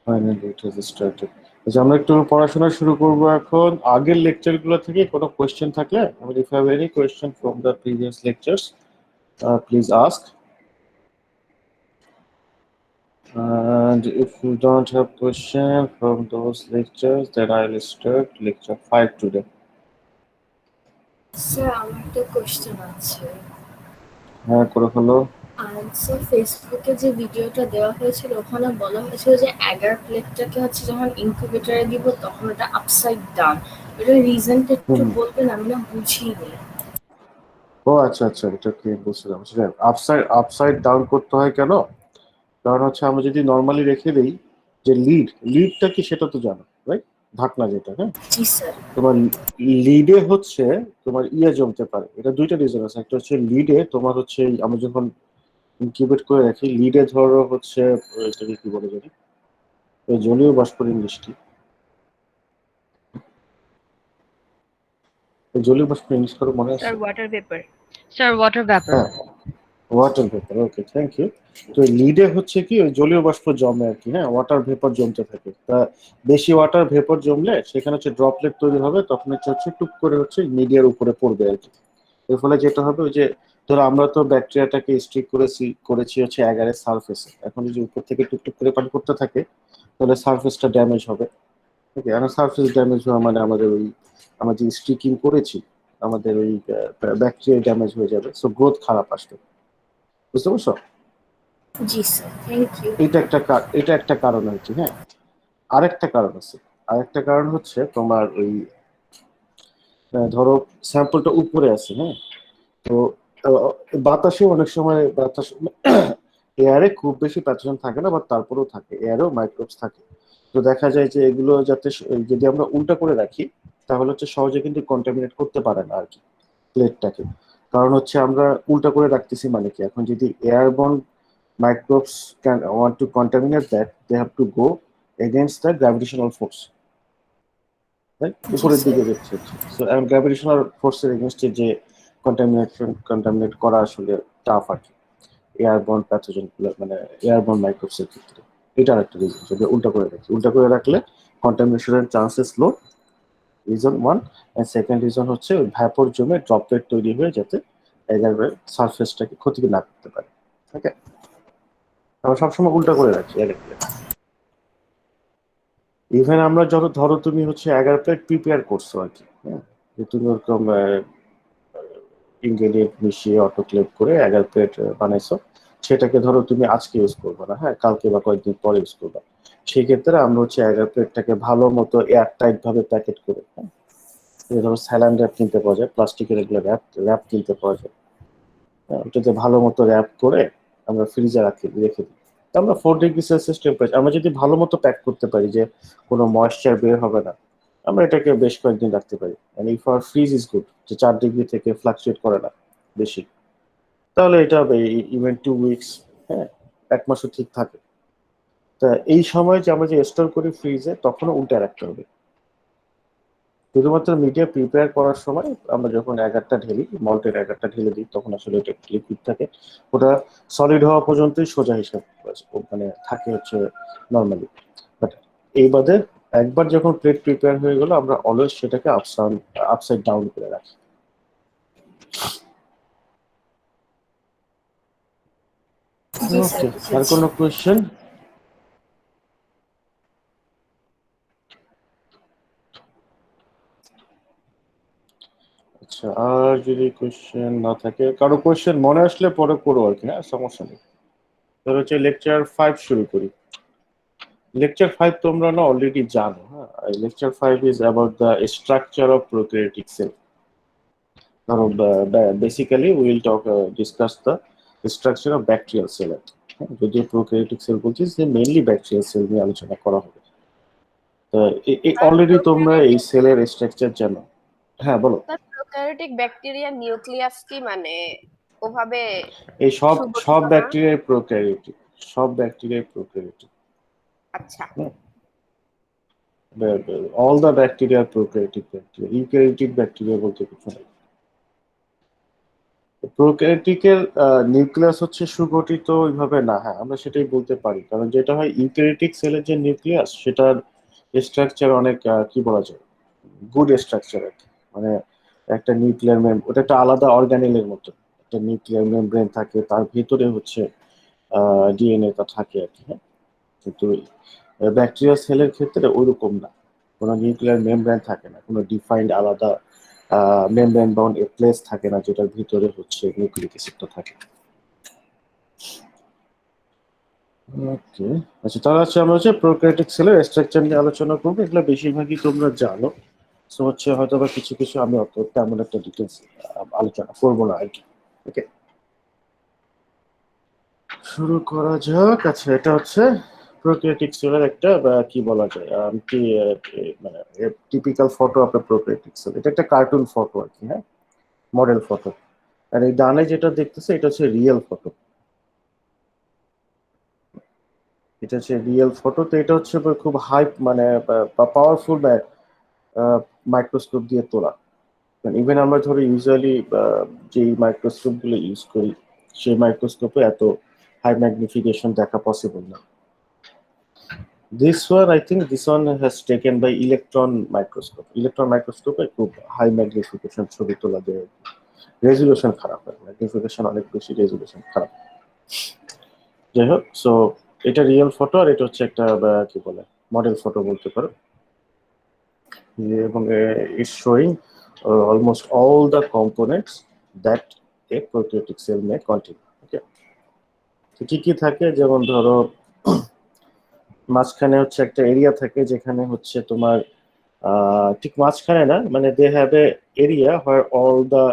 Finally it has started. আচ্ছা, আমরা একটু পড়াশোনা শুরু করবো এখন। আগের লেকচারগুলো থেকে কোনো কোয়েশ্চেন থাকলে, if have any question from the previous lectures, please ask. And if you don't have question from those lectures, then I'll start lecture 5 today. Sir আমার একটা কোশ্চেন আছে। হ্যাঁ, করে ফেলো। স্যার ফেসবুকে যে ভিডিওটা দেওয়া হয়েছিল ওখানে বলা হয়েছিল যে অ্যাগার প্লেটটাকে হচ্ছে যখন ইনকিউবেটরে দিব তখন ওটা আপসাইড ডাউন। এটার রিজনটা একটু হুম। বলবেন, আমি না বুঝিনি। ও আচ্ছা আচ্ছা, এটা কি বুঝছিলাম। সেটা আপসাইড আপসাইড ডাউন করতে হয় কেন? কারণ হচ্ছে আমরা যদি নর্মালি রেখে দিই, যে লিডটা কি সেটা তো জানো, রাইট? ঢাকনা যেটা, হ্যাঁ। জি স্যার। তোমার লিডে হচ্ছে তোমার ইয়ে জমতে পারে। এটা দুইটা রিজন আছে। একটা হচ্ছে লিডে তোমার হচ্ছে আমরা যখন ইনকিউবেট করে রাখি, লিডে ধরো হচ্ছে এটাকে কি বলে জানি, ওই জলীয় বাষ্পের ইংলিশ কি? ওই জলীয় বাষ্পের ইংলিশ করে মনে আছে? Sir, water vapor. Sir, water vapor. হ্যাঁ, water vapour. Okay, thank you. তো লিডে হচ্ছে কি ওই জলীয় বাষ্প জমে আর কি, হ্যাঁ, ওয়াটার ভেপার জমতে থাকে। তা বেশি ওয়াটার ভেপার জমলে সেখানে হচ্ছে ড্রপলেট তৈরি হবে, তখন হচ্ছে টুক করে হচ্ছে মিডিয়ার উপরে পড়বে আর কি। এর ফলে যেটা হবে ওই যে, ধরো আমরা তো ব্যাকটেরিয়াটাকে স্ট্রিক করেছি হচ্ছে অ্যাগারের সারফেসে। এখন যদি উপর থেকে টুকটুক করে পানি পড়তে থাকে, তাহলে সারফেসটা ড্যামেজ হবে। ওকে, আর সারফেস ড্যামেজ হওয়া মানে আমাদের ওই আমরা যে স্ট্রিকিং করেছি, আমাদের ওই ব্যাকটেরিয়া ড্যামেজ হয়ে যাবে, সো গ্রোথ খারাপ আসবে। বুঝতে পারছো? জি স্যার, থ্যাংক ইউ। এটা একটা কারণ আর কি, হ্যাঁ। আরেকটা কারণ আছে। আরেকটা কারণ হচ্ছে তোমার ওই ধরো স্যাম্পলটা উপরে আছে, হ্যাঁ। তো বাতাসে অনেক সময় বাতাস এয়ারে খুব বেশি প্যাথোজেন থাকে না, বা তারপরেও থাকে, এয়ারেও মাইক্রোবস থাকে। তো দেখা যায় যে এগুলো যাতে যদি আমরা উল্টা করে রাখি, তাহলে হচ্ছে সহজে কিন্তু কন্টামিনেট করতে পারে না আর কি প্লেটটাকে। কারণ হচ্ছে আমরা উল্টা করে রাখতেছি মানে কি, এখন যদি airborne microbes can want to contaminate that, they have to go against the gravitational force, right? জি উপরের স্যার। দিকে যাচ্ছে। সো গ্র্যাভিটেশনাল ফোর্সের এগেনস্টে যে কন্টামিনেট করা আসলে টাফ আর কি, এয়ারবর্ন প্যাথোজেন গুলো, মানে এয়ারবর্ন মাইক্রোবস এর ক্ষেত্রে। এটা আরেকটা রিজন, যদি উল্টা করে রাখি। উল্টা করে রাখলে কন্টামিনেশনের chances low, reason one. And second reason হচ্ছে ওই ভ্যাপর জমে ড্রপলেট তৈরি হয়ে যাতে এগারের সারফেসটাকে ক্ষতি না করতে পারে। ওকে, আমরা সবসময় উল্টা করে রাখি এগারকে। ইভেন আমরা যত ধরো তুমি হচ্ছে 11 প্লেট প্রিপেয়ার করছো আর কি, হ্যাঁ, যে তুমি ওরকম ইনগ্রেডিয়েন্ট মিশিয়ে অটোক্লেভ করে 11 প্লেট বানাইছো, সেটাকে ধরো তুমি আজকে ইউজ করবে না, হ্যাঁ, কালকে বা কয়েকদিন পরে ইউজ করবে। সেই ক্ষেত্রে আমরা হচ্ছে 11 প্লেটটাকে ভালো মতো এয়ার টাইট ভাবে প্যাকেট করে, হ্যাঁ, এই ধরো স্যালান র্যাপ কিনতে পাওয়া যায়, প্লাস্টিকের এগুলো র্যাপ র্যাপ কিনতে পাওয়া যায়, হ্যাঁ, ওটাতে ভালো মতো র্যাপ করে আমরা ফ্রিজে রেখে দিই। তো আমরা 4 ডিগ্রি সেলসিয়াস টেম্পারেচার আমরা যদি ভালো মতো প্যাক করতে পারি, যে কোনো ময়েশ্চার বের হবে না, আমরা এটাকে বেশ কয়েকদিন রাখতে পারি। If our fridge is good, যে 4 ডিগ্রি থেকে ফ্লাকচুয়েট করে না বেশি, তাহলে এটা ইভেন 2 উইকস, হ্যাঁ, 1 মাসও ঠিক থাকে। তা এই সময় যে আমরা যে স্টোর করি ফ্রিজে, তখনও উল্টে রাখতে হবে। শুধুমাত্র মিডিয়া প্রিপেয়ার করার সময় আমরা যখন এগারটা ঢেলি, মল্টের এগারটা ঢেলে দিই, তখন আসলে এটা লিকুইড থাকে। ওটা সলিড হওয়া পর্যন্তই সোজা হিসাব মানে থাকে হচ্ছে নর্মালি। বাট এই বাদে একবার যখন প্লেট প্রিপেয়ার হয়ে গেল, আমরা অলওয়েজ সেটাকে আপসাইড ডাউন করে রাখি। জি স্যার, ওকে, আর বুঝেছি। কোনো কোয়েশ্চেন? আচ্ছা, আর যদি কোয়েশ্চেন না থাকে, কারো কোয়েশ্চেন মনে আসলে পরে করো আর কি, হ্যাঁ, সমস্যা নেই। তাহলে হচ্ছে লেকচার 5 শুরু করি। লেকচার 5 তোমরা না অলরেডি জানো, হ্যাঁ। Lecture 5 is about the structure of prokaryotic cell. ধরো basically will discuss the structure of bacterial cell. যদি প্রোক্যারিওটিক সেল বলছি, যে মেইনলি ব্যাকটেরিয়াল সেল নিয়ে আলোচনা করা হবে। তো স্যার অলরেডি তোমরা এই প্রোক্যারিওটিক সেলের স্ট্রাকচার জানো। হ্যাঁ, বলো। স্যার প্রোক্যারিওটিক ব্যাকটেরিয়া নিউক্লিয়াস কি মানে ওভাবে এই সব সব সুগঠিত না? ব্যাকটেরিয়াই প্রোক্যারিওটিক। সব ব্যাকটেরিয়াই প্রোক্যারিওটিক। আচ্ছা। All the bacteria prokaryotic bacteria, eukaryotic bacteria বলতে কিছু নেই। প্রোক্যারিওটিকের নিউক্লিয়াস হচ্ছে সুগঠিত ওইভাবে না, হ্যাঁ আমরা সেটাই বলতে পারি, কারণ যেটা হয় ইউক্যারিওটিক সেলের যে নিউক্লিয়াস সেটার স্ট্রাকচার অনেক কি বলা যায়, গুড স্ট্রাকচার আর কি। মানে একটা নিউক্লিয়ার ওটা একটা আলাদা অর্গানেলের মতো, একটা নিউক্লিয়ার মেমব্রেন থাকে, তার ভিতরে হচ্ছে ডিএনএ টা থাকে আর কি, হ্যাঁ। কিন্তু ব্যাকটেরিয়া সেলের ক্ষেত্রে ওইরকম না, কোনো নিউক্লিয়ার মেমব্রেন থাকে না, কোনো ডিফাইন্ড আলাদা মেমব্রেন বাউন্ড প্লেস থাকে না যেটার ভিতরে হচ্ছে নিউক্লিক অ্যাসিডটা থাকে। ওকে, আচ্ছা তাহলে আমরা হচ্ছে প্রোক্যারিওটিক সেলের স্ট্রাকচার নিয়ে আলোচনা করবো, এগুলো বেশিরভাগই তোমরা জানো। সো হচ্ছে হয়তো বা কিছু কিছু আমি অত তেমন একটা ডিটেলস আলোচনা করবো না আর কি। ওকে, শুরু করা যাক। আচ্ছা, এটা হচ্ছে প্রোক্যারিওটিক সেলের একটা কি বলা যায় কি মানে টিপিক্যাল ফটো আপনার প্রোক্যারিওটিক সেল, এটা একটা কার্টুন ফটো আর কি, হ্যাঁ, মডেল ফটো। আর এই ডানে যেটা দেখতেছে এটা হচ্ছে রিয়েল ফটো, এটা হচ্ছে রিয়েল ফটো। তো এটা হচ্ছে খুব হাই মানে পাওয়ারফুল মাইক্রোস্কোপ দিয়ে তোলা। ইভেন আমরা ধরো ইউজুয়ালি যে মাইক্রোস্কোপ গুলো ইউজ করি সেই মাইক্রোস্কোপে এত হাই ম্যাগনিফিকেশন দেখা পসিবল না। This one, I think this one has taken by electron microscope. Electron microscope খুব হাই ম্যাগনিফিকেশন ছবি তোলা যায়, রেজুলেশন খারাপ হয়, ম্যাগনিফিকেশন অনেক বেশি, রেজুলেশন খারাপ। যাই হোক, সো এটা রিয়েল ফটো আর এটা হচ্ছে একটা কি বলে মডেল ফটো বলতে পারো। এবং it's showing almost all the components that a prokaryotic cell may contain. Okay, তো কি কি থাকে, যেমন ধরো মাঝখানে হচ্ছে একটা এরিয়া থাকে যেখানে হচ্ছে তোমার ঠিক মাঝখানে না, মানে they have a area where all the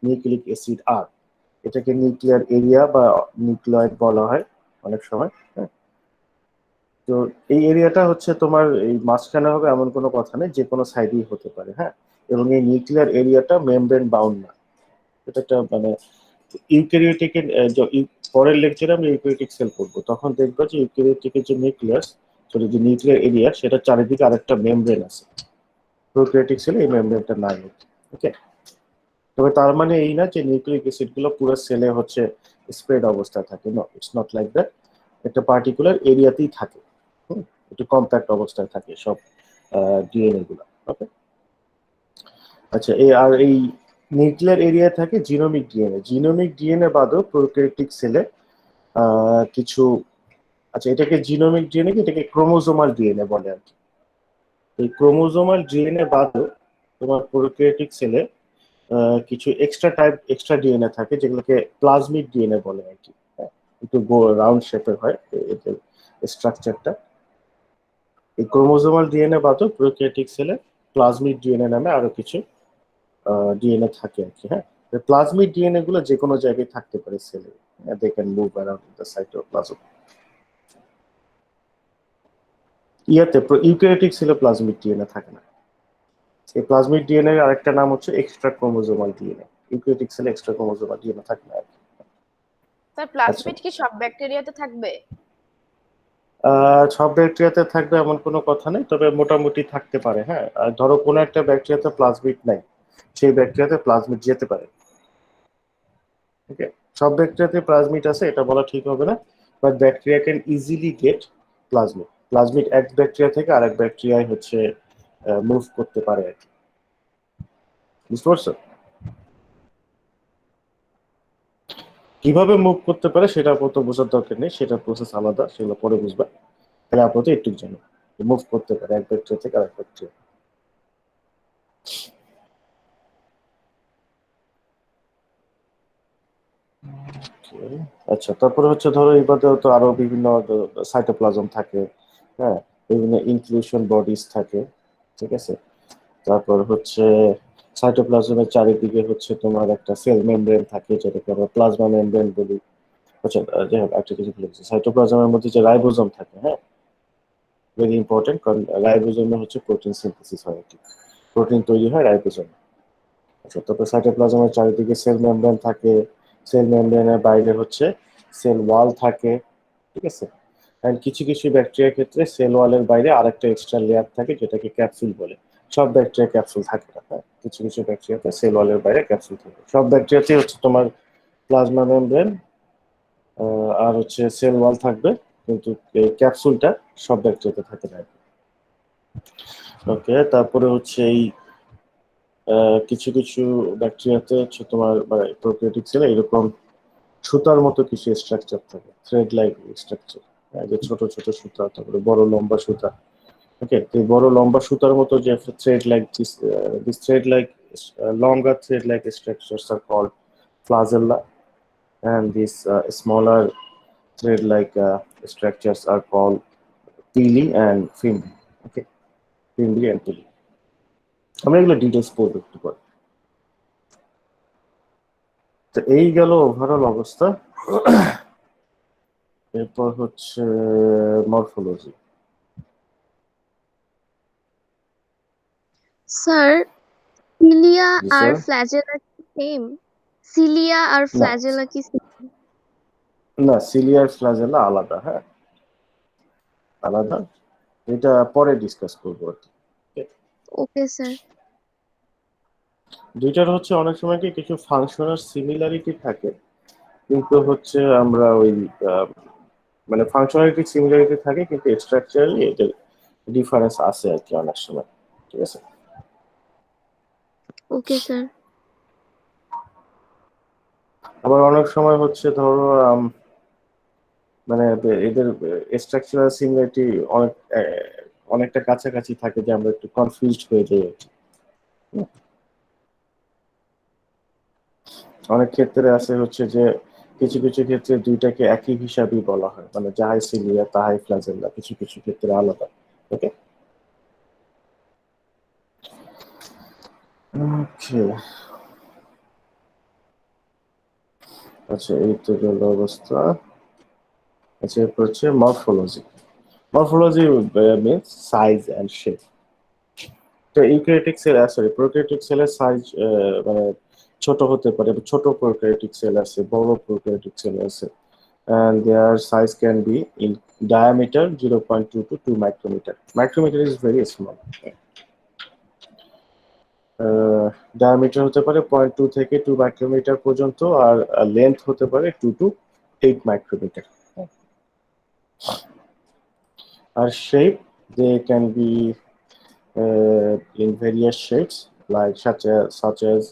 nucleic acid are, এটাকে নিউক্লিয়ার এরিয়া বা নিউক্লিয়েট বলা হয় অনেক সময়, হ্যাঁ। তো এই এরিয়াটা হচ্ছে তোমার এই মাঝখানে হবে এমন কোনো কথা নেই, যে কোনো সাইডেই হতে পারে, হ্যাঁ। এবং এই নিউক্লিয়ার এরিয়াটা মেমব্রেন বাউন্ড না, এটা একটা মানে ইউক্যারিওটিকের পরের লেকচারে আমরা ইউক্যারিওটিক সেল করবো, তখন দেখবো যে ইউক্যারিওটিকের যে নিউক্লিয়াস, সরি যে নিউক্লিয়ার এরিয়া, সেটা চারিদিকে আরেকটা মেমব্রেন আছে। প্রোক্যারিওটিক সেলে এই মেমব্রেনটা নাই। ওকে, তবে তার মানে এই না যে নিউক্লিক অ্যাসিড গুলো পুরো সেলে হচ্ছে স্প্রেড অবস্থায় থাকে, no it's not like that. একটা পার্টিকুলার এরিয়াতেই থাকে, একটু কম্প্যাক্ট অবস্থায় থাকে সব ডিএনএ গুলো। ওকে, আচ্ছা এই নিউক্লিয়ার এরিয়া থাকে জিনোমিক ডিএনএ, জিনোমিক ডিএনএ বাদেও প্রোক্যারিওটিক সেলে কিছু, আচ্ছা এটাকে জিনোমিক ডিএনএ কি এটাকে ক্রোমোজোমাল ডিএনএ বলে আর কি। এই ক্রোমোজোমাল ডিএনএ বাদেও তোমার প্রোক্যারিওটিক সেলে কিছু এক্সট্রা ডিএনএ থাকে যেগুলোকে প্লাজমিক ডিএনএ বলে আর কি, হ্যাঁ, একটু রাউন্ড শেপের হয় এদের স্ট্রাকচারটা। এই ক্রোমোজোমাল ডিএনএ বাদেও প্রোক্যারিওটিক সেলে প্লাজমিক ডিএনএ নামে আরো কিছু ডিএনএ থাকে আর কি, হ্যাঁ। প্লাজমিক ডিএনএ গুলো যে কোনো জায়গায় থাকতে পারে সেলে, they can move around in the cytoplasm. Eukaryotic সেলে প্লাজমিক ডিএনএ থাকে না। এই প্লাজমিক ডিএনএ এর আরেকটা নাম হচ্ছে এক্সট্রা ক্রোমোজোমাল ডিএনএ। ইউক্যারিওটিক সেলে এক্সট্রা ক্রোমোজোমাল ডিএনএ থাকে না আর কি। স্যার আচ্ছা, প্লাজমিড কি সব ব্যাকটেরিয়াতে থাকবে? সব ব্যাকটেরিয়াতে থাকবে এমন কোনো কথা নেই, তবে মোটামুটি থাকতে পারে, হ্যাঁ। আর ধরো কোনো একটা ব্যাকটেরিয়াতে প্লাজমিড নাই, সেই ব্যাকটেরিয়াতে প্লাজমিড যেতে পারে। ওকে, সব ব্যাকটেরিয়াতে প্লাজমিড আছে এটা বলা ঠিক হবে না, but bacteria can easily get plasmid. Plasmid এক ব্যাকটেরিয়া থেকে আরেক ব্যাকটেরিয়ায় হচ্ছে মুভ করতে পারে আর কি, বুঝতে পারছো? কিভাবে মুভ করতে পারে সেটা আপাতত বোঝার দরকার নেই, সেটা প্রসেস আলাদা, সেগুলো পরে বুঝবা। তাহলে আপাতত একটু জানো মুভ করতে পারে এক ব্যাকটেরিয়া থেকে আরেক ব্যাকটেরিয়া। আচ্ছা, তারপরে হচ্ছে ধরো এই বাদেও তো আরো বিভিন্ন সাইটোপ্লাজম থাকে, হ্যাঁ, বিভিন্ন ইনক্লুশন বডিজ থাকে, ঠিক আছে। তারপর হচ্ছে সাইটোপ্লাজমের চারিদিকে হচ্ছে তোমার একটা সেল মেমব্রেন থাকে যেটাকে আমরা প্লাজমা মেমব্রেন বলি। আচ্ছা, যাই হোক একটা কিছু বলেছি, সাইটোপ্লাজমের মধ্যে যে রাইবোজোম থাকে, হ্যাঁ, ভেরি ইম্পর্টেন্ট, কারণ রাইবোজোমে হচ্ছে প্রোটিন সিনথেসিস হয় আর কি, প্রোটিন তৈরি হয় রাইবোজোমে। আচ্ছা, তারপর সাইটোপ্লাজমের চারিদিকে সেল মেমব্রেন থাকে, সেল মেমব্রেনের বাইরে হচ্ছে সেল ওয়াল থাকে, ঠিক আছে। এন্ড কিছু কিছু ব্যাকটেরিয়ার ক্ষেত্রে সেল ওয়ালের বাইরে আরেকটা এক্সট্রা লেয়ার থাকে যেটাকে ক্যাপসুল বলে। সব ব্যাকটেরিয়া ক্যাপসুল থাকে না, হ্যাঁ, কিছু কিছু ব্যাকটেরিয়াতে সেল ওয়ালের বাইরে ক্যাপসুল থাকে। সব ব্যাকটেরিয়াতে হচ্ছে তোমার প্লাজমা মেমব্রেন আর হচ্ছে সেল ওয়াল থাকবে, কিন্তু এই ক্যাপসুলটা সব ব্যাকটেরিয়াতে থাকে না। ওকে, তারপরে হচ্ছে এই কিছু কিছু ব্যাকটেরিয়াতে হচ্ছে তোমার প্রোক্যারিওটিক সেলে এরকম সুতার মতো কিছু স্ট্রাকচার থাকে, থ্রেড লাইক স্ট্রাকচার, যে ছোট ছোট সুতা, তারপরে বড় লম্বা সুতা। ওকে, তো এই বড় লম্বা সুতার মতো যে thread like this thread like longer thread like structures are called flagella, and these smaller thread like structures are called pili and fimbi. Okay, fimbi and pili আমরা এগুলো ডিটেলস পড়বো একটু পরে। তো এই গেল ওভারঅল অবস্থা। এরপর হচ্ছে মরফোলজি। স্যার, সিলিয়া জি আর স্যার। ফ্ল্যাজেলা কি সেম? সিলিয়া আর না ফ্ল্যাজেলা কি সেম? না, সিলিয়ার ফ্ল্যাজেলা আলাদা, হ্যাঁ আলাদা, এটা পরে ডিসকাস করবো আর কি। Okay sir. দুইটার হচ্ছে অনেক সময় কি কিছু ফাংশনাল সিমিলারিটি থাকে, কিন্তু হচ্ছে আমরা ওই আহ, মানে ফাংশনালিটি সিমিলারিটি থাকে, কিন্তু স্ট্রাকচারালি এদের ডিফারেন্স আছে আর কি অনেক সময়। ঠিক আছে। Okay sir. আবার অনেক সময় হচ্ছে ধরো মানে এদের স্ট্রাকচারাল সিমিলারিটি অনেক অনেকটা কাছাকাছি থাকে, যে আমরা একটু কনফিউজড হয়ে যাই আর কি। অনেক ক্ষেত্রে আছে হচ্ছে যে কিছু কিছু ক্ষেত্রে দুইটাকে একই হিসাবেই বলা হয়, মানে যাহাই সিলিয়া তাহাই ফ্ল্যাজেলা, কিছু কিছু ক্ষেত্রে আলাদা। ওকে, ওকে, আচ্ছা এই তো গেল অবস্থা। আচ্ছা এরপর হচ্ছে morphology. Morphology means size and shape. তো ইউক্যারিওটিক সেল, সরি প্রোক্যারিওটিক সেলের সাইজ মানে ছোট হতে পারে, ছোট প্রোক্যারিওটিক সেল আছে, বড় প্রোক্যারিওটিক সেল আছে, and their size can be in diameter 0.2 to 2 micrometer. Micrometer is very small. Diameter হতে পারে 0.2 থেকে 2 মাইক্রোমিটার পর্যন্ত, আর লেন্থ হতে পারে 2 to 8 মাইক্রোমিটার। আর shape, they can be in various shapes like such as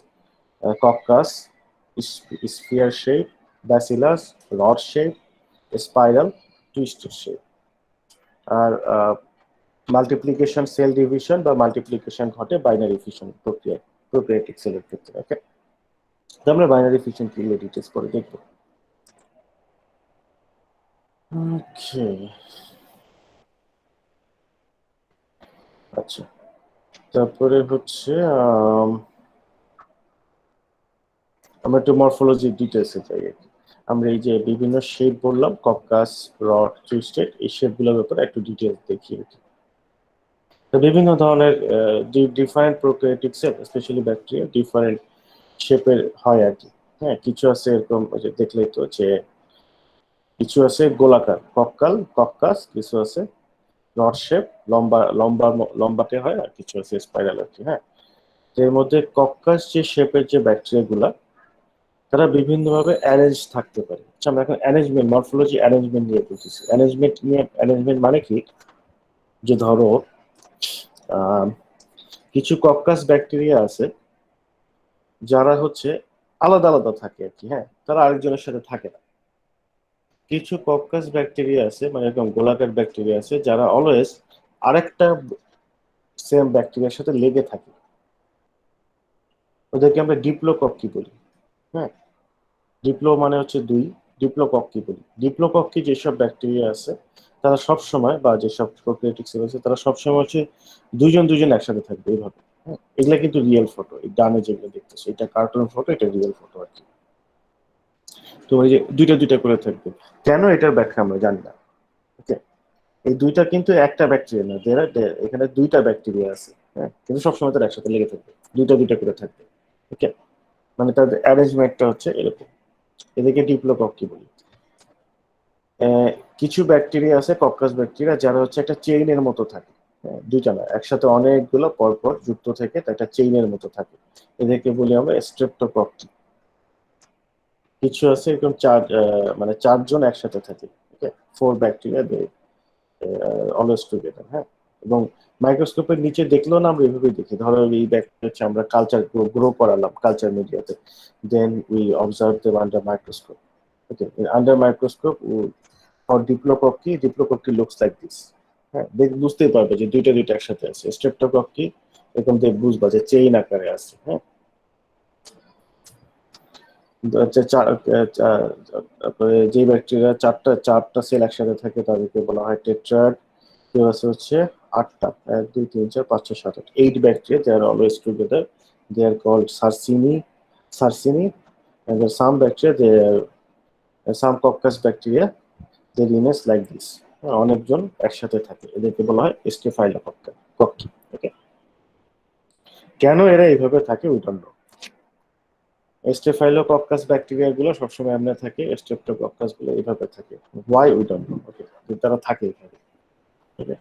coccus, sphere shape, bacillus, rod shape, spiral, twisted shape। R multiplication cell division বা multiplication ঘটে binary fission প্রক্রিয়া, প্রোক্যারিওটিক সেলের ক্ষেত্রে। ওকে, তো আমরা বাইনারি ফিশন কি details পরে দেখব। ওকে, আচ্ছা তারপরে হচ্ছে আমরা একটু মরফোলজি ডিটেইলসে যাই আর কি। আমরা এই যে বিভিন্ন শেপ বললাম, ককাস, রড, টুইস্টেড, এই শেপগুলোর ব্যাপারে একটু ডিটেইলস দেখি আর কি। তো বিভিন্ন ধরনের different prokaryotic sell, specially bacteria, different শেপের হয় আর কি। হ্যাঁ, কিছু আছে এরকম, ওই যে দেখলেই তো, যে কিছু আছে গোলাকার কক্কাল কক্কাস, কিছু আছে রড শেপ, লম্বা লম্বা লম্বাটে হয়, আর কিছু আছে স্পাইরাল আর কি। হ্যাঁ, এর মধ্যে কক্কাস যে শেপের যে ব্যাকটেরিয়া গুলা, তারা বিভিন্নভাবে অ্যারেঞ্জ থাকতে পারে। আচ্ছা, আমরা এখন অ্যারেঞ্জমেন্ট, মরফোলজি অ্যারেঞ্জমেন্ট নিয়ে বলতেছি। অ্যারেঞ্জমেন্ট মানে কি, যে ধরো আহ, কিছু কক্কাস ব্যাকটেরিয়া আছে যারা হচ্ছে আলাদা আলাদা থাকে আর কি। হ্যাঁ, তারা আরেকজনের সাথে থাকে না। কিছু কক্কাস ব্যাকটেরিয়া আছে, মানে এরকম গোলাকার ব্যাকটেরিয়া আছে, যারা অলওয়েজ আরেকটা সেম ব্যাকটেরিয়ার সাথে লেগে থাকে। ওদেরকে আমরা ডিপ্লোকক্কি বলি। হ্যাঁ, ডিপ্লো মানে হচ্ছে দুই, ডিপ্লোকক্কি বলি। ডিপ্লোকক্কি যেসব ব্যাকটেরিয়া আছে তারা সব সময়, বা যেসব প্রোক্যারিওটিক সেল আছে তারা সবসময় হচ্ছে দুইজন দুইজন একসাথে থাকবে এইভাবে। হ্যাঁ, এগুলা কিন্তু রিয়েল ফটো, এই ডানে যেগুলো দেখতেছো এটা কার্টুন ফটো, এটা রিয়েল ফটো আর কি। তো ওই যে দুইটা দুইটা করে থাকবে, কেন এটার ব্যাখ্যা আমরা জানি না। ওকে, এই দুইটা কিন্তু একটা ব্যাকটেরিয়া না, এখানে দুইটা ব্যাকটেরিয়া আছে। হ্যাঁ, কিন্তু সবসময় তারা একসাথে লেগে থাকবে, দুইটা দুইটা করে থাকবে। ওকে, মানে তাদের অ্যারেঞ্জমেন্টটা হচ্ছে এরকম। এদেরকে ডিপ্লোকক্কি বলি। কিছু ব্যাকটেরিয়া আছে, কক্কাস ব্যাকটেরিয়া, যারা হচ্ছে একটা চেইনের মতো থাকে। হ্যাঁ, দুইটা না, একসাথে অনেকগুলো পরপর যুক্ত থেকে একটা চেইনের মতো থাকে। এদেরকে বলি আমরা স্ট্রেপ্টোকক্কি। কিছু আছে এরকম চার মানে চারজন একসাথে থাকে, ওকে, 4 ব্যাকটেরিয়া দে অলওয়েজ টুগেদার, হ্যাঁ। এবং মাইক্রোস্কোপের নিচে দেখলেও না আমরা এইভাবেই দেখি, ধরো এই ব্যাকটেরিয়া হচ্ছে আমরা কালচার গ্রো করালাম কালচার মিডিয়াতে, then we observe them under microscope, okay, under microscope for diplococci, diplococci looks like this, হ্যাঁ, বুঝতেই পারবে যে দুইটা দুইটা একসাথে আছে। স্ট্রেপ্টোকক্কি এরকম দিয়ে বুঝবা যে চেইন আকারে আছে, হ্যাঁ। তারপরে যে ব্যাকটেরিয়া চারটা চারটা সেল একসাথে থাকে তাদেরকে বলা হয় টেট্রাড। কেউ আছে হচ্ছে আটটা, 1 2 3 4 5 6 7 8, 8 bacteria, they are always together, they are called sarcinae, and there are some bacteria, they are some coccus bacteria, they remains like this, অনেকজন একসাথে থাকে, এদেরকে বলা হয় স্টেফাইলোকক্কি, ওকে। কেন এরা এইভাবে থাকে we don't know. Staphylococcus bacteria গুলো সবসময় এমনি থাকে, স্ট্রেপ্টোকক্কাস গুলো এইভাবে থাকে, হোয়াই উই ডোন্ট নো, ওকে, তারা থাকে এইভাবে, ওকে।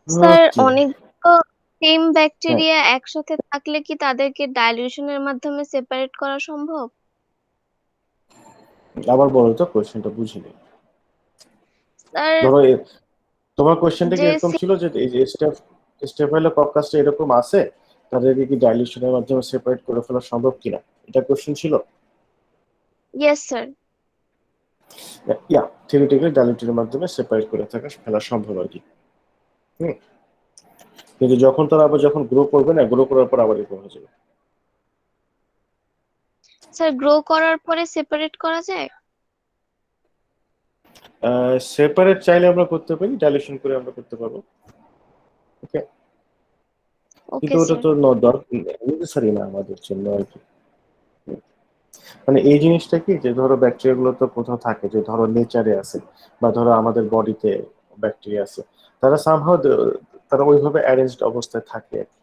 স্যার ওকে, অনেক সেম হ্যাঁ, ব্যাকটেরিয়া একসাথে থাকলে কি তাদেরকে ডাইলিউশনের মাধ্যমে সেপারেট করা সম্ভব? আবার বলো তো, কোয়েশ্চেনটা বুঝিনি। স্যার ধরো তোমার কোয়েশ্চেনটা কি যে এরকম ছিল যে এই যে স্টেফাইলোকক্কাসটা এরকম আছে, তাদেরকে কি ডাইলিউশনের মাধ্যমে সেপারেট করে ফেলা সম্ভব কিনা, এটা কোয়েশ্চেন ছিল? Yes sir. ইয়া, থিওরিটিক্যালি ডাইলিউশনের মাধ্যমে সেপারেট করে ফেলা সম্ভব আর কি, হুম। কিন্তু যখন তারা আবার যখন গ্রো করবে না, গ্রো করার পর আবার এরকম হয়ে যাবে। স্যার গ্রো করার পরে সেপারেট করা যায়? সেপারেট চাইলে আমরা করতে পারি, ডাইলিউশন করে আমরা করতে পারবো, ওকে। কিন্তু ওকে ওটা স্যার। তো নেসেসারি না আমাদের জন্য আর কি। মানে এই জিনিসটা কি যে ধরো ব্যাকটেরিয়া গুলো তো কোথাও থাকে, যে ধরো নেচারে আছে বা ধরো আমাদের বডিতে ব্যাকটেরিয়া আছে, তারা সামহাও তারা ওইভাবে অ্যারেঞ্জড অবস্থায় থাকে আর কি।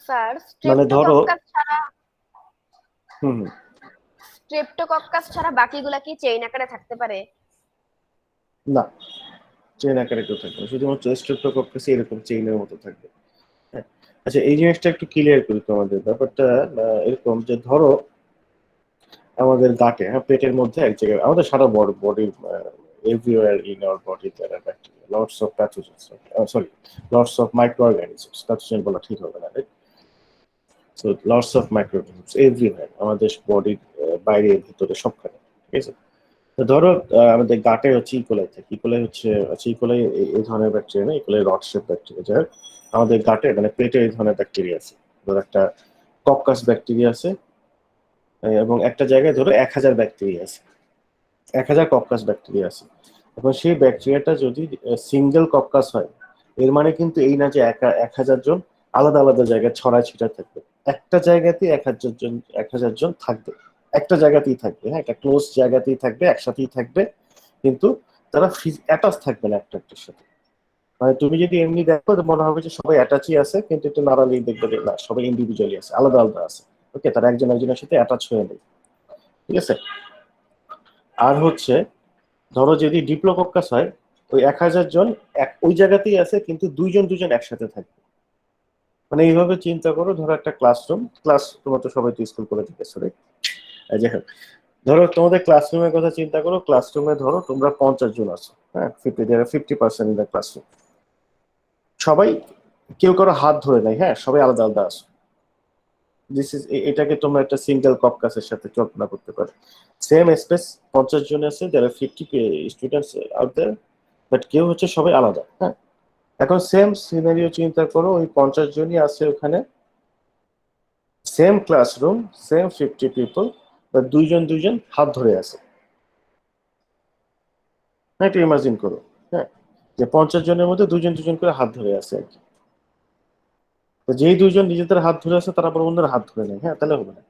স্যার মানে ধরো, হুম, স্ট্রেপ্টোকক্কাস ছাড়া বাকিগুলা কি চেইন আকারে থাকতে পারে? না, চেইন আকারে কেউ থাকবে না, শুধুমাত্র স্ট্রেপ্টোকক্কাস এরকম চেইনের মতো থাকবে, হ্যাঁ। আচ্ছা, এই জিনিসটা একটু ক্লিয়ার করি তোমাদের ব্যাপারটা। এরকম যে ধরো আমাদের গাটে, হ্যাঁ, পেটের মধ্যে এক জায়গায়, আমাদের সারা body everywhere in our body there are bacteria, lots of pathogens, sorry, lots of micro organisms, pathogen বলা ঠিক হবে না, right? So lots of micro organisms everywhere, আমাদের বডির বাইরে ভিতরে সবখানে, ঠিক আছে। তো ধরো আমাদের গাটে হচ্ছে ইকোলাই থাকে, ইকোলাই হচ্ছে ইকোলাই এই ধরনের ব্যাকটেরিয়া না, ইকোলাই রড শেপ ব্যাকটেরিয়া, যার আমাদের গাটে মানে পেটে এই ধরনের ব্যাকটেরিয়া আছে। ধরো একটা কক্কাস ব্যাকটেরিয়া আছে, এবং একটা জায়গায় ধরো 1000 ব্যাকটেরিয়া আছে, 1000 কক্কাস ব্যাকটেরিয়া আছে। এখন সেই ব্যাকটেরিয়াটা যদি সিঙ্গেল কক্কাস হয়, এর মানে কিন্তু এই না যে 1000 জন আলাদা আলাদা জায়গায় ছড়ায় ছিটা থাকবে, একটা জায়গাতেই 1000 জন, 1000 জন থাকবে, একটা জায়গাতেই থাকবে, হ্যাঁ, একটা ক্লোজ জায়গাতেই থাকবে, একসাথেই থাকবে, কিন্তু তারা অ্যাটাচ থাকবে না একটা একটার সাথে। মানে তুমি যদি এমনি দেখো তো মনে হবে যে সবাই অ্যাটাচই আছে, কিন্তু একটু নাড়ালেই দেখবে যে না, সবাই ইন্ডিভিজুয়ালি আছে, আলাদা আলাদা আছে, ওকে, তারা একজন একজনের সাথে অ্যাটাচ হয়ে নেই, ঠিক আছে। আর হচ্ছে ধরো যদি ডিপ্লোকক্কাস হয়, ওই 1000 জন ওই জায়গাতেই আছে, কিন্তু দুইজন দুজন একসাথে থাকবে। মানে এইভাবে চিন্তা করো, ধরো একটা ক্লাস, তোমরা তো সবাই তো স্কুল করে দেখেছো, রাইট? যাই হোক, ধরো তোমাদের ক্লাসরুমের কথা চিন্তা করো, ক্লাসরুমে ধরো তোমরা 50 জন আছো, হ্যাঁ, 50% ইন দ্য ক্লাসরুম, সবাই কেউ কারো হাত ধরে নাই, হ্যাঁ, সবাই আলাদা আলাদা আছো। এটাকে তোমরা একটা সিঙ্গেল কক্কাসের সাথে কল্পনা করতে পারো। সেম স্পেস, 50 জন আছে, যারা 50 স্টুডেন্টস আউট দেয়ার, বাট কেউ হচ্ছে সবাই আলাদা, হ্যাঁ। এখন সেম সিনারিও চিন্তা করো, ওই 50 জনই আছে ওখানে, সেম ক্লাসরুম, সেম 50 পিপল, বা দুইজন দুইজন হাত ধরে আছে, হ্যাঁ, এটা ইমাজিন করো, হ্যাঁ, যে 50 জনের মধ্যে দুজন দুজন করে হাত ধরে আছে আর কি। তো যেই দুইজন নিজেদের হাত ধরে আছে, তারা আবার অন্যের হাত ধরে নেয়, হ্যাঁ, তাহলে হবে না,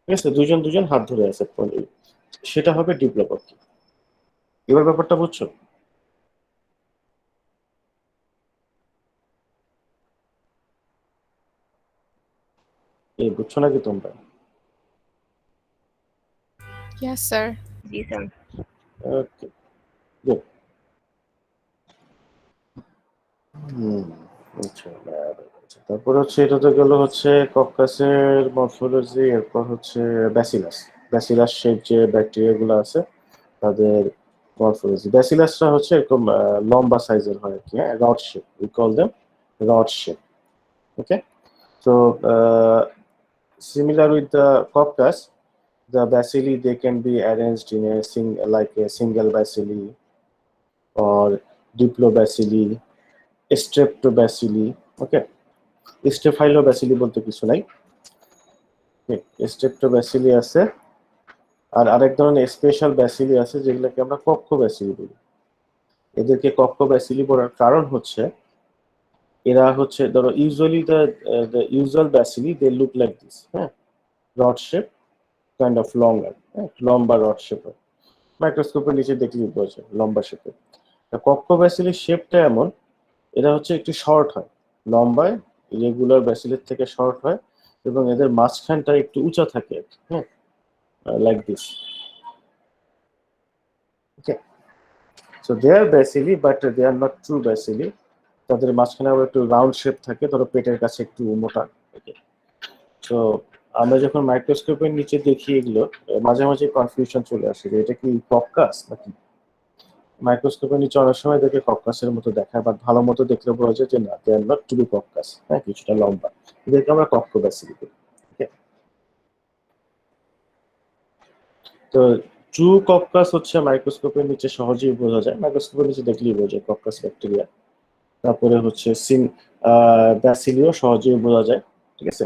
ঠিক আছে, দুজন দুজন হাত ধরে আছে, সেটা হবে ডিপ্লোকক্কি। এবার ব্যাপারটা বুঝছো? এই বুঝছো নাকি তোমরা? Yes, sir. জি স্যার। ওকে, গুড। হুম, আচ্ছা, তারপর হচ্ছে এটা তো গেল হচ্ছে কক্কাসের মরফোলজি, এরপর হচ্ছে ব্যাসিলাস। ব্যাসিলাস শেপ যে ব্যাকটেরিয়া গুলো আছে তাদের মরফোলজি। ব্যাসিলাসটা হচ্ছে এরকম লম্বা সাইজের হয় আর কি, হ্যাঁ, rod shape, we call them rod shape. Okay, তো similar with the coccus, the bacilli they can be arranged in a like a single bacilli or diplobacilli, streptobacilli. Okay, স্টেফাইলোব্যাসিলি বলতে কিছু নাই, স্ট্রেপ্টোব্যাসিলি আছে। আর আরেক ধরনের স্পেশাল ব্যাসিলি আছে যেগুলোকে আমরা কক্ষ ব্যাসিলি বলি। এদেরকে কক্ষ ব্যাসিলি বলার কারণ হচ্ছে এরা হচ্ছে ধরো usually the usual bacilli they look like this, হ্যাঁ, rod shape, kind of longer, হ্যাঁ, লম্বা রড শেপের। মাইক্রোস্কোপের নিচে দেখলেই বোঝা যায় লম্বা শেপের। কক্ষ ব্যাসিলির শেপটা এমন, এরা হচ্ছে একটু শর্ট হয়, লম্বায় রেগুলার ব্যাসিলের থেকে শর্ট হয়, এবং এদের মাঝখানটা একটু উঁচা থাকে, হ্যাঁ, like this. Okay, so they are bacilli but they are not true bacilli. তাদের মাঝখানে আবার একটু রাউন্ড শেপ থাকে, ধরো পেটের কাছে একটু মোটা থাকে। তো আমরা যখন মাইক্রোস্কোপের নিচে দেখি এগুলো, মাঝে মাঝে কনফিউশন চলে আসে যে এটা কি কক্কাস নাকি। মাইক্রোস্কোপের নিচে অনেক সময় দেখে কক্কাসের মতো দেখায়, বাট ভালো মতো দেখলে বোঝা যায় যে না, দে আর নট ট্রু কক্কাস, হ্যাঁ, কিছুটা লম্বা। এদেরকে আমরা কক্ষ ব্যাসিলি বলি। তো ট্রু কক্কাস হচ্ছে মাইক্রোস্কোপের নিচে সহজেই বোঝা যায়, মাইক্রোস্কোপের নিচে দেখলেই বোঝা যায় কক্কাস ব্যাকটেরিয়া। তারপরে হচ্ছে ব্যাসিলিও সহজেই বোঝা যায়, ঠিক আছে,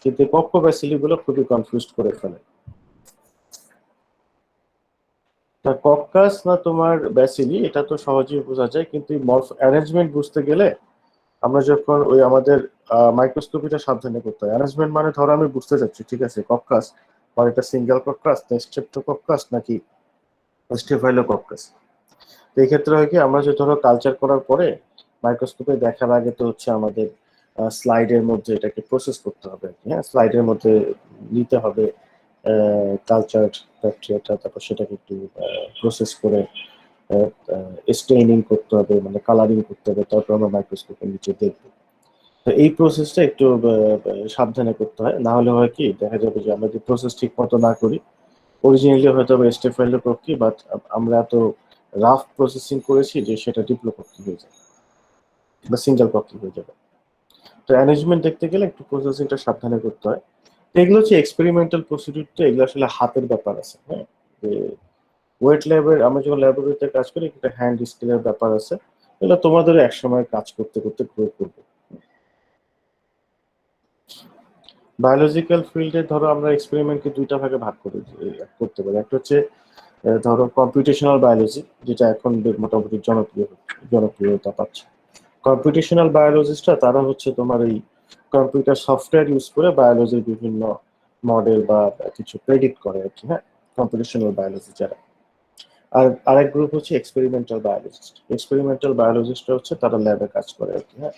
কিন্তু কক্ষ ব্যাসিলি গুলো খুবই কনফিউজ করে ফেলে। তা কক্কাস না তোমার ব্যাসিলি এটা তো সহজেই বোঝা যায়, কিন্তু মরফ অ্যারেঞ্জমেন্ট বুঝতে গেলে আমরা যখন ওই আমাদের মাইক্রোস্কোপিটা সাবধানে করতে হয়। অ্যারেঞ্জমেন্ট মানে ধরো আমি বুঝতে চাচ্ছি, ঠিক আছে, কক্কাস বা এটা সিঙ্গেল কক্কাস না স্ট্রেপ্টোকক্কাস নাকি স্টেফাইলোকক্কাস। তো এই ক্ষেত্রে হয় কি, আমরা যে ধরো কালচার করার পরে মাইক্রোস্কোপে দেখার আগে তো হচ্ছে আমাদের স্লাইডের মধ্যে এটাকে প্রসেস করতে হবে, হ্যাঁ, স্লাইডের মধ্যে নিতে হবে কালচার ব্যাকটেরিয়াটা, তারপর সেটাকে একটু প্রসেস করে স্টেইনিং করতে হবে, মানে কালারিং করতে হবে, তারপর আমরা মাইক্রোস্কোপের নিচে দেখবো। তো এই প্রসেসটা একটু সাবধানে করতে হয়, না হলে হয় কি দেখা যাবে যে আমরা যদি প্রসেস ঠিক মতো না করি, অরিজিনালি হয়তো স্টেফাইলোকক্কি, বাট আমরা তো রাফ প্রসেসিং করেছি যে সেটা ডিপ্লোকক্কি হয়ে যাবে বা সিঙ্গেল কক্কি হয়ে যাবে। তো অ্যারেঞ্জমেন্ট দেখতে গেলে একটু প্রসেসিংটা সাবধানে করতে হয়। তো এগুলো হচ্ছে এক্সপেরিমেন্টাল প্রসিডিউর, তো এগুলো আসলে হাতের ব্যাপার আছে, হ্যাঁ, যে ওয়েট ল্যাবের আমরা যখন ল্যাবরেটরিতে কাজ করি একটা হ্যান্ড স্কিলের ব্যাপার আছে, এগুলো তোমাদের একসময় কাজ করতে করতে প্রয়োগ করবে। বায়োলজিক্যাল ফিল্ডে ধরো আমরা এক্সপেরিমেন্টকে দুইটা ভাগে ভাগ করে করতে পারি। একটা হচ্ছে ধরো কম্পিউটেশনাল বায়োলজি, যেটা এখন মোটামুটি জনপ্রিয়তা পাচ্ছে। কম্পিউটেশনাল বায়োলজিস্টরা তারা হচ্ছে তোমার এই কম্পিউটার সফটওয়্যার ইউজ করে বায়োলজির বিভিন্ন মডেল বা কিছু প্রেডিক্ট করে আর কি, হ্যাঁ, কম্পিউটেশনাল বায়োলজি যারা। আর আরেক গ্রুপ হচ্ছে এক্সপেরিমেন্টাল বায়োলজিস্ট। এক্সপেরিমেন্টাল বায়োলজিস্টরা হচ্ছে তারা ল্যাবে কাজ করে আর কি, হ্যাঁ।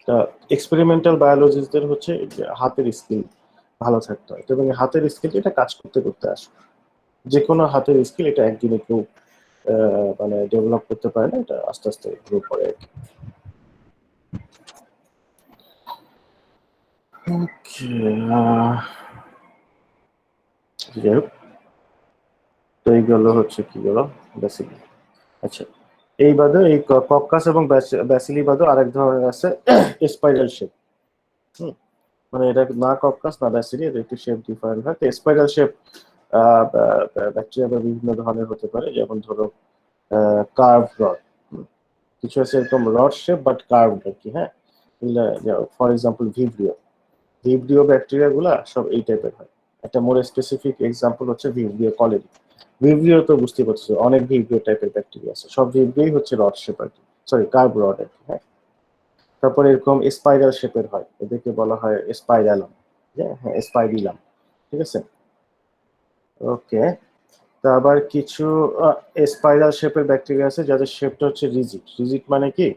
তা এক্সপেরিমেন্টাল বায়োলজিস্টদের হচ্ছে যে হাতের স্কিল ভালো থাকতে হয়, এবং হাতের স্কিল এটা কাজ করতে করতে আসে। যে কোনো হাতের স্কিল এটা একদিনে কেউ মানে ডেভেলপ করতে পারে না, এটা আস্তে আস্তে গ্রো করে আর কি। যাই হোক, তো এইগুলো হচ্ছে কি গেল ব্যাসিলি। আচ্ছা, এই বাদে এই কক্কাস এবং ব্যাসিলি বাদে আরেক ধরনের আছে স্পাইরাল শেপ। মানে এটা না কক্কাস না ব্যাসিলি, এর একটু শেপ ডিফারেন্ট হয়। তো স্পাইরাল শেপ ব্যাকটেরিয়া বিভিন্ন ধরনের হতে পারে, যেমন ধরো কার্ভ রড, কিছু আছে এরকম রড শেপ বাট কার্ভড আর কি, হ্যাঁ, ফর এক্সাম্পল ভিব্রিও ব্যাকটেরিয়া গুলা সব এই টাইপের হয়। একটা মোর স্পেসিফিক এক্সাম্পল হচ্ছে ভিব্রিও কলেরি। ভিব্রিও তো বুঝতে পারছো অনেক ভিব্রিও টাইপের ব্যাকটেরিয়া আছে, সব ভিব্রিওই হচ্ছে রড শেপ আর কি, সরি কার্ভ রড আর কি, হ্যাঁ। তারপরে এরকম স্পাইরাল শেপের হয়, এদেরকে বলা হয় স্পাইরালাম, হ্যাঁ, স্পাইরিলাম, ঠিক আছে। ওকে, তা আবার কিছু স্পাইরাল শেপের ব্যাকটেরিয়া আছে যাদের শেপটা হচ্ছে রিজিড। রিজিড মানে কি,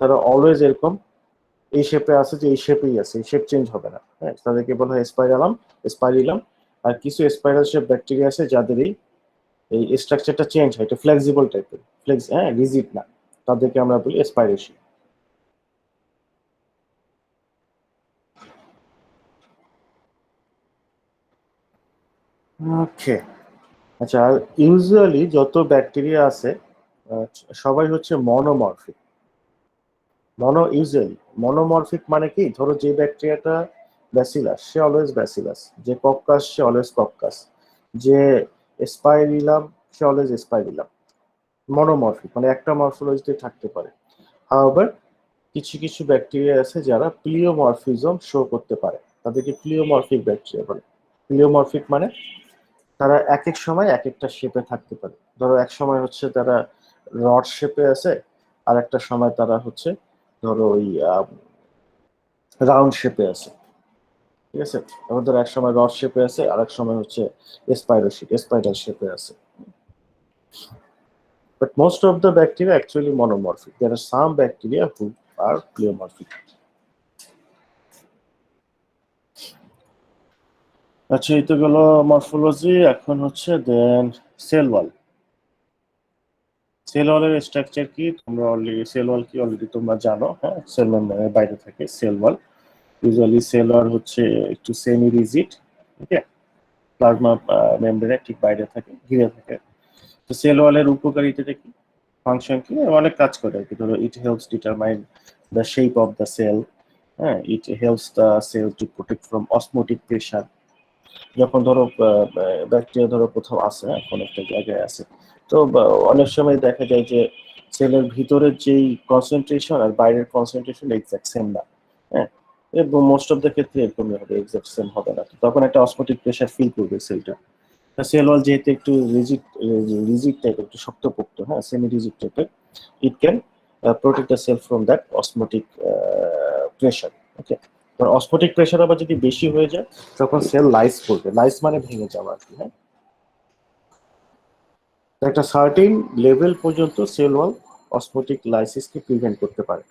তারা অলওয়েজ এরকম এই শেপে আছে, যে এই শেপেই আছে, এই শেপ চেঞ্জ হবে না, হ্যাঁ, তাদেরকে বলা হয় স্পাইরিলাম। আর কিছু স্পাইরাল শেপ ব্যাকটেরিয়া আছে যাদের এই স্ট্রাকচারটা চেঞ্জ হয়, এটা ফ্লেক্সিবল টাইপের, হ্যাঁ, রিজিড না, তাদেরকে আমরা বলি স্পাইরেশন। ওকে, আচ্ছা, ইউজুয়ালি যত ব্যাকটেরিয়া আছে আহ, সবাই হচ্ছে মনোমরফিক। ইউজুয়ালি মনোমরফিক মানে কি, ধরো যে ব্যাকটেরিয়াটা ব্যাসিলাস সে অলওয়েজ ব্যাসিলাস, যে কক্কাস সে অলওয়েজ কক্কাস, যে স্পাইরিলাম সে অলওয়েজ স্পাইরিলাম। মনোমরফিক মানে একটা মরফোলজিতে থাকতে পারে। হাউএভার কিছু কিছু ব্যাকটেরিয়া আছে যারা প্লিওমরফিজম শো করতে পারে, তাদেরকে প্লিওমরফিক ব্যাকটেরিয়া বলে। প্লিওমরফিক মানে তারা এক এক সময় এক একটা শেপে থাকতে পারে। ধরো এক সময় হচ্ছে তারা রড শেপে আছে, আর একটা সময় তারা হচ্ছে ধরো ওই রাউন্ড শেপে আছে, ঠিক আছে। এবার ধরো এক সময় রড শেপে আছে, আর এক সময় হচ্ছে স্পাইরাল শেপে আছে। But most of the bacteria actually monomorphic. There are some bacteria who are pleomorphic. আচ্ছা, এই তো গেল মরফোলজি। এখন হচ্ছে দেন সেল ওয়াল। সেল ওয়ালের স্ট্রাকচার কি তোমরা অলরেডি তোমরা জানো, হ্যাঁ। সেল মেমব্রেনের বাইরে থাকে cell wall. Usually cell wall হচ্ছে একটু সেমি রিজিড, ওকে, প্লাজমা মেমব্রেনের ঠিক বাইরে থাকে, ঘিরে থাকে। তো সেল ওয়ালের উপকারিতাটা কি, ফাংশন কি, অনেক কাজ করে আর কি। ধরো it helps determine the shape of the cell, হ্যাঁ। It helps the cell to protect from osmotic pressure. যখন ধরো ব্যাকটেরিয়া ধরো কোথাও আছে, এখন একটা জায়গায় আছে, তো অনেক সময় দেখা যায় যে সেলের ভিতরের যেই কনসেন্ট্রেশন আর বাইরের কনসেন্ট্রেশন এক্সাক্ট সেম না, হ্যাঁ। এবং মোস্ট অফ দ্য ক্ষেত্রে এরকমই হবে, এক্সাক্ট সেম হবে না। তো তখন একটা অসমোটিক প্রেশার ফিল করবে সেলটা। সেল ওয়াল যেহেতু একটু রিজিড টাইপ, একটু শক্তপোক্ত, হ্যাঁ, সেমি রিজিড টাইপের, it can protect the cell from that osmotic pressure, okay. Osmotic pressure আবার যদি বেশি হয়ে যায় তখন সেল লাইস করবে। লাইস মানে ভেঙে যাওয়া আর কি, হ্যাঁ। একটা সার্টেন লেভেল পর্যন্ত সেল ওয়াল অসমোটিক লাইসিসকে প্রিভেন্ট করতে পারে।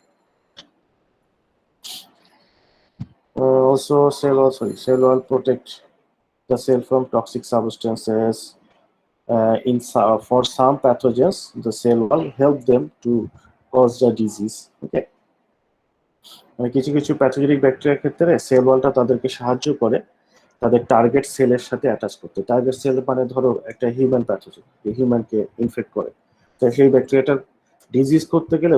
Cell wall protect the cell from toxic substances. For some pathogens, the cell wall help them to cause the disease. Okay. মানে কিছু কিছু প্যাথোজেনিক ব্যাকটেরিয়ার ক্ষেত্রে সেল ওয়ালটা তাদেরকে সাহায্য করে তাদের টার্গেট সেলের সাথে অ্যাটাচ করতে। টার্গেট সেল মানে ধরো একটা হিউম্যান প্যাথোজেন, হিউম্যানকে ইনফেক্ট করে, তো সেই ব্যাকটেরিয়াটার ডিজিজ করতে গেলে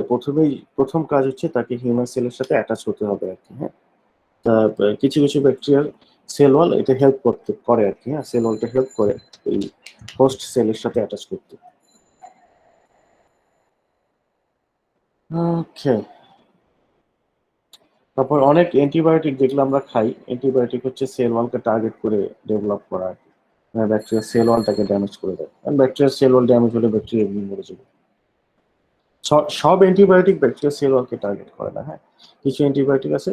প্রথম কাজ হচ্ছে তাকে হিউম্যান সেলের সাথে অ্যাটাচ হতে হবে আর কি, হ্যাঁ। তা কিছু কিছু ব্যাকটেরিয়ার সেল ওয়াল এটা হেল্প করে আর কি, হ্যাঁ। সেল ওয়ালটা হেল্প করে এই হোস্ট সেলের সাথে অ্যাটাচ করতে। ওকে, তারপর অনেক অ্যান্টিবায়োটিক যেগুলো আমরা খাই, অ্যান্টিবায়োটিক হচ্ছে সেল ওয়ালকে টার্গেট করে ডেভেলপ করা আর কি। ব্যাকটেরিয়ার সেল ওয়ালটাকে ড্যামেজ করে দেয়, কারণ ব্যাকটেরিয়ার সেল ওয়াল ড্যামেজ হলে ব্যাকটেরিয়া এমনি মরে যাবে। সব অ্যান্টিবায়োটিক ব্যাকটেরিয়ার সেল ওয়ালকে টার্গেট করে না, হ্যাঁ। কিছু অ্যান্টিবায়োটিক আছে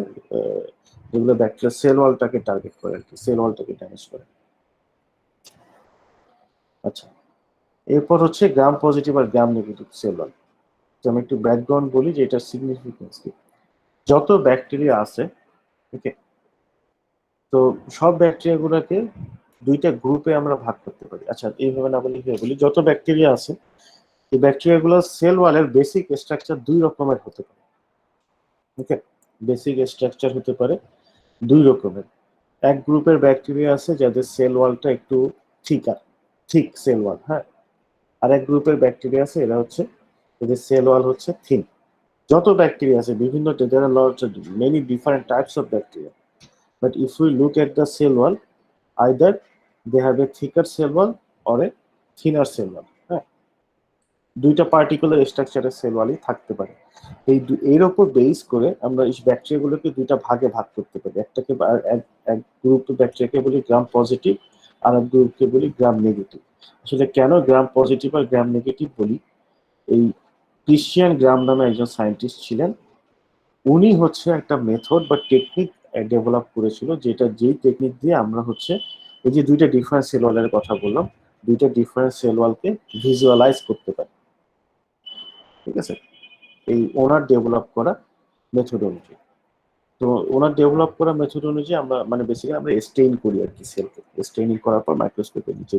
যেগুলো ব্যাকটেরিয়ার সেল ওয়ালটাকে টার্গেট করে আর কি, সেল ওয়ালটাকে ড্যামেজ করে। আচ্ছা, এরপর হচ্ছে গ্রাম পজিটিভ আর গ্রাম নেগেটিভ সেল ওয়াল। আমি একটু ব্যাকগ্রাউন্ড বলি যে এটার সিগনিফিকেন্স কি। যত ব্যাকটেরিয়া আছে, ওকে, তো সব ব্যাকটেরিয়া গুলোকে দুইটা গ্রুপে আমরা ভাগ করতে পারি। আচ্ছা, এইভাবে না বলি বলি, যত ব্যাকটেরিয়া আছে এই ব্যাকটেরিয়া গুলোর সেল ওয়ালের বেসিক স্ট্রাকচার দুই রকমের হতে পারে, ওকে। বেসিক স্ট্রাকচার হতে পারে দুই রকমের। এক গ্রুপের ব্যাকটেরিয়া আছে যাদের সেল ওয়ালটা একটু ঠিক সেল ওয়াল, হ্যাঁ। আর এক গ্রুপের ব্যাকটেরিয়া আছে এরা হচ্ছে, এদের সেল ওয়াল হচ্ছে থিন। যত ব্যাকটেরিয়া আছে বিভিন্ন, there are lots of many different types of bacteria, but if we look at the cell wall, either they have a thicker cell wall or a thinner cell wall, হ্যাঁ। দুইটা particular স্ট্রাকচারের sell ওয়ালই থাকতে পারে। এর উপর base করে আমরা এই ব্যাকটেরিয়াগুলোকে দুইটা ভাগে ভাগ করতে পারি। এক গ্রুপ ব্যাকটেরিয়াকে বলি গ্রাম পজিটিভ, আর এক গ্রুপকে বলি গ্রাম নেগেটিভ। আসলে কেন গ্রাম পজিটিভ আর গ্রাম নেগেটিভ বলি, এই ক্রিশ্চিয়ান গ্রাম নামে একজন সায়েন্টিস্ট ছিলেন, উনি হচ্ছে একটা মেথড বা টেকনিক ডেভেলপ করেছিল, যেই টেকনিক দিয়ে আমরা হচ্ছে এই যে দুইটা ডিফারেন্ট সেল ওয়ালের কথা বললাম, দুইটা ডিফারেন্ট সেল ওয়ালকে ভিজুয়ালাইজ করতে পারি, ঠিক আছে। এই ওনার ডেভেলপ করা মেথড অনুযায়ী, তো ওনার ডেভেলপ করা মেথড অনুযায়ী আমরা মানে বেসিক্যালি আমরা স্টেইন করি আর কি সেলকে। স্টেইনিং করার পর মাইক্রোস্কোপের নিচে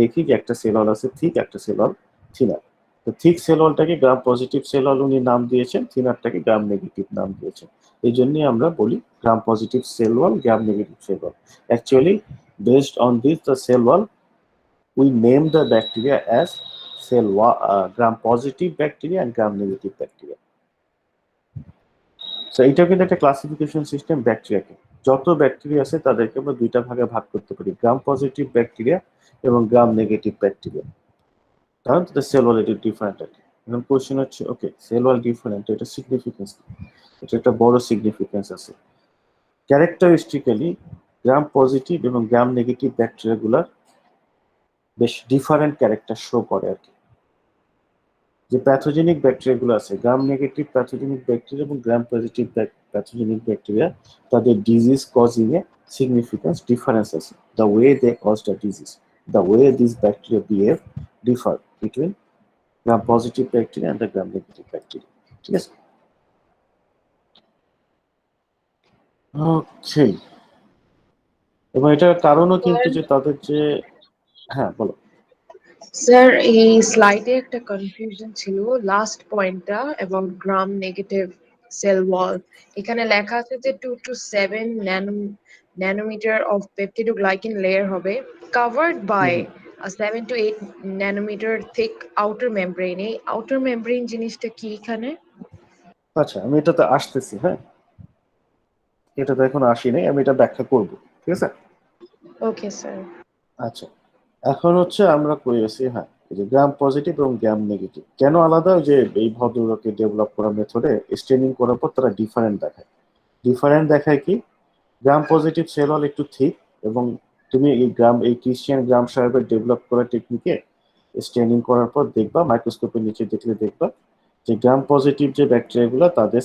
দেখি যে একটা সেল ওয়াল আছে ঠিক, একটা সেল ওয়াল থিনার। তো ঠিক সেল ওয়ালটাকে গ্রাম পজিটিভ সেল ওয়াল উনি নাম দিয়েছেন, থিনারটাকে গ্রাম নেগেটিভ নাম দিয়েছেন। এই জন্যই আমরা বলি গ্রাম positive cell wall, gram negative cell wall. Actually Based on this, the cell wall, we name the bacteria as gram positive bacteria and gram negative bacteria. So এটা কিন্তু একটা ক্লাসিফিকেশন সিস্টেম ব্যাকটেরিয়াকে। যত ব্যাকটেরিয়া আছে তাদেরকে আমরা দুইটা ভাগে ভাগ করতে পারি, গ্রাম পজিটিভ ব্যাকটেরিয়া এবং গ্রাম নেগেটিভ ব্যাকটেরিয়া। কারণ তাদের সেল ওয়াল ডিফারেন্ট আছে। এখন কোশ্চেন হচ্ছে, ওকে সেল ওয়াল ডিফারেন্ট, এটা সিগনিফিকেন্স, এটা একটা বড় সিগনিফিকেন্স আছে। ক্যারেক্টারিস্টিক্যালি গ্রাম পজিটিভ এবং গ্রাম নেগেটিভ ব্যাকটেরিয়াগুলোর বেশ ডিফারেন্ট ক্যারেক্টার শো করে আর কি। যে প্যাথোজেনিক ব্যাকটেরিয়াগুলো আছে, গ্রাম নেগেটিভ প্যাথোজেনিক ব্যাকটেরিয়া এবং গ্রাম পজিটিভ প্যাথোজেনিক ব্যাকটেরিয়া, তাদের disease causing a significance difference আছে। The way they cause the disease, the way this bacteria behave differ between gram positive bacteria and the gram negative bacteria. ঠিক আছে, ওকে। এবং এটার কারণও কিন্তু যে তাদের যে, হ্যাঁ বলো। স্যার এই স্লাইডে একটা কনফিউশন ছিল লাস্ট পয়েন্টটা এবং গ্রাম নেগেটিভ সেল ওয়াল। এখানে লেখা আছে যে 2 to 7 nanometre of peptidoglycan layer হবে covered by a 7 to 8 nanometre thick outer membrane। এই আউটার মেমব্রেন জিনিসটা কি এখানে? আচ্ছা, আমি এটাতে আসতেছি। হ্যাঁ, এটা তো এখন আসি নাই, আমি এটা ব্যাখ্যা করব। ঠিক আছে, ওকে স্যার। আচ্ছা এখন হচ্ছে আমরা কই আছি, হ্যাঁ এই যে গ্রাম পজিটিভ এবং গ্রাম নেগেটিভ কেন আলাদা, যে এই ভদ্রলোকে ডেভেলপ করা মেথডে স্টেনিং করার পর তারা ডিফারেন্ট দেখায়। ডিফারেন্ট দেখায় কি, গ্রাম পজিটিভ সেল ওয়াল একটু থিক, এবং তুমি এই ক্রিশ্চিয়ান গ্রাম সাহেবের ডেভেলপ করা টেকনিকে স্টেনিং করার পর দেখবা, মাইক্রোস্কোপের নিচে দেখলে দেখবা যে গ্রাম পজিটিভ যে ব্যাকটেরিয়াগুলো তাদের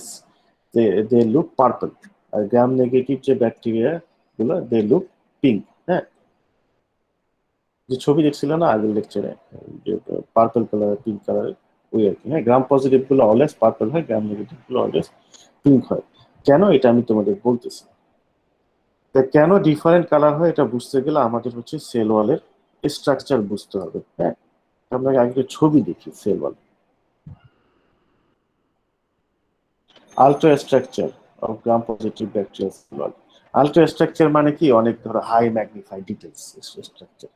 দে লুক পার্পল, আর গ্রাম নেগেটিভ যে ব্যাকটেরিয়া গুলো দে লুক পিঙ্ক। হ্যাঁ, যে ছবি দেখছিল না আগের লেকচারে, যে পার্পল কালার পিঙ্ক কালারের, ওই আর কি। হ্যাঁ, গ্রাম পজিটিভ গুলো অলওয়েজ পার্পল হয়, গ্রাম নেগেটিভ গুলো অলওয়েজ পিঙ্ক হয়। কেন, এটা আমি তোমাদের বলতেছি। তা কেন ডিফারেন্ট কালার হয় এটা বুঝতে গেলে আমাদের হচ্ছে সেল ওয়ালের স্ট্রাকচার বুঝতে হবে। হ্যাঁ, আমরা আগে ছবি দেখি cell wall. Ultra structure of gram positive bacteria cell wall. Ultra structure মানে কি, অনেক ধরো high magnified details structure.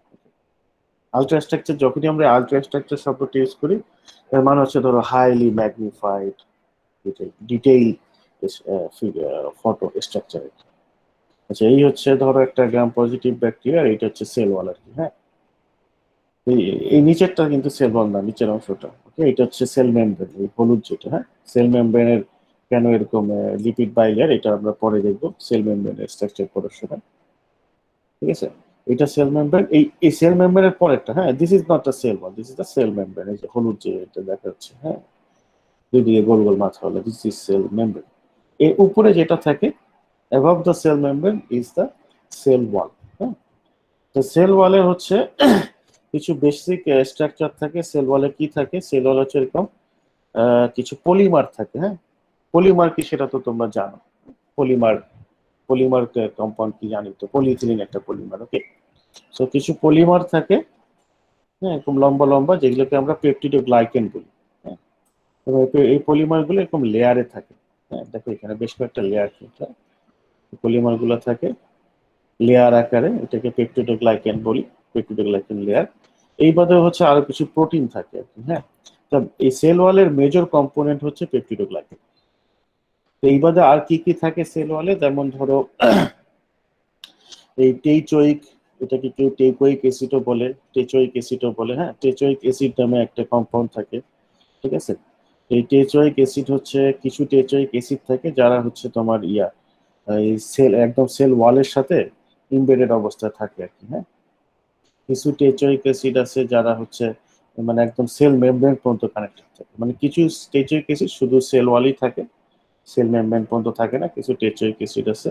Ultra structure যখনই আমরা আলট্রা স্ট্রাকচার শব্দটি ইউজ করি, এর মানে হচ্ছে ধরো highly magnified detail photo structure. আচ্ছা, এই হচ্ছে ধরো একটা গ্রাম পজিটিভ ব্যাকটেরিয়া, এটা হচ্ছে সেল ওয়াল আর কি। হ্যাঁ, এই নিচেরটা কিন্তু সেল ওয়াল না, নিচের অংশটা। ওকে, এটা হচ্ছে সেল মেমব্রেন, এই হলুদ যেটা। হ্যাঁ, সেল মেমব্রেনের কেন এরকম লিপিড বাইলেয়ার, এটা আমরা পরে দেখবো সেল মেমব্রেনের স্ট্রাকচার করার সময়। ঠিক আছে, এটা সেল মেমব্রেন। এই সেল মেমব্রেনের পরেরটা, হ্যাঁ this is not a cell wall, this is the cell membrane. এই যে হলুদ যে এটা দেখা যাচ্ছে, হ্যাঁ দুই দিকে গোল গোল মাথা হলো, দিস ইজ সেল মেমব্রেন। এর উপরে যেটা থাকে above the cell membrane is the cell wall। হ্যাঁ, তো সেল ওয়ালে হচ্ছে কিছু বেসিক স্ট্রাকচার থাকে। সেল ওয়ালে কি থাকে, সেল ওয়ালে হচ্ছে এরকম কিছু পলিমার থাকে। হ্যাঁ, পলিমার কি সেটা তো তোমরা জানো, পলিমার কম্পাউন্ড কি জানি তো, পলিইথিলিন একটা পলিমার। ওকে, সো কিছু পলিমার থাকে, হ্যাঁ এরকম লম্বা লম্বা, যেগুলোকে আমরা পেপটিডোগ্লাইকেন বলি। হ্যাঁ, এবং এই পলিমার গুলো এরকম লেয়ারে থাকে। হ্যাঁ, দেখো এখানে বেশ কয়েকটা লেয়ার থাকে, পলিমার গুলো থাকে লেয়ার আকারে, এটাকে পেপটিডোগ্লাইকেন বলি, পেপটিডোগ্লাইকেন লেয়ার। এই বাদে হচ্ছে আরো কিছু প্রোটিন থাকে আর কি। হ্যাঁ, তা এই সেল ওয়ালের মেজর কম্পোনেন্ট হচ্ছে পেপটিডোগ্লাইকেন। এই বাদে আর কি কি থাকে সেল ওয়ালে, যেমন ধরো এই টেইচোইক, এটাকে কেউ টেইকোইক অ্যাসিডও বলে, টেচোইক অ্যাসিডও বলে। হ্যাঁ, টেচোইক অ্যাসিড নামে একটা কম্পাউন্ড থাকে। ঠিক আছে, এই টেচোইক অ্যাসিড হচ্ছে, কিছু টেচোইক অ্যাসিড থাকে যারা হচ্ছে তোমার এই সেল একদম সেল ওয়ালের সাথে ইমবেডেড অবস্থায় থাকে আর কি। হ্যাঁ, কিছু টেচোইক অ্যাসিড আছে যারা হচ্ছে মানে একদম সেল মেমব্রেন পর্যন্ত কানেক্টেড থাকে। মানে কিছু টেচোইক অ্যাসিড শুধু সেল ওয়ালই থাকে, সেল মেমব্রেন পর্যন্ত থাকে না। কিছু টেচোইক অ্যাসিড আছে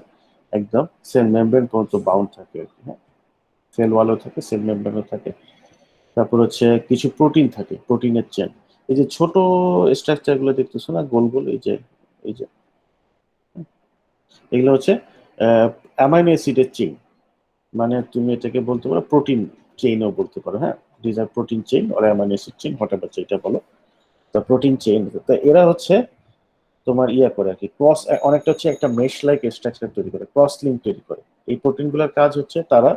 একদম সেল মেমব্রেন পর্যন্ত বাউন্ড থাকে আর কি। হ্যাঁ, সেল ওয়ালও থাকে, সেল মেমব্রেনও থাকে। তারপর হচ্ছে কিছু প্রোটিন থাকে, প্রোটিনের চেন। এই যে ছোট স্ট্রাকচার গুলো দেখতেছো না গোল গোল, এই যে এগুলো হচ্ছে অ্যামাইনো অ্যাসিডের চেইন। মানে তুমি এটাকে বলতে পারো প্রোটিন চেইনও বলতে পারো। হ্যাঁ, this are protein chain or amino acid chain, whatever যেটা বলো। তা প্রোটিন চেইন, তা এরা হচ্ছে তোমার করে আর কি, ক্রস, অনেকটা হচ্ছে একটা মেশ লাইক স্ট্রাকচার তৈরি করে, ক্রস লিঙ্ক তৈরি করে। এই প্রোটিনগুলোর কাজ হচ্ছে তারা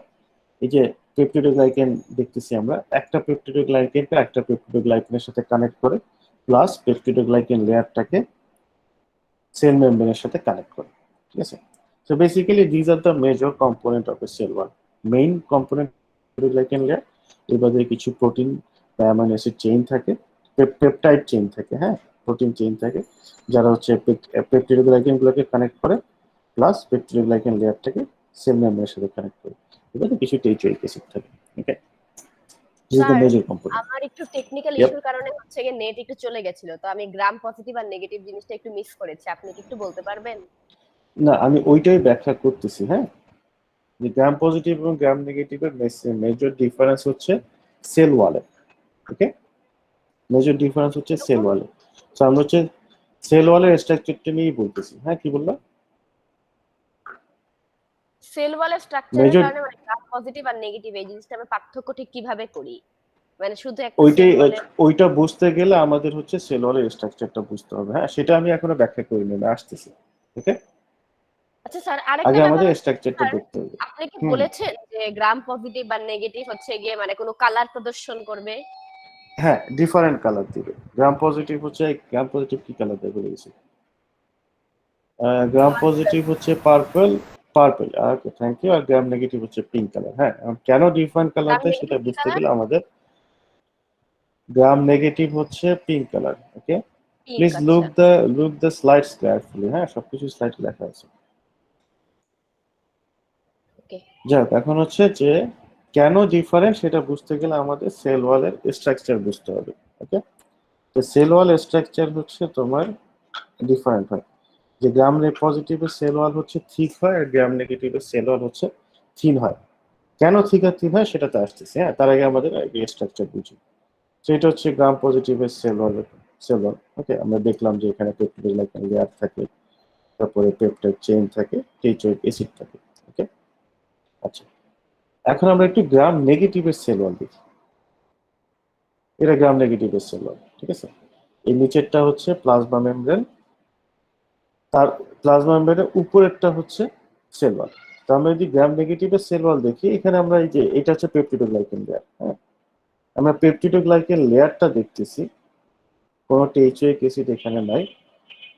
এই যে পেপটিডোগ্লাইকেন দেখতেছি আমরা, একটা পেপটিডোগ্লাইকেনকে একটা পেপটিডোগ্লাইকেনের সাথে কানেক্ট করে, প্লাস পেপটিডোগ্লাইকেন লেয়ারটাকে সেল মেমব্রেনের সাথে কানেক্ট করে, ঠিক আছে? So basically these are the major component of A cell wall. Main component peptidoglycan layer, এর বাদে কিছু প্রোটিন বা অ্যামাইনো অ্যাসিড চেইন থাকে, পেপটাইড চেইন থাকে, হ্যাঁ, প্রোটিন চেইন থাকে, যারা হচ্ছে পেপটিডোগ্লাইকেন গুলোকে কানেক্ট করে, প্লাস পেপটিডোগ্লাইকেন লেয়ারটাকে সেল মেমব্রেনের সাথে কানেক্ট করে, এবারে কিছু টেইচোইক অ্যাসিড থাকে। Okay, this is the sir, major component. আমার একটু টেকনিক্যাল ইয়েপ। ইস্যুর কারণে হচ্ছে গিয়ে নেট একটু চলে গেছিল, তো আমি গ্রাম পজিটিভ আর নেগেটিভ জিনিসটা একটু মিস করেছি, আপনি কি একটু বলতে পারবেন? না, আমি ওইটাই ব্যাখ্যা করতেছি, হ্যাঁ, যে গ্রাম পজিটিভ এবং গ্রাম নেগেটিভের মেজর ডিফারেন্স হচ্ছে সেল ওয়ালে। ওকে, মেজর ডিফারেন্স হচ্ছে সেল কিরকম? ওয়ালে। তো আমরা হচ্ছে সেল ওয়ালের স্ট্রাকচারটা নিয়েই বলতেছি। হ্যাঁ, কি বললাম? সেল ওয়ালের স্ট্রাকচারের মেজর কারণে মানে গ্রাম পজিটিভ আর নেগেটিভ এই জিনিসটা আমি পার্থক্য ঠিক কিভাবে করি? মানে শুধু একটা সেল ওইটাই, ওয়ালের। ওইটা বুঝতে গেলে আমাদের হচ্ছে সেল ওয়ালের স্ট্রাকচারটা বুঝতে হবে। হ্যাঁ, সেটা আমি এখনো ব্যাখ্যা করিনি, আমি আসতেছি। ওকে, আচ্ছা স্যার, আরেকটা আগে ব্যাপার আমাদের হচ্ছে স্ট্রাকচারটা স্যার, দেখতে হবে। আপনি কি হুম, বলেছেন যে গ্রাম পজিটিভ আর নেগেটিভ হচ্ছে গিয়ে মানে কোনো কালার প্রদর্শন করবে? হ্যাঁ, ডিফারেন্ট কালার দিবে। গ্রাম পজিটিভ হচ্ছে, গ্রাম পজিটিভ কি কালার দেবে বলেছি? গ্রাম পজিটিভ হচ্ছে purple, purple, okay, thank you. আর গ্রাম নেগেটিভ হচ্ছে পিঙ্ক কালার। হ্যাঁ, এখন কেন ডিফারেন্ট কালার গ্রাম দেয় সেটা নেগেটিভ কি বুঝতে কালার? গেলে আমাদের, গ্রাম নেগেটিভ হচ্ছে pink colour. Okay, pink, please আচ্ছা। Look the slides carefully. হ্যাঁ, সবকিছু স্লাইড লেখা আছে। ওকে। যাক, এখন হচ্ছে যে কেন ডিফারেন্ট সেটা বুঝতে গেলে আমাদের সেল ওয়ালের স্ট্রাকচার বুঝতে হবে। ওকে, তো সেল ওয়াল স্ট্রাকচার হচ্ছে তোমার ডিফারেন্ট হয়, যে গ্রাম পজিটিভের সেল ওয়াল হচ্ছে থিক হয়, আর গ্রাম নেগেটিভের সেল ওয়াল হচ্ছে থিন হয়। কেন থিক আর থিন হয় সেটা তো আসতেছে। হ্যাঁ, তার আগে আমাদের স্ট্রাকচার বুঝি। সেটা হচ্ছে গ্রাম পজিটিভের সেল ওয়াল, সেল ওয়াল। ওকে, আমরা দেখলাম যে এখানে পেপটিড লেয়ার থাকে, তারপরে পেপটাইড চেইন থাকে, টেইচোইক অ্যাসিড থাকে। ওকে, আচ্ছা, এখন আমরা একটু গ্রাম নেগেটিভের সেল ওয়াল দেখি। এটা গ্রাম নেগেটিভের সেল ওয়াল, ঠিক আছে? এই নিচেরটা হচ্ছে প্লাজমা মেমব্রেন, তার প্লাজমা মেমব্রেনের উপরেরটা হচ্ছে সেল ওয়াল। তো আমরা যদি গ্রাম নেগেটিভের সেল ওয়াল দেখি, এখানে আমরা এই যে এটা হচ্ছে পেপটিডোগ্লাইকেন লেয়ার। হ্যাঁ, আমরা পেপটিডোগ্লাইকেন লেয়ারটা দেখতেছি, কোনো টেইচোইক অ্যাসিড এখানে নাই,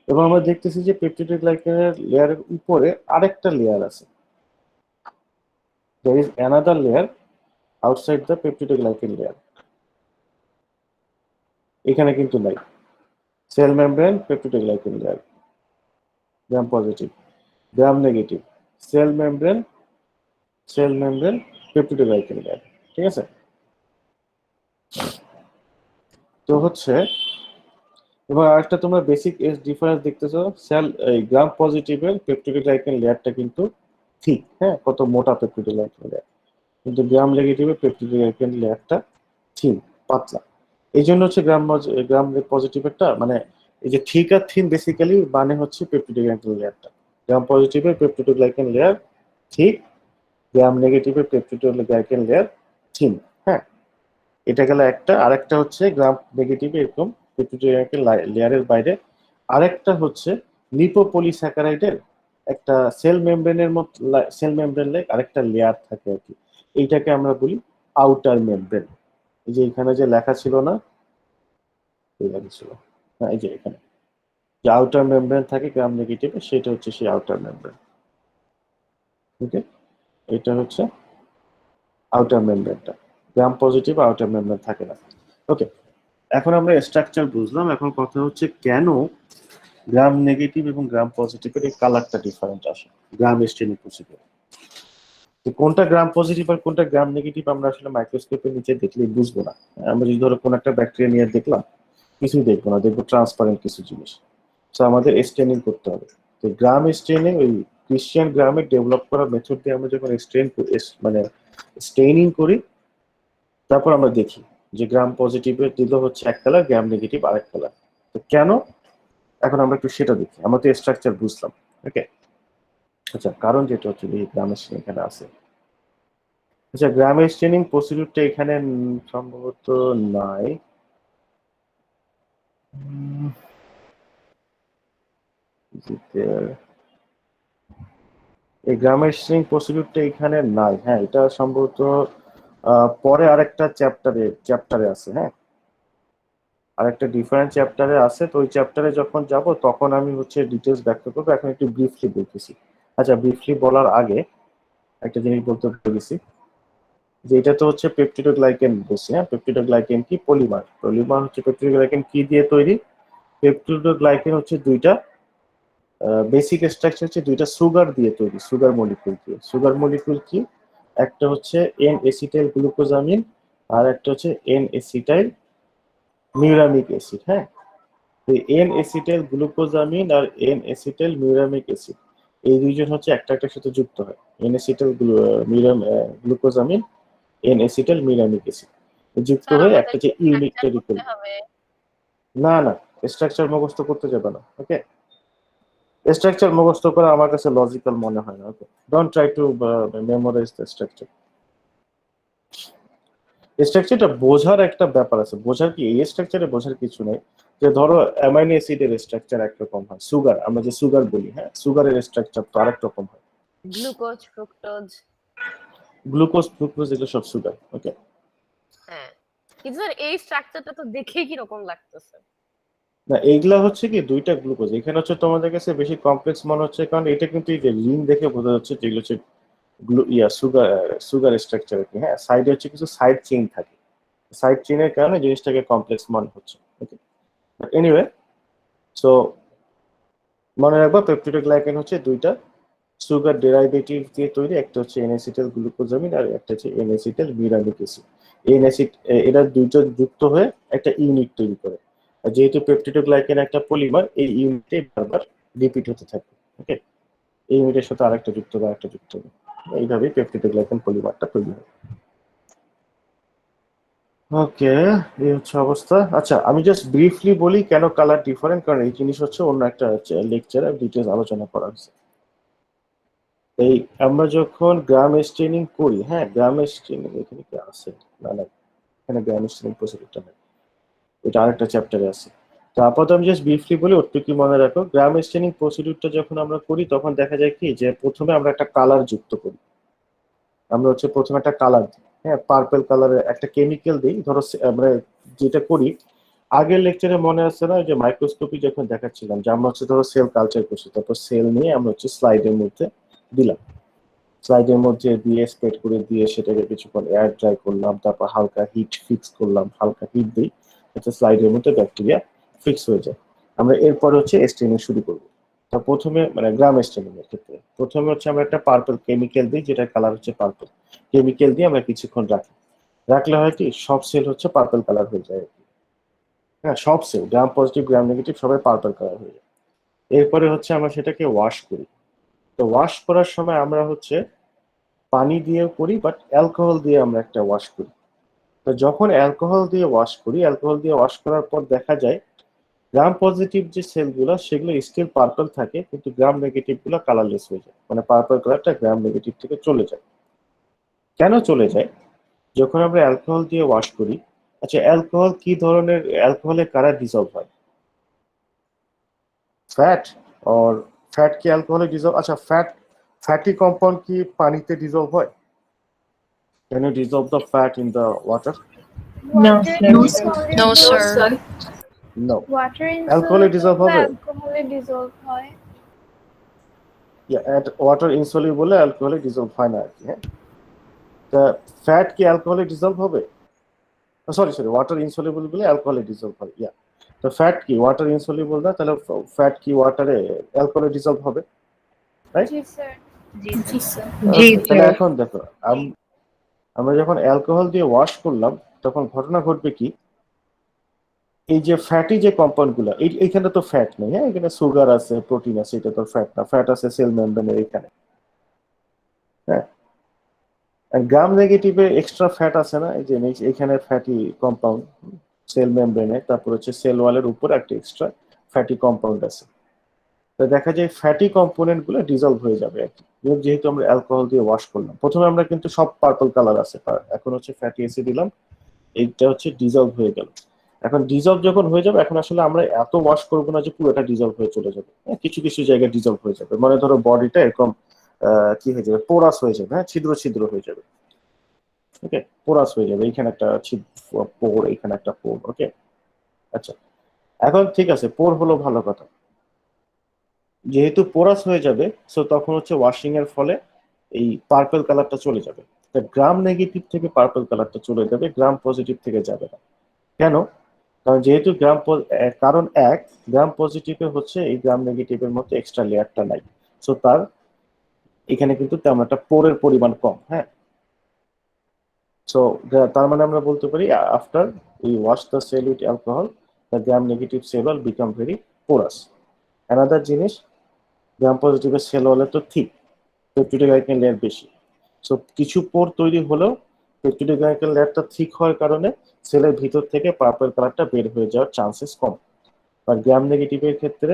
এবং আমরা দেখতেছি যে পেপটিডোগ্লাইকেনের লেয়ারের উপরে আরেকটা লেয়ার আছে। there is another layer outside the peptidoglycan layer. এখানে কিন্তু নাই। সেল মেমব্রেন, পেপটিডোগ্লাইকেন লেয়ার, গ্রাম positive, gram negative, cell membrane, peptidoglycan layer, ঠিক আছে? তো হচ্ছে, এবং আরেকটা তোমরা বেসিক ডিফারেন্স দেখতেছো, সেল এই গ্রাম পজিটিভের পেপটিডোগ্লাইকেন লেয়ারটা কিন্তু ঠিক, হ্যাঁ, কত মোটা পেপটিডোগ্লাইকেন লেয়ার, কিন্তু গ্রাম নেগেটিভের পেপটিডোগ্লাইকেন লেয়ারটা থিন, পাতলা। এই জন্য হচ্ছে গ্রাম পজিটিভেরটা মানে এই যে থিক আর থিন বেসিক্যালি মানে হচ্ছে পেপটিডোগ্লাইকেন লেয়ারটা। গ্রাম পজিটিভের পেপটিডোগ্লাইকেন লেয়ার ঠিক, গ্রাম নেগেটিভের পেপটিডোগ্লাইকেন লেয়ার থিন। হ্যাঁ, এটা গেল একটা। আরেকটা হচ্ছে গ্রাম নেগেটিভ এরকম পেপটিডোগ্লাইকেন লেয়ারের বাইরে আরেকটা হচ্ছে লিপোপলিস্যাকারাইডের একটা সেল মেমব্রেনের মতো, সেল মেমব্রেন লাইক আরেকটা লেয়ার থাকে আর কি। এইটাকে আমরা বলি আউটার মেমব্রেন। এই যে এখানে যে লেখা ছিল না, এই লেখা ছিল, হ্যাঁ, এই যে এখানে যে আউটার মেমব্রেন থাকে গ্রাম নেগেটিভে, সেটা হচ্ছে সেই আউটার মেমব্রেন। ওকে, এটা হচ্ছে আউটার মেমব্রেনটা। গ্রাম পজিটিভ আউটার মেমব্রেন থাকে না। ওকে, এখন আমরা স্ট্রাকচার বুঝলাম। এখন কথা হচ্ছে কেন গ্রাম নেগেটিভ এবং গ্রাম পজিটিভের এই কালারটা ডিফারেন্ট আসে গ্রাম স্টেনিং প্রসিডিউর। কোনটা গ্রাম পজিটিভ আর কোনটা গ্রাম নেগেটিভ আমরা আসলে মাইক্রোস্কোপের নিচে দেখলে বুঝবো না। আমরা যদি ধরো কোন একটা ব্যাকটেরিয়া নিয়ে দেখলাম, কিছুই দেখবো না, দেখবো ট্রান্সপারেন্ট কিছু জিনিস। তো আমাদের স্টেনিং করতে হবে। তো গ্রাম স্টেনিং ওই ক্রিশ্চিয়ান গ্রামে ডেভেলপ করা মেথড দিয়ে আমরা যখন মানে স্টেইনিং করি, তারপর আমরা দেখি যে গ্রাম পজিটিভের দিল হচ্ছে এক কালার, গ্রাম নেগেটিভ আরেক কালার। তো কেন, এখন আমরা একটু সেটা দেখি। আমরা তো স্ট্রাকচার বুঝলাম। ওকে, আচ্ছা, কারণ যেটা হচ্ছে এই গ্রাম স্টেনিং এখানে আছে। আচ্ছা, গ্রাম স্টেনিং প্রসিডিউরটা এখানে সম্ভবত নাই। is it there? এই গ্রামের স্ট্রিং প্রসিডিউরটা এখানে নাই। হ্যাঁ, এটা সম্ভবত পরে আরেকটা চ্যাপ্টারে আছে। হ্যাঁ, আরেকটা ডিফারেন্ট চ্যাপ্টারে আছে। তো ওই চ্যাপ্টারে যখন যাব তখন আমি হচ্ছে ডিটেলস ব্যাখ্যা করবো। এখন একটু ব্রিফলি বলতেছি। আচ্ছা, ব্রিফলি বলার আগে একটা জিনিস বলতে ভুলে গেছি, যে এটা তো হচ্ছে পেপটিডোগ্লাইকেন বলছি। হ্যাঁ, পেপটিডোগ্লাইকেন কি পলিমার। পলিমার হচ্ছে পেপটিডোগ্লাইকেন কি দিয়ে তৈরি? পেপটিডোগ্লাইকেন হচ্ছে দুইটা বেসিক স্ট্রাকচার হচ্ছে দুইটা সুগার দিয়ে তৈরি, সুগার মলিকিউল দিয়ে। সুগার মলিকিউল কি? একটা হচ্ছে এন এসিটাইল গ্লুকোজামিন, আর একটা হচ্ছে এন এসিটাইল মিউরামিক অ্যাসিড। হ্যাঁ, এন এসিটাইল গ্লুকোজামিন আর এন এসিটাইল মিউরামিক অ্যাসিড এই দুইজন হচ্ছে একটা একটার সাথে যুক্ত হয়। N acetyl glucosamine, N acetyl muramic acid যুক্ত স্যার হয়ে একটা আমাদের যে ইউনিট স্ট্রাকচার তৈরি করতে করে। হবে। না না, স্ট্রাকচার মুখস্থ করতে যাবে না। ওকে, স্ট্রাকচার মুখস্থ করা আমার কাছে লজিক্যাল মনে হয় না। Okay, don't try to memorize the structure. স্ট্রাকচারটা বোঝার একটা ব্যাপার আছে। বোঝার কি, এই স্ট্রাকচারে বোঝার কিছু নেই। যে ধরো অ্যামাইনো অ্যাসিডের স্ট্রাকচার একরকম হয়, সুগার, আমরা যে সুগার বলি, হ্যাঁ, সুগারের স্ট্রাকচার তো আরেক রকম হয়। Glucose, fructose. গ্লুকোজ ফ্রুক্টোজ এগুলো সব সুগার। ওকে, হ্যাঁ, কিন্তু স্যার এই স্ট্রাকচারটা তো দেখেই কি রকম লাগতেছে। না এইগুলা হচ্ছে কি দুইটা গ্লুকোজ। এখানে হচ্ছে তোমাদের কাছে বেশি কমপ্লেক্স মনে হচ্ছে, কারণ এটা কিন্তু এই যে রিং দেখে বোঝা যাচ্ছে যেগুলো হচ্ছে সুগার স্ট্রাকচার আর কি। হ্যাঁ, সাইডে হচ্ছে কিছু সাইড চেইন থাকে, সাইড চেইনের কারণে জিনিসটাকে কমপ্লেক্স মনে হচ্ছে। ওকে, এনিওয়ে, সো মনে রাখবা পেপটিডোগ্লাইকেন হচ্ছে দুইটা সুগার ডেরাইভেটিভ দিয়ে তৈরি। একটা হচ্ছে এনএসিটাইল গ্লুকোজামিন আর একটা হচ্ছে এনএসিটাইল মিউরামিক অ্যাসিড। এই অ্যাসিড এরা দুইটা যুক্ত হয়ে একটা ইউনিট তৈরি করে। আর যেহেতু পেপটিডোগ্লাইকেন একটা পলিমার, এই ইউনিটে বারবার রিপিট হতে থাকে। ওকে, এই ইউনিটের সাথে আরেকটা যুক্ত হবে, আরেকটা যুক্ত হবে, এইভাবেই পেপটিডোগ্লাইকেন পলিমারটা তৈরি হয়। ওকে, এই হচ্ছে অবস্থা। আচ্ছা, আমি জাস্ট ব্রিফলি বলি কেন কালার ডিফারেন্ট, কারণ এই জিনিস হচ্ছে অন্য একটা লেকচারে ডিটেলস আলোচনা করা হয়েছে। এই আমরা যখন গ্রাম স্টেনিং করি, হ্যাঁ, গ্রাম স্টেনিং এখানে কি আছে? না না, এখানে গ্রাম স্টেনিং প্রসিডিউরটা নেই, এটা আরেকটা চ্যাপ্টারে আছে। তো আপাতত আমি জাস্ট ব্রিফলি বলি, ওটুকু মনে রাখো। গ্রাম স্টেনিং প্রসিডিউরটা যখন আমরা করি তখন দেখা যায় কি, যে প্রথমে আমরা একটা কালার যুক্ত করি। আমরা হচ্ছে প্রথমে একটা কালার দিই, হ্যাঁ, পার্পল কালারের একটা কেমিক্যাল দিই। ধরো আমরা যেটা করি, আগের লেকচারে মনে আছে না, যে মাইক্রোস্কোপি যখন দেখাচ্ছিলাম, যে আমরা হচ্ছে ধরো সেল কালচার করছি, তারপর সেল নিয়ে আমরা হচ্ছে স্লাইডের মধ্যে দিলাম, স্লাইডের মধ্যে দিয়ে স্প্রেড করে দিয়ে সেটাকে কিছুক্ষণ এয়ার ড্রাই করলাম, তারপর হালকা হিট ফিক্স করলাম, হালকা হিট দিই যাতে স্লাইডের মধ্যে ব্যাকটেরিয়া ফিক্স হয়ে যায়। আমরা এরপর হচ্ছে স্টেনিং শুরু করবো। তা প্রথমে মানে গ্রাম স্টেনিং এর ক্ষেত্রে প্রথমে হচ্ছে আমরা একটা পার্পল কেমিক্যাল দিই, যেটা কালার হচ্ছে পার্পল কেমিক্যাল দিয়ে আমরা কিছুক্ষণ রাখি। রাখলে হয় কি, সব সেল হচ্ছে পার্পল কালার হয়ে যায়। হ্যাঁ, সব cell gram positive gram negative সবাই পার্পল কালার হয়ে যায়। এরপরে হচ্ছে আমরা সেটাকে ওয়াশ করি। তো ওয়াশ করার সময় আমরা হচ্ছে পানি দিয়েও করি, বাট অ্যালকোহল দিয়ে আমরা একটা ওয়াশ করি। তো যখন অ্যালকোহল দিয়ে ওয়াশ করি, অ্যালকোহল দিয়ে ওয়াশ করার পর দেখা যায় গ্রাম পজিটিভ যে সেলগুলো সেগুলো স্টিল পার্পল থাকে, কিন্তু গ্রাম নেগেটিভ গুলো কালারলেস হয়ে যায়, মানে পার্পল কালারটা গ্রাম নেগেটিভ থেকে চলে যায়। কেন চলে যায়? যখন আমরা অ্যালকোহল দিয়ে ওয়াশ করি, আচ্ছা অ্যালকোহল কি ধরনের, অ্যালকোহলে কারা ডিজলভ হয়? ফ্যাট, और ফ্যাট কি অ্যালকোহলে ডিজলভ? আচ্ছা, ফ্যাটি কম্পাউন্ড কি পানিতে ডিজলভ হয়? Can you dissolve the fat in the water? No, No, sir. No, sir. sir. No. Water Alcohol dissolve হবে? অ্যালকোহলে ডিজলভ হয়। Yeah, and water insoluble alcohol dissolve হয় না আর কি। হ্যাঁ, তা ফ্যাট কি অ্যালকোহলে ডিজলভ হবে? সরি ওয়াটার ইনসলিউবল বলে অ্যালকোহলে ডিজলভ হয়। ইয়া, তো ফ্যাট কি ওয়াটার ইনসলিউবল না, তাহলে ফ্যাট কি ওয়াটারে অ্যালকোহলে ডিজলভ হবে, রাইট? জি স্যার। জি স্যার। জি তাহলে স্যার। এখন দেখো, আমরা যখন অ্যালকোহল দিয়ে ওয়াশ করলাম তখন ঘটনা ঘটবে কি, এই যে ফ্যাটি যে কম্পাউন্ড গুলো, এইখানে তো ফ্যাট নেই, হ্যাঁ, এখানে সুগার আছে, প্রোটিন আছে, এটা তো ফ্যাট না। ফ্যাট আছে সেল মেমব্রেনের এখানে, হ্যাঁ। আর গ্রাম নেগেটিভে এক্সট্রা ফ্যাট আছে না, এই যে এখানে ফ্যাটি কম্পাউন্ড সেল মেমব্রেনে, তারপর হচ্ছে সেল ওয়ালের উপর একটা এক্সট্রা ফ্যাটি কম্পাউন্ড আছে। তো দেখা যায় ফ্যাটি কম্পোনেন্ট গুলো ডিজলভ হয়ে যাবে আর কি, যেহেতু আমরা অ্যালকোহল দিয়ে ওয়াশ করলাম। প্রথমে আমরা কিন্তু সব পার্পল কালার আছে, এখন হচ্ছে ফ্যাটি অ্যাসিড দিলাম, এইটা হচ্ছে ডিজলভ হয়ে গেল। এখন ডিজলভ যখন হয়ে যাবে, এখন আসলে আমরা এত ওয়াশ করবো না যে পুরোটা ডিজলভ হয়ে চলে যাবে, কিছু কিছু জায়গায় ডিজলভ হয়ে যাবে। মানে ধরো বডিটা এরকম কি হয়ে যাবে, পোরাস হয়ে যাবে, হ্যাঁ, ছিদ্র ছিদ্র হয়ে যাবে। ওকে, পোরাস হয়ে যাবে, এখানে একটা পোর, এখানে একটা পোর। ওকে, আচ্ছা, এখন ঠিক আছে, পোর হলো ভালো কথা, যেহেতু পোরাস হয়ে যাবে, সো তখন হচ্ছে ওয়াশিং এর ফলে এই পার্পল কালারটা চলে যাবে। গ্রাম নেগেটিভ থেকে পার্পল কালারটা চলে যাবে, গ্রাম পজিটিভ থেকে যাবে না। কেন? কারণ যেহেতু কারণ এক, গ্রাম পজিটিভে হচ্ছে এই গ্রাম নেগেটিভের মধ্যে এক্সট্রা লেয়ারটা নাই, সো তার এখানে কিন্তু তেমন একটা পোরের পরিমাণ কম। হ্যাঁ, সো তার মানে আমরা বলতে পারি after we wash the cell with alcohol, the gram negative cell wall become very porous. Another জিনিস, গ্রাম পজিটিভের সেল ওয়ালে তো ঠিক পেপটিডোগ্লাইকান লেয়ার বেশি, সো কিছু পোর তৈরি হলেও পেপটিডোগ্লাইকান লেয়ারটা ঠিক হওয়ার কারণে সেলের ভিতর থেকে পার্পল কালারটা বের হয়ে যাওয়ার চান্সেস কম। আর গ্রাম নেগেটিভের ক্ষেত্রে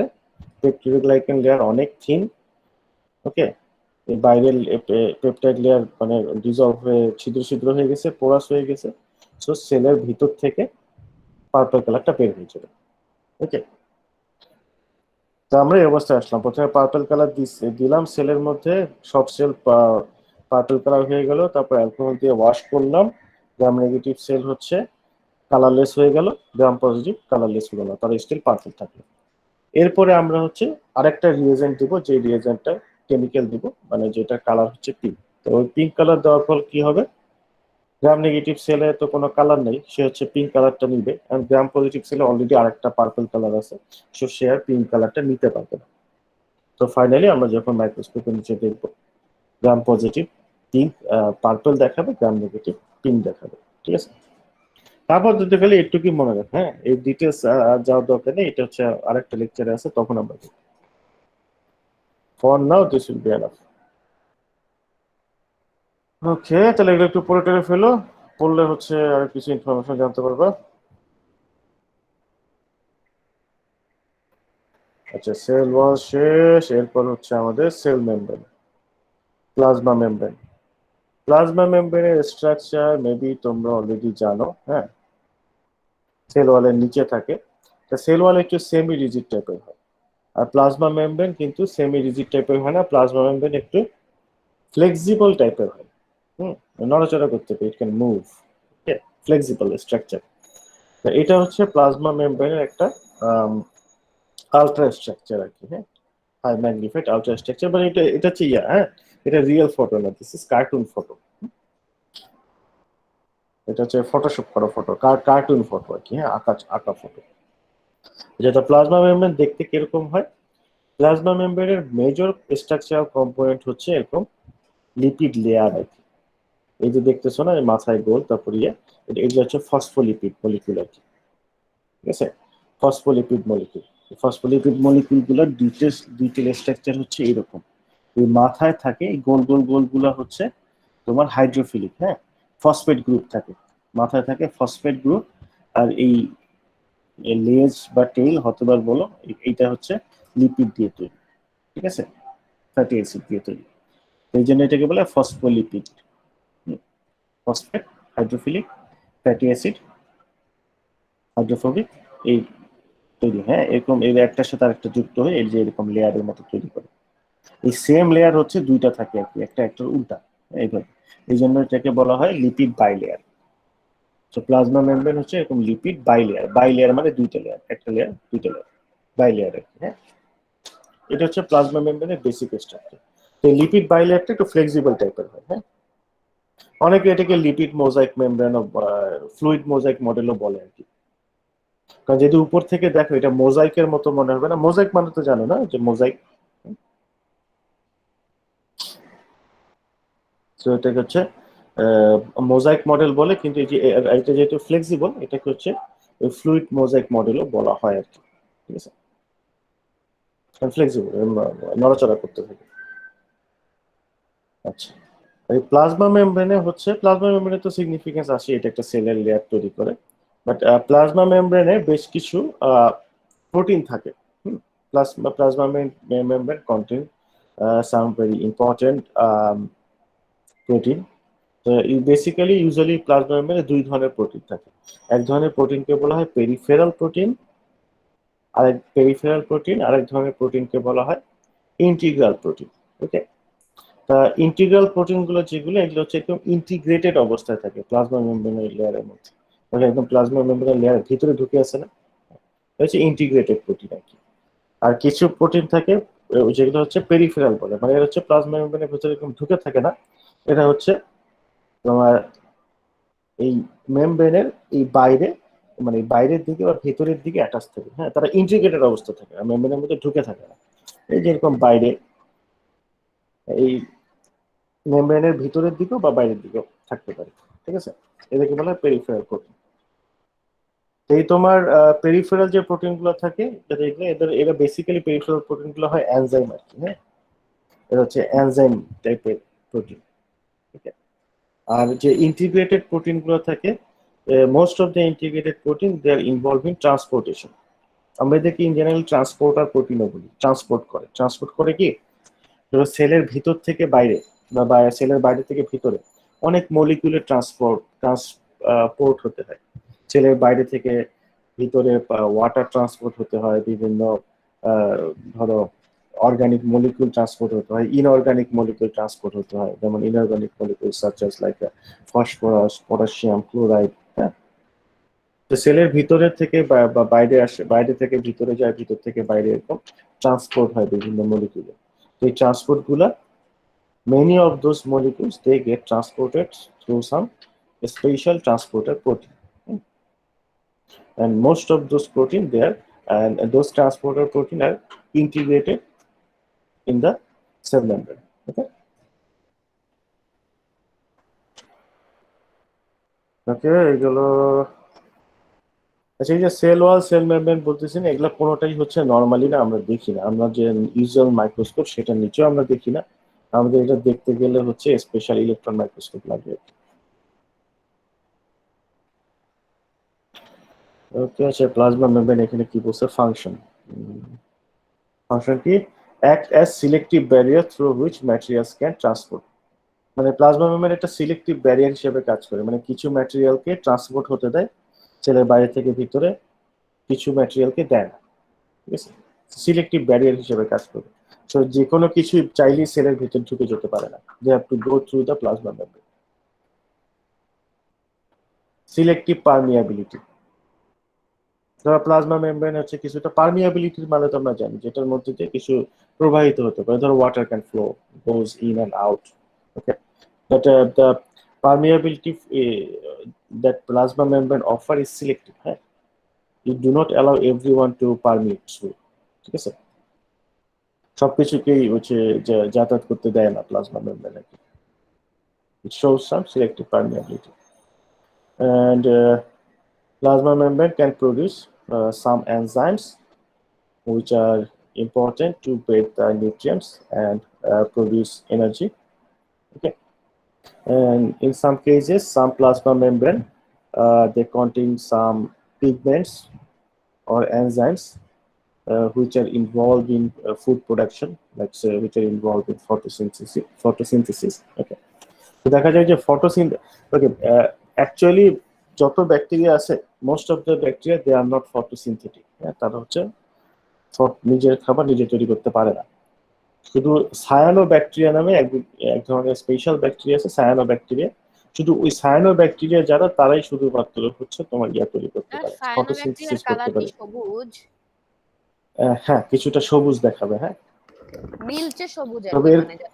পেপটিডোগ্লাইকান লেয়ার অনেক থিন। ওকে, এই বাইরের পেপটাইড লেয়ার মানে ডিজলভ হয়ে ছিদ্র ছিদ্র হয়ে গেছে, পোরাস হয়ে গেছে, সো সেলের ভিতর থেকে পার্পল কালারটা বের হয়ে যাবে। ওকে, তো আমরা এই অবস্থায় আসলাম, প্রথমে পার্পল কালার দিলাম সেলের মধ্যে, সব সেল পার্পল কালার হয়ে গেল, তারপর অ্যালকোহল দিয়ে ওয়াশ করলাম, গ্রাম নেগেটিভ সেল হচ্ছে কালারলেস হয়ে গেল, গ্রাম পজিটিভ কালারলেস হয়ে গেল, তারা স্টিল পার্পল থাকলো। এরপরে আমরা হচ্ছে আরেকটা রিয়েজেন্ট দিব, যে রিয়েজেন্টটা কেমিক্যাল দিব, মানে যেটা কালার হচ্ছে পিঙ্ক। তো ওই পিঙ্ক কালার দেওয়ার ফলে কি হবে, গ্রাম নেগেটিভ সেলে তো কোনো কালার নেই, সে হচ্ছে পিঙ্ক কালারটা নিবে, আর গ্রাম পজিটিভ সেলে অলরেডি আরেকটা পার্পল কালার আছে, সো সে আর পিঙ্ক কালারটা নিতে পারবে না। তো ফাইনালি আমরা যখন মাইক্রোস্কোপের নিচে দেখব, গ্রাম পজিটিভ পিঙ্ক পার্পল দেখাবে, গ্রাম নেগেটিভ পিঙ্ক দেখাবে। ঠিক আছে, তারপর যদি খালি একটু কি মনে রাখ, হ্যাঁ, এই ডিটেলস যাওয়ার দরকার নেই, এটা হচ্ছে আরেকটা লেকচারে আছে, তখন আমরা দেখব। For now this will be enough. Okay, তাহলে এগুলো একটু পড়ে টেরে ফেলো, পড়লে হচ্ছে আর কিছু ইনফরমেশন জানতে পারবা। আচ্ছা, সেল ওয়াল শেষ, এরপর হচ্ছে আমাদের cell membrane, plasma membrane. Plasma মেমব্রেনের স্ট্রাকচার মেবি তোমরা অলরেডি জানো। হ্যাঁ, সেল ওয়ালের নিচে থাকে, সেল ওয়াল একটু সেমি রিজিড টাইপের হয়, আর প্লাজমা মেমব্রেন কিন্তু সেমি রিজিড টাইপের হয় না, প্লাজমা মেমব্রেন একটু ফ্লেক্সিবল টাইপের হয়। নড়াচড়া করতে পারে, it can move, flexible structure. এটা হচ্ছে প্লাজমা মেমব্রেনের একটা আলট্রা স্ট্রাকচার আর কি। হ্যাঁ, হাই ম্যাগনিফাইড আলট্রা স্ট্রাকচার, মানে এটা হচ্ছে হ্যাঁ, এটা রিয়েল ফটো না, দিস ইজ কার্টুন ফটো। এটা হচ্ছে ফটোশপ করা ফটো, কার্টুন ফটো আর কি। হ্যাঁ, আঁকা ফটো। যেটা প্লাজমা মেমব্রেন দেখতে কিরকম হয়, প্লাজমা মেমব্রেনের মেজর স্ট্রাকচারাল কম্পোনেন্ট হচ্ছে এরকম লিপিড লেয়ার আর কি। এই যে দেখতেছো না, মাথায় গোল, তারপর এগুলো হচ্ছে ফসফোলিপিড মলিকিউল আর কি। ঠিক আছে, ফসফোলিপিড মলিকিউল। ফসফোলিপিড মলিকিউল গুলোর ডিটেল স্ট্রাকচার হচ্ছে এরকম। এই মাথায় থাকে এই গোল গোল গোলগুলো হচ্ছে তোমার হাইড্রোফিলিক, হ্যাঁ, ফসফেট গ্রুপ থাকে, মাথায় থাকে ফসফেট গ্রুপ। আর এই লেজ বা টেইল হতবার বলো, এইটা হচ্ছে লিপিড দিয়ে তৈরি। ঠিক আছে, ফ্যাটি অ্যাসিড দিয়ে তৈরি, এই জন্য এটাকে বলে phospholipid. Phosphate, hydrophilic, fatty acid, hydrophobic, এই তৈরি। হ্যাঁ, এরকম এই একটার সাথে আরেকটা যুক্ত হয়ে এই যে এরকম লেয়ারের মতো তৈরি করে। এই সেম লেয়ার হচ্ছে দুইটা থাকে আর কি, একটা একটার উল্টা এইভাবে, এই জন্য এটাকে বলা হয় লিপিড বাইলেয়ার। তো প্লাজমা মেমব্রেন হচ্ছে এরকম লিপিড বাইলেয়ার, বাইলেয়ার মানে দুইটা লেয়ার, একটা লেয়ার দুইটা লেয়ার, বাইলেয়ার আর কি। হ্যাঁ, এটা হচ্ছে প্লাজমা মেমব্রেনের বেসিক স্ট্রাকচার। তো লিপিড বাইলেয়ারটা একটু ফ্লেক্সিবল টাইপের হয়। হ্যাঁ, অনেকে এটাকে lipid mosaic membrane, fluid mosaic মডেলও বলে আর কি। কারণ যদি উপর থেকে দেখো এটা মোজাইকের মতো মনে হবে না, মোজাইক মানে তো জানো না, যে মোজাইক, তো এটাকে হচ্ছে মোজাইক মডেল বলে, কিন্তু এই যে এটা যেহেতু ফ্লেক্সিবল, এটাকে হচ্ছে ফ্লুইড মোজাইক মডেলও বলা হয় আর কি। ঠিক আছে, ফ্লেক্সিবল, নড়াচড়া করতে থাকে। আচ্ছা, এই প্লাজমা মেমব্রেনে হচ্ছে, প্লাজমা মেমব্রেনে তো সিগনিফিকেন্স আসে, এটা একটা সেলের লেয়ার তৈরি করে, বাট প্লাজমা মেমব্রেনে বেশ কিছু প্রোটিন থাকে। Plasma membrane contain some very important protein. Basically usually plasma মেমব্রেনে দুই ধরনের প্রোটিন থাকে। এক ধরনের প্রোটিনকে বলা হয় পেরিফেরাল প্রোটিন, আরেক ধরনের প্রোটিনকে বলা হয় ইন্টিগ্রাল প্রোটিন। ওকে, তা ইন্টিগ্রাল প্রোটিন গুলো যেগুলো এগুলো হচ্ছে একদম ইন্টিগ্রেটেড অবস্থায় থাকে প্লাজমা মেমব্রেনের লেয়ারের মধ্যে, মানে একদম প্লাজমা মেমব্রেনের লেয়ারের ভিতরে ঢুকে আছে না, এটা হচ্ছে ইন্টিগ্রেটেড প্রোটিন আর কি। আর কিছু প্রোটিন থাকে যেগুলো হচ্ছে পেরিফেরাল বলে, মানে এটা হচ্ছে প্লাজমা মেমব্রেনের ভিতরে একদম ঢুকে থাকে না, এটা হচ্ছে তোমার এই মেমব্রেনের এই বাইরে, মানে বাইরের দিকে বা ভেতরের দিকে অ্যাটাচ থাকে, হ্যাঁ তারা ইন্টিগ্রেটেড অবস্থা থাকে আর মেমব্রেনের মধ্যে ঢুকে থাকে না। এই যেরকম বাইরে এই মেমব্রেনের ভিতরের দিকেও বা বাইরের দিকেও থাকতে পারে, ঠিক আছে, এদেরকে বলা হয় পেরিফেরাল প্রোটিন। এই তোমার পেরিফেরাল যে প্রোটিন গুলো থাকে এরা বেসিক্যালি পেরিফেরাল প্রোটিন গুলো হয় এনজাইম আর কি, হ্যাঁ এটা হচ্ছে এনজাইম টাইপের প্রোটিন, ঠিক আছে। আর যে ইন্টিগ্রেটেড প্রোটিন গুলো থাকে, most of the integrated protein they are involve in transportation. আমরা এদেরকে ইন জেনারেল ট্রান্সপোর্টার প্রোটিনও বলি। ট্রান্সপোর্ট করে কি, সেলের ভিতর থেকে বাইরে বা সেলের বাইরে থেকে ভিতরে অনেক মলিকিউলের ট্রান্সপোর্ট হতে হয়। সেলের বাইরে থেকে ভিতরে ওয়াটার ট্রান্সপোর্ট হতে হয়, বিভিন্ন ধরো অর্গানিক মলিকিউল ট্রান্সপোর্ট হতে হয়, ইনঅর্গানিক মলিকিউল ট্রান্সপোর্ট হতে হয়, যেমন inorganic molecule such as like phosphorus, potassium, chloride, হ্যাঁ। তো সেলের ভিতরে থেকে বা বাইরে আসে, বাইরে থেকে ভিতরে যায়, ভিতর থেকে বাইরে, এরকম ট্রান্সপোর্ট হয় বিভিন্ন মলিকিউলে। তো এই ট্রান্সপোর্ট গুলা, many of those molecules they get transported through some special transporter protein. And most of those protein there, and those transporter protein are integrated in the cell membrane. Okay. Okay, এগুলো আচ্ছা, এই যে cell wall cell membrane বলতেছেন, এগুলো কোনোটাই হচ্ছে normally না, আমরা দেখি না, আমরা যে ইউজুয়াল মাইক্রোস্কোপ সেটা নিচেও আমরা দেখি না, আমাদের এটা দেখতে গেলে হচ্ছে স্পেশাল ইলেকট্রন মাইক্রোস্কোপ লাগে। ওকে, আচ্ছা প্লাজমা মেমব্রেন এখানে কি বলছে, ফাংশন কি, act as selective barrier through which materials can transport. মানে প্লাজমা মেমব্রেন একটা সিলেক্টিভ ব্যারিয়ার হিসেবে কাজ করে, মানে কিছু ম্যাটেরিয়ালকে ট্রান্সপোর্ট হতে দেয় সেলের বাইরে থেকে ভিতরে, কিছু ম্যাটেরিয়ালকে দেয় না, ঠিক আছে, সিলেক্টিভ ব্যারিয়ার হিসেবে কাজ করে। তো যে কোনো কিছু চাইলেই সেলের ভিতর ঢুকে যেতে পারে না, they have to go through the plasma membrane. Selective permeability, ধরো প্লাজমা মেমব্রেন হচ্ছে কিছুটা পারমিয়াবিলিটির, মানে তো আমরা জানি যেটার মধ্যে দিয়ে কিছু প্রবাহিত হতে পারে, ধরো water can flow, goes in and out, okay, but the permeability that plasma membrane offer is selective, হ্যাঁ, it do not allow everyone to permeate through, ঠিক আছে, সবকিছুকেই হচ্ছে যাতায়াত করতে দেয় না plasma membrane, it shows some selective permeability. And plasma membrane can produce some enzymes which are important to break the nutrients and produce energy. Okay, and in some cases, some plasma membrane they contain some pigments or enzymes which are involved in food production, like say, which are involved in photosynthesis. Okay, তো দেখা যায় যে okay, actually যত bacteria আছে, most of the bacteria they are not photosynthetic, হ্যাঁ, তারা হচ্ছে নিজের খাবার নিজে তৈরি করতে পারে না। শুধু সায়ানো ব্যাকটেরিয়া নামে এক ধরনের স্পেশাল ব্যাকটেরিয়া আছে, সায়ানো ব্যাকটেরিয়া, শুধু ওই সায়ানো ব্যাকটেরিয়া যারা, তারাই শুধুমাত্র হচ্ছে তোমার তৈরি করতে পারে, ফটোসিনথেসিস করতে পারে। সবুজ, হ্যাঁ, কিছুটা সবুজ দেখাবে, হ্যাঁ, নীলচে সবুজ আর তবে কি, এর মানে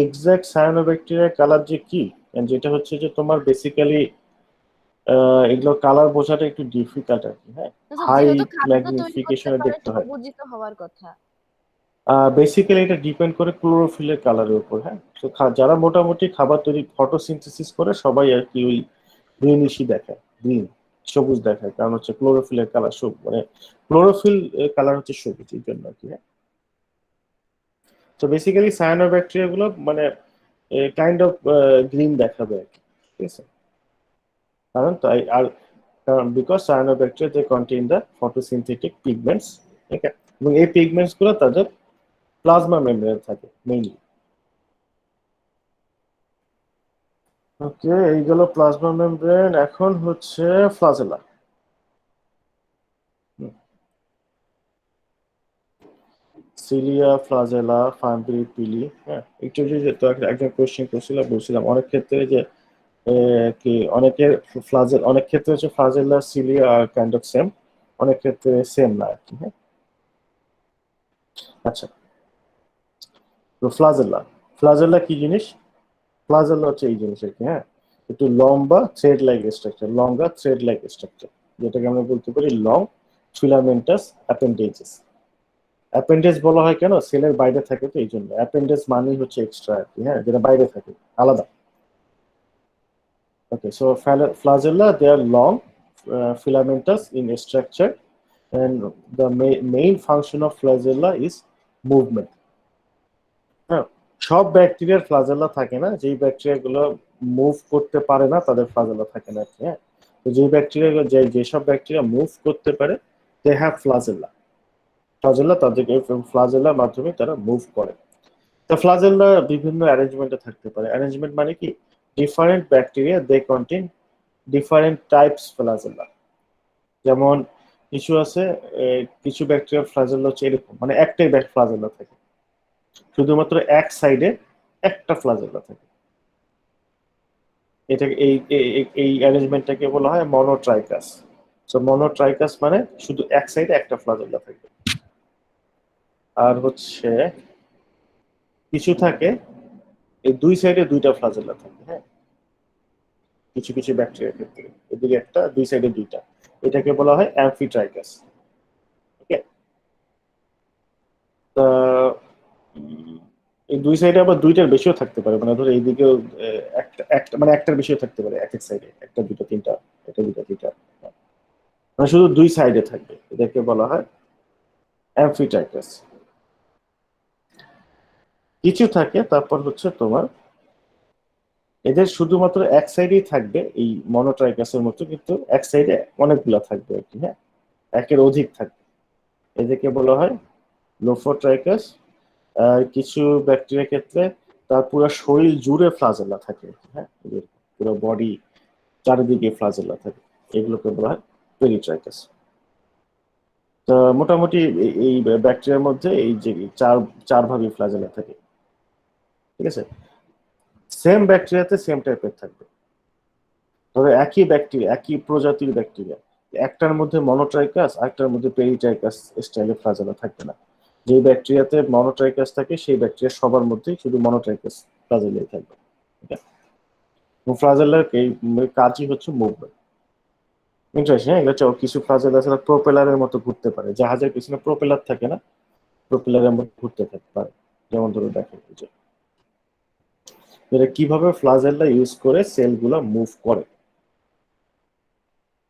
এক্সাক্ট সায়ানো ব্যাকটেরিয়ার কালার যে কি, যেটা হচ্ছে যে তোমার বেসিক্যালি এগুলো কালার বোঝাটা একটু ডিফিকাল্ট আর কি, হ্যাঁ, হাই যেহেতু খাদ্য তৈরি করতে ম্যাগনিফিকেশনে পারে দেখতে হয়। সবুজই তো হওয়ার কথা। বেসিক্যালি এটা ডিপেন্ড করে ক্লোরোফিলের কালারের উপর, হ্যাঁ, তো যারা মোটামুটি খাবার তৈরি ফটোসিনথেসিস করে সবাই আর কি ওই গ্রিনিশই দেখায়, গ্রিন সবুজ দেখায়, কারণ হচ্ছে ক্লোরোফিলের কালার সবুজ, মানে ক্লোরোফিল কালার হচ্ছে সবুজ, এই জন্য আর কি, হ্যাঁ। তো বেসিক্যালি সায়ানোব্যাকটেরিয়া গুলো মানে কাইন্ড অফ গ্রিন দেখাবে আর কি, ঠিক আছে, কারণ তাই আর কারণ because cyanobacteria they contain the photosynthetic pigments, ঠিক আছে, এবং এই পিগমেন্টস গুলো তাদের প্লাজমা মেমব্রেনে থাকে মেইনলি। ওকে, এইগুলো প্লাজমা মেমব্রেন। এখন হচ্ছে flagella. Cilia, flagella, fimbriae, pili. হ্যাঁ, একটু যে তো একজন কোশ্চেন করছিল, বলছিলাম অনেক ক্ষেত্রে যে কি অনেকের অনেক ক্ষেত্রে হচ্ছে ফ্লাজেলা, সিলিয়া আর কাইন্ড অফ সেম, অনেক ক্ষেত্রে সেম না আর কি। হ্যাঁ, আচ্ছা, তো ফ্লাজেলা কি জিনিস? ফ্লাজেলা হচ্ছে এই জিনিস আর কি। হ্যাঁ, একটু লম্বা থ্রেড লাইক স্ট্রাকচার, লম্বা থ্রেড লাইক স্ট্রাকচার, যেটাকে আমরা বলতে পারি লং ফিলামেন্টাস অ্যাপেন্ডেজেস। অ্যাপেন্ডেজ বলা হয় কেন? সেলের বাইরে থাকে তো এই জন্য। অ্যাপেন্ডেজ মানেই হচ্ছে এক্সট্রা আর কি, হ্যাঁ, যেটা বাইরে থাকে, আলাদা। ওকে, so flagella they are long, filamentous in structure, and the main function of flagella is movement. হ্যাঁ, সব ব্যাকটেরিয়ার ফ্লাজেলা থাকে না, যেই ব্যাকটেরিয়া গুলো মুভ করতে পারে না তাদের ফ্লাজেলা থাকে না। হ্যাঁ, তো যে ব্যাকটেরিয়া যেসব ব্যাকটেরিয়া মুভ করতে পারে দে হ্যাভ ফ্লাজেলা। তাদেরকে ফ্লাজেলার মাধ্যমে তারা মুভ করে। তো ফ্লাজেলা বিভিন্ন অ্যারেঞ্জমেন্টে থাকতে পারে। অ্যারেঞ্জমেন্ট মানে কি? ডিফারেন্ট ব্যাকটেরিয়া দে কন্টেইন ডিফারেন্ট টাইপস ফ্লাজেলা। যেমন কিছু আছে, কিছু ব্যাকটেরিয়ার ফ্লাজেলা হচ্ছে এরকম, মানে একটাই ফ্লাজেলা থাকে, শুধুমাত্র এক সাইডে একটা ফ্লাজেলা থাকে। এটা এই অ্যারেঞ্জমেন্টটাকে বলা হয় মনোট্রাইকাস। সো মনোট্রাইকাস মানে শুধু এক সাইডে একটা ফ্লাজেলা থাকে। আর হচ্ছে কিছু থাকে এই দুই সাইডে দুইটা ফ্লাজেলা থাকে। হ্যাঁ, কিছু কিছু ব্যাকটেরিয়ার ক্ষেত্রে এদিকে একটা, দুই সাইডে দুইটা, এটাকে বলা হয় অ্যামফিট্রাইকাস। ওকে, তা এই দুই সাইডে আবার দুইটার বেশিও থাকতে পারে, মানে ধরো এইদিকেও একটা একটা মানে একটার বেশিও থাকতে পারে, এক এক সাইডে একটা, দুটো, তিনটা, একটা, দুটো, তিনটা, মানে শুধু দুই সাইডে থাকবে, এটাকে বলা হয় অ্যামফিট্রাইকাস। কিছু থাকে তারপর হচ্ছে তোমার এদের শুধুমাত্র এক সাইডেই থাকবে, এই মনোট্রাইকাসের মতো, কিন্তু এক সাইডে অনেকগুলো থাকবে আর কি। হ্যাঁ, একের অধিক থাকবে, এদেরকে বলা হয় লোফোট্রাইকাস। আর কিছু ব্যাকটেরিয়ার ক্ষেত্রে তার পুরো শরীর জুড়ে ফ্লাজেলা থাকে। হ্যাঁ, এদের পুরো বডি চারিদিকে ফ্লাজেলা থাকে, এগুলোকে বলা হয় পেরিট্রাইকাস। তো মোটামুটি এই ব্যাকটেরিয়ার মধ্যে এই যে চার চার ভাবে ফ্লাজেলা থাকে। ঠিক আছে, সেম ব্যাকটেরিয়াতে সেম টাইপের থাকবে। ধরো একই ব্যাকটেরিয়া, একই প্রজাতির ব্যাকটেরিয়া, একটার মধ্যে মনোট্রাইকাস, আরেকটার মধ্যে পেরিট্রাইকাস স্টাইলে ফ্লাজেলা থাকবে না। যে ব্যাকটেরিয়াতে মনোট্রাইকাস থাকে সেই ব্যাকটেরিয়া সবার মধ্যেই শুধু মনোট্রাইকাস ফ্লাজেলাই থাকবে। ফ্লাজেলার এই কাজই হচ্ছে মুভমেন্ট। ইন্টারেস্টিং। হ্যাঁ, এগুলো কিছু ফ্লাজেলা আছে প্রোপেলারের মতো ঘুরতে পারে, জাহাজের পিছনে প্রোপেলার থাকে না, প্রোপেলারের মতো ঘুরতে থাকতে পারে। যেমন ধরো দেখো যে কিভাবে ফ্লাজেলা ইউজ করে সেলগুলো মুভ করে।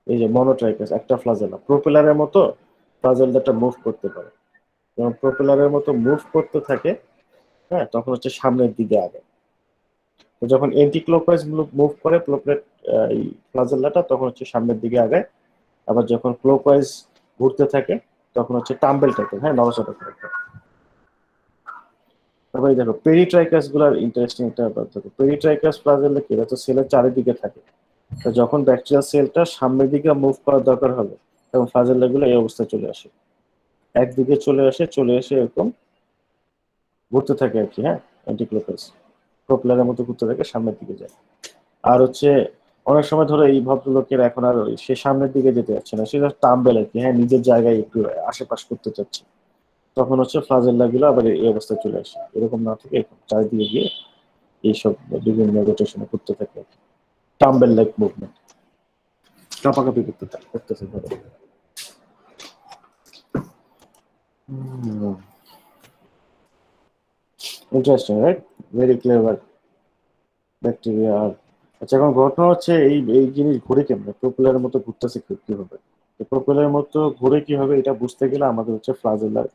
এই যে মনোট্রাইকাস একটা ফ্লাজেলা প্রোপেলারের মতো ফ্লাজেলাটা মুভ করতে পারে, যখন প্রোপেলারের মতো মুভ করতে থাকে, হ্যাঁ, তখন হচ্ছে সামনের দিকে আগে। তো যখন এন্টি ক্লকওয়াইজ মুভ করে এই ফ্লাজেলাটা, তখন হচ্ছে সামনের দিকে আগে। আবার যখন ক্লকওয়াইজ ঘুরতে থাকে তখন হচ্ছে টাম্বেল টাইপের, হ্যাঁ, নড়াচড়া করে। তারপরে দেখো পেরিট্রাইকাস গুলার ইন্টারেস্টিং একটা ব্যাপার থাকে। পেরিট্রাইকাস ফ্লাজেলা কি, এটা তো সেলের চারিদিকে থাকে। তো যখন ব্যাকটেরিয়া সেলটা সামনের দিকে মুভ করার দরকার হবে, তখন ফ্লাজেলা গুলো এই অবস্থায় চলে আসে, একদিকে চলে এসে এরকম ঘুরতে থাকে আর কি। হ্যাঁ, অ্যান্টিক্লোকাস প্রোপেলারের মতো ঘুরতে থাকে, সামনের দিকে যায়। আর হচ্ছে অনেক সময় ধরো এই ভদ্রলোকের এখন আর সে সামনের দিকে যেতে যাচ্ছে না, সে টাম্বেল আর কি, হ্যাঁ, নিজের জায়গায় একটু আশেপাশ করতে চাচ্ছে, তখন হচ্ছে ফ্লাজেলা গুলো আবার এই অবস্থায় চলে আসে, এরকম না থেকে এরকম চারিদিকে গিয়ে এইসব বিভিন্ন রোটেশনে করতে থাকে, টাম্বেল লাইক মুভমেন্ট, কাপাকাপি করতেছে ধরো। Interesting, right? Very clever bacteria. আচ্ছা, এখন ঘটনা হচ্ছে এই এই জিনিস ঘুরে কেমনে, প্রোপেলারের মতো ঘুরতেছে কিভাবে? প্রোপেলারের মতো ঘুরে কিভাবে এটা বুঝতে গেলে আমাদের হচ্ছে ফ্লাজেলার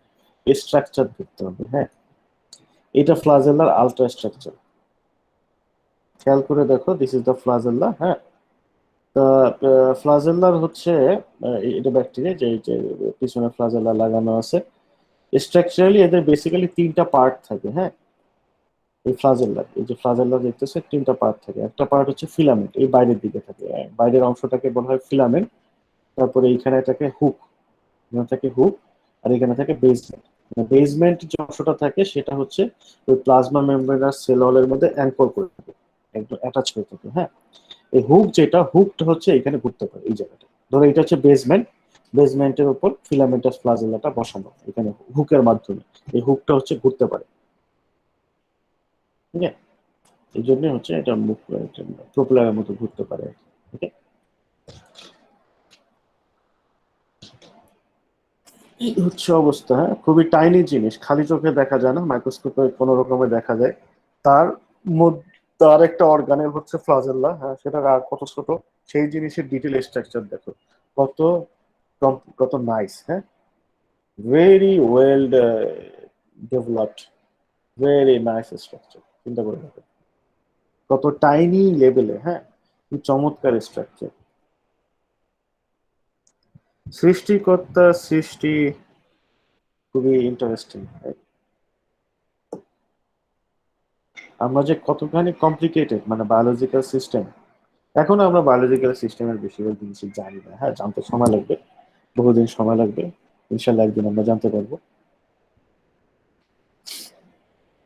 স্ট্রাকচার দেখতে হবে। হ্যাঁ, এটা ফ্লাজেলার আলট্রা স্ট্রাকচার, খেয়াল করে দেখো, দিস ইজ দ্য ফ্লাজেলা। হ্যাঁ, তা ফ্লাজেলার হচ্ছে এটা ব্যাকটেরিয়া যে পিছনে ফ্লাজেলা লাগানো আছে। স্ট্রাকচারালি এদের বেসিক্যালি তিনটা পার্ট থাকে। হ্যাঁ, এই ফ্লাজেলা, এই যে ফ্লাজেলা দেখতেছে, তিনটা পার্ট থাকে। একটা পার্ট হচ্ছে ফিলামেন্ট, এই বাইরের দিকে থাকে, বাইরের অংশটাকে বলা হয় ফিলামেন্ট। তারপরে এইখানে থাকে হুক, এখানে থাকে হুক, আর এখানে থাকে বেসমেন্ট। বেসমেন্ট যে অংশটা থাকে সেটা হচ্ছে ওই প্লাজমা মেমব্রেনাস সেল ওয়ালের মধ্যে অ্যাঙ্কর করে থাকে, একদম অ্যাটাচ হয়ে থাকে। হ্যাঁ, এই হুকটা হচ্ছে এখানে ঘুরতে পারে এই জায়গাটা। ধরো এটা হচ্ছে বেসমেন্ট, বেসমেন্টের উপর ফিলামেন্টাস ফ্লাজেলাটা বসানো এখানে হুকের মাধ্যমে, এই হুকটা হচ্ছে ঘুরতে পারে। ঠিক আছে, এই জন্য হচ্ছে এটা মুখ প্রোপেলারের মতো ঘুরতে পারে। ওকে, এই হচ্ছে অবস্থা। হ্যাঁ, খুবই টাইনি জিনিস, খালি চোখে দেখা যায় না, মাইক্রোস্কোপে কোনো রকমে দেখা যায়। তার মধ্যে তার একটা অর্গানের হচ্ছে ফ্লাজেল্লা। হ্যাঁ, সেটা আর কত ছোট, সেই জিনিসের ডিটেল স্ট্রাকচার দেখো কত কত নাইস। হ্যাঁ, very well developed, very nice structure. চিন্তা করে দেখো কত টাইনি লেভেলে। হ্যাঁ, কি চমৎকার স্ট্রাকচার। সৃষ্টিকর্তা সৃষ্টি খুবই ইন্টারেস্টিং। আমরা যে কতখানি কমপ্লিকেটেড, মানে বায়োলজিক্যাল সিস্টেম, এখন আমরা বায়োলজিক্যাল সিস্টেমের বেশিরভাগ জিনিস জানি না। হ্যাঁ, জানতে সময় লাগবে, বহুদিন সময় লাগবে, ইনশাল্লাহ একদিন আমরা জানতে পারবো।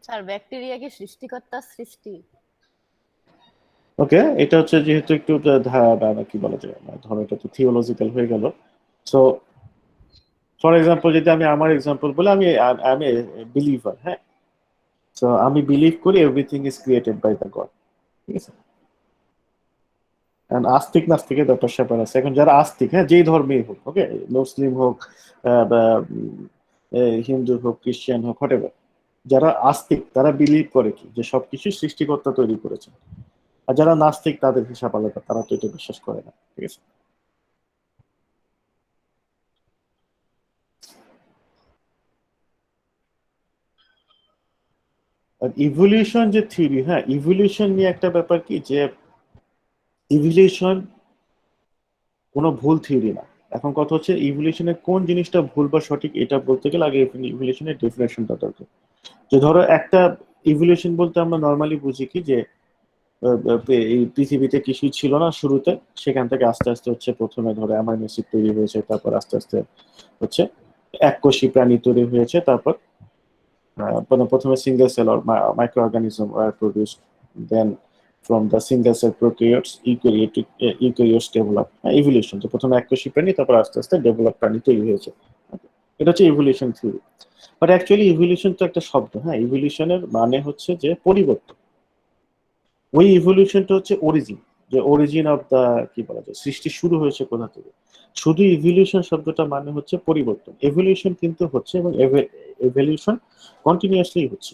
স্যার ব্যাকটেরিয়া কি সৃষ্টিকর্তার সৃষ্টি? ওকে, এটা হচ্ছে যেহেতু একটু কি বলা যায়, ধরো এটা তো থিওলজিক্যাল হয়ে গেল। সো ফর এক্সাম্পল, যদি আমি আমার এক্সাম্পল বলে, আমি বিলিভার। হ্যাঁ, সো আমি বিলিভ করি everything is created by the God. ঠিক আছে, আস্তিক নাস্তিকের ব্যাপার স্যাপার আছে। এখন যারা আস্তিক, হ্যাঁ, যেই ধর্মেই হোক, ওকে, মুসলিম হোক বা হিন্দু হোক, খ্রিস্টান হোক, হোয়াটএভার, যারা আস্তিক তারা বিলিভ করে কি যে সবকিছু সৃষ্টিকর্তা তৈরি করেছে। আর যারা নাস্তিক তাদের হিসাব আলাদা, তারা তো এটা বিশ্বাস করে না। ঠিক আছে, আর ইভলিউশন যে থিওরি, হ্যাঁ, ইভলিউশন নিয়ে একটা ব্যাপার কি যে ইভলিউশন কোনো ভুল থিওরি না। এখন কথা হচ্ছে ইভলিউশনের কোন জিনিসটা ভুল বা সঠিক, এটা বলতে গেলে আগে ইভলিউশনের ডেফিনেশনটা দরকার। যে ধরো একটা ইভলিউশন বলতে আমরা নর্মালি বুঝি কি যে এই পৃথিবীতে কিছুই ছিল না শুরুতে, সেখান থেকে আস্তে আস্তে হচ্ছে প্রথমে ধরো অ্যামাইনো অ্যাসিড তৈরি হয়েছে, তারপর আস্তে আস্তে হচ্ছে এককোষী প্রাণী তৈরি হয়েছে, তারপর প্রথমে single cell or microorganism are produce, then from the single cell prokaryotes eukaryotes develop. Evolution তো প্রথমে এককোষী প্রাণী, তারপর আস্তে আস্তে ডেভেলপ প্রাণী তৈরি হয়েছে। এটা হচ্ছে evolution theory. But actually evolution তো একটা শব্দ। হ্যাঁ, ইভলিউশনের মানে হচ্ছে যে পরিবর্তন। ওই ইভলিউশনটা হচ্ছে অরিজিন, যে অরিজিন অফ দা, কি বলা যায়, সৃষ্টি শুরু হয়েছে কোথা থেকে। শুধু ইভলিউশন শব্দটা মানে হচ্ছে পরিবর্তন। এভলিউশন কিন্তু হচ্ছে, এবং এভলিউশন কন্টিনিউয়াসলি হচ্ছে,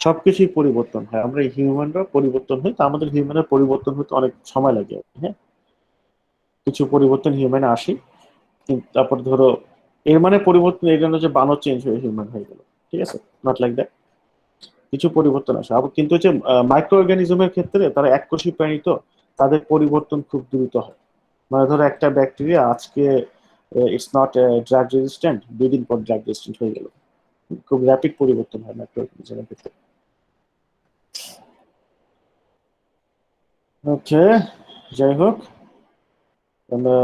সবকিছুই পরিবর্তন হয়। আমরা হিউম্যানরা পরিবর্তন হই, তো আমাদের হিউম্যানের পরিবর্তন হতে অনেক সময় লাগে। হ্যাঁ, কিছু পরিবর্তন হিউম্যানে আসে, কিন্তু তারপর ধরো এর মানে পরিবর্তন এই জন্য যে বানর চেঞ্জ হয়ে হিউম্যান হয়ে গেল, ঠিক আছে, নট লাইক দ্যাট। কিছু পরিবর্তন আসে আবার, কিন্তু হচ্ছে মাইক্রো অর্গানিজমের ক্ষেত্রে তারা এককোষী প্রাণী, তো তাদের পরিবর্তন খুব দ্রুত হয়। মানে ধরো একটা ব্যাকটেরিয়া আজকে ইটস নট ড্রাগ রেজিস্ট্যান্ট, 2 দিন পর ড্রাগ রেজিস্ট্যান্ট হয়ে গেল। খুব র্যাপিড পরিবর্তন হয় মাইক্রো অর্গানিজমের ক্ষেত্রে। ওকে, যাই হোক, আমরা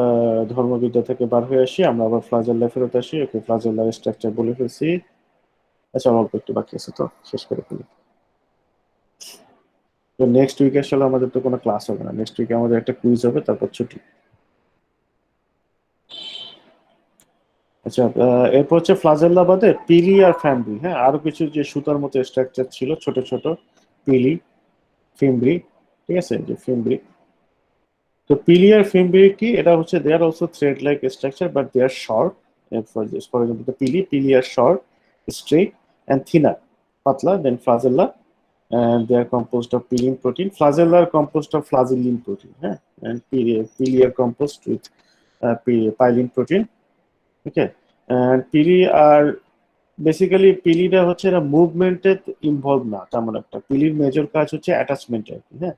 ধর্মবিদ্যা থেকে বার হয়ে আসি, আমরা আবার ফ্লাজেল্লায় ফেরত আসি। ওকে, ফ্লাজেল্লার স্ট্রাকচার বলে ফেলছি। আচ্ছা, অল্প একটু বাকি আছে, তো শেষ করে ফেলি। তো নেক্সট উইকে আসলে আমাদের তো কোনো ক্লাস হবে না, নেক্সট উইকে আমাদের একটা কুইজ হবে, তারপর ছুটি। আচ্ছা, এরপর হচ্ছে ফ্লাজেল্লা বাদে পিলি আর ফ্যাম্বরি। হ্যাঁ, আরো কিছু যে সুতার মতো স্ট্রাকচার ছিল, ছোট ছোট, পিলি, ফিমব্রি। ঠিক আছে, যে ফিমব্রি, তো পিলি আর ফিমব্রি কি, এটা হচ্ছে they are also thread like structure, but they are short. For example the pili are short, straight and thinner, পাতলা। Then flagella, and they are composed of pyline protein. Flagella are composed of flagellin protein, and pili are composed with pyline protein. Okay, and pili are basically, পিলিটা হচ্ছে এরা মুভমেন্টে involve না তেমন একটা। পিলির major কাজ হচ্ছে অ্যাটাচমেন্ট আর কি। হ্যাঁ,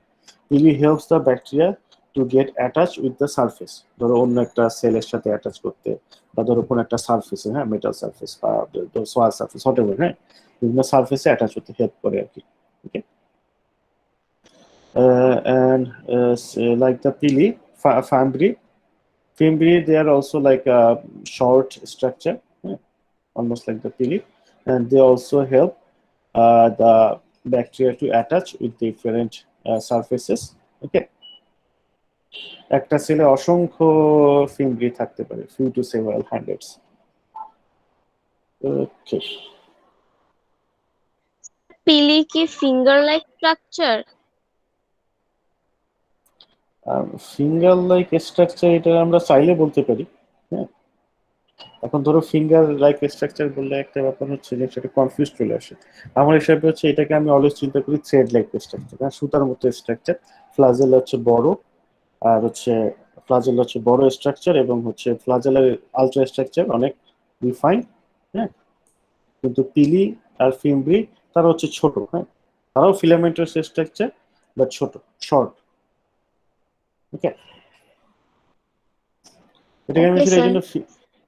pili helps the bacteria to get attach with the surface, ধরো অন্য একটা সেলের সাথে অ্যাটাচ করতে, বা ধরো কোনো একটা সারফেসে, হ্যাঁ, মেটাল সারফেস বা সোয়াল সারফেস, হোয়াটএভার, হ্যাঁ, বিভিন্ন সারফেসে অ্যাটাচ হতে হেল্প করে আর কি। ওকে, and like the pili, fambri, fimbri, they are also like a short structure. almost like the pili, and they also help the bacteria to attach with different surfaces. Okay, একটা সেলে অসংখ্য ফিঙ্গি থাকতে পারে, few to several hundreds. Okay. পিলি কি finger like structure? Finger like structure এটা আমরা চাইলে বলতে পারি। হ্যাঁ, এখন ধরো ফিঙ্গার লাইক স্ট্রাকচার বললে একটা ব্যাপার হচ্ছে যে সেটা কনফিউজ চলে আসে। আমার হিসাবে হচ্ছে এটাকে আমি অলওয়েজ চিন্তা করি থ্রেড লাইক স্ট্রাকচার, সুতার মতো স্ট্রাকচার। ফ্লাজেল হচ্ছে বড়, আর হচ্ছে ফ্লাজেল হচ্ছে বড় স্ট্রাকচার, এবং হচ্ছে ফ্লাজেলের আলট্রা স্ট্রাকচার অনেক রিফাইন। হ্যাঁ, কিন্তু পিলি আর ফিমব্রি তারা হচ্ছে ছোট। হ্যাঁ, তারাও ফিলামেন্টাস স্ট্রাকচার বাট ছোট, শর্ট। ওকে, এটাকে আমি ওকে আসলে এই স্যার। জন্য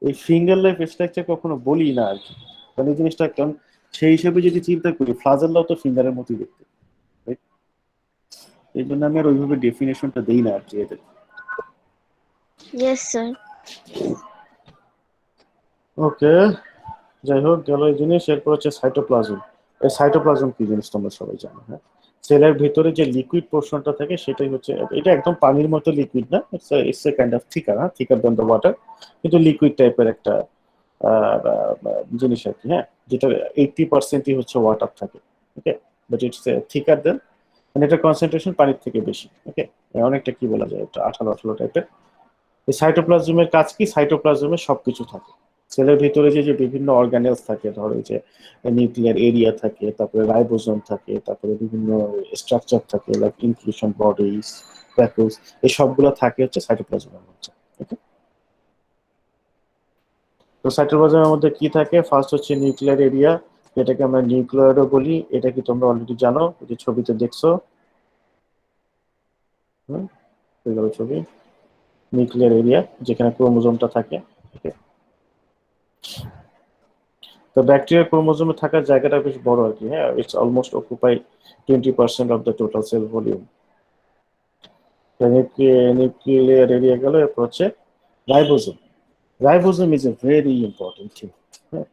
এই ফিঙ্গার লাইফ স্ট্রাকচার কখনো বলি না আর কি, কারণ এই জিনিসটা কারণ সেই হিসেবে যদি চিন্তা করি ফ্লাজেলটাও তো ফিঙ্গারের মতোই দেখতে, right? এই জন্য আমি আর ওইভাবে ডেফিনেশনটা দেই না আর কি এদের। Yes sir. ওকে, যাই হোক গেল এই জিনিস। এরপর হচ্ছে সাইটোপ্লাজম। এই সাইটোপ্লাজম কি জিনিস তোমরা সবাই জানো। হ্যাঁ, সেলের ভিতরে যে লিকুইড পোর্শনটা থাকে সেটাই হচ্ছে, এটা একদম পানির মতো লিকুইড না, it's a kind of থিকার, থিকার than the water, কিন্তু লিকুইড টাইপের একটা জিনিস আর কি। হ্যাঁ, যেটা 80%ই হচ্ছে ওয়াটার থাকে। ওকে, বাট ইটস থিকার দেন, মানে এটা কনসেন্ট্রেশন পানির থেকে বেশি। ওকে, অনেকটা কি বলা যায়, এটা আঠালো আঠালো টাইপের। এই সাইটোপ্লাজমের কাজ কি? সাইটোপ্লাজমে সবকিছু থাকে। সেলের ভিতরে যে যে বিভিন্ন অর্গানেলস থাকে, ধরো যে নিউক্লিয়ার এরিয়া থাকে, তারপরে রাইবোজোম থাকে, তারপরে বিভিন্ন স্ট্রাকচার থাকে লাইক ইনক্লুশন বডিজ, ভ্যাকুলস, এই সবগুলো থাকে হচ্ছে সাইটোপ্লাজমের মধ্যে। ওকে, তো সাইটোপ্লাজমের মধ্যে কি থাকে? ফার্স্ট হচ্ছে নিউক্লিয়ার এরিয়া, এটাকে আমরা নিউক্লিয়ারও বলি। এটা কি তোমরা অলরেডি জানো, যে ছবিতে দেখছো? ছবি নিউক্লিয়ার এরিয়া যেখানে ক্রোমোজোমটা থাকে। তো ব্যাকটেরিয়ার ক্রোমোজোমে থাকার জায়গাটা বেশ বড় আর কি। হ্যাঁ, it's almost occupy 20% of the total sell volume. Nuclear area গেল, এরপর হচ্ছে ribosome. Ribosome is a very important thing. হ্যাঁ,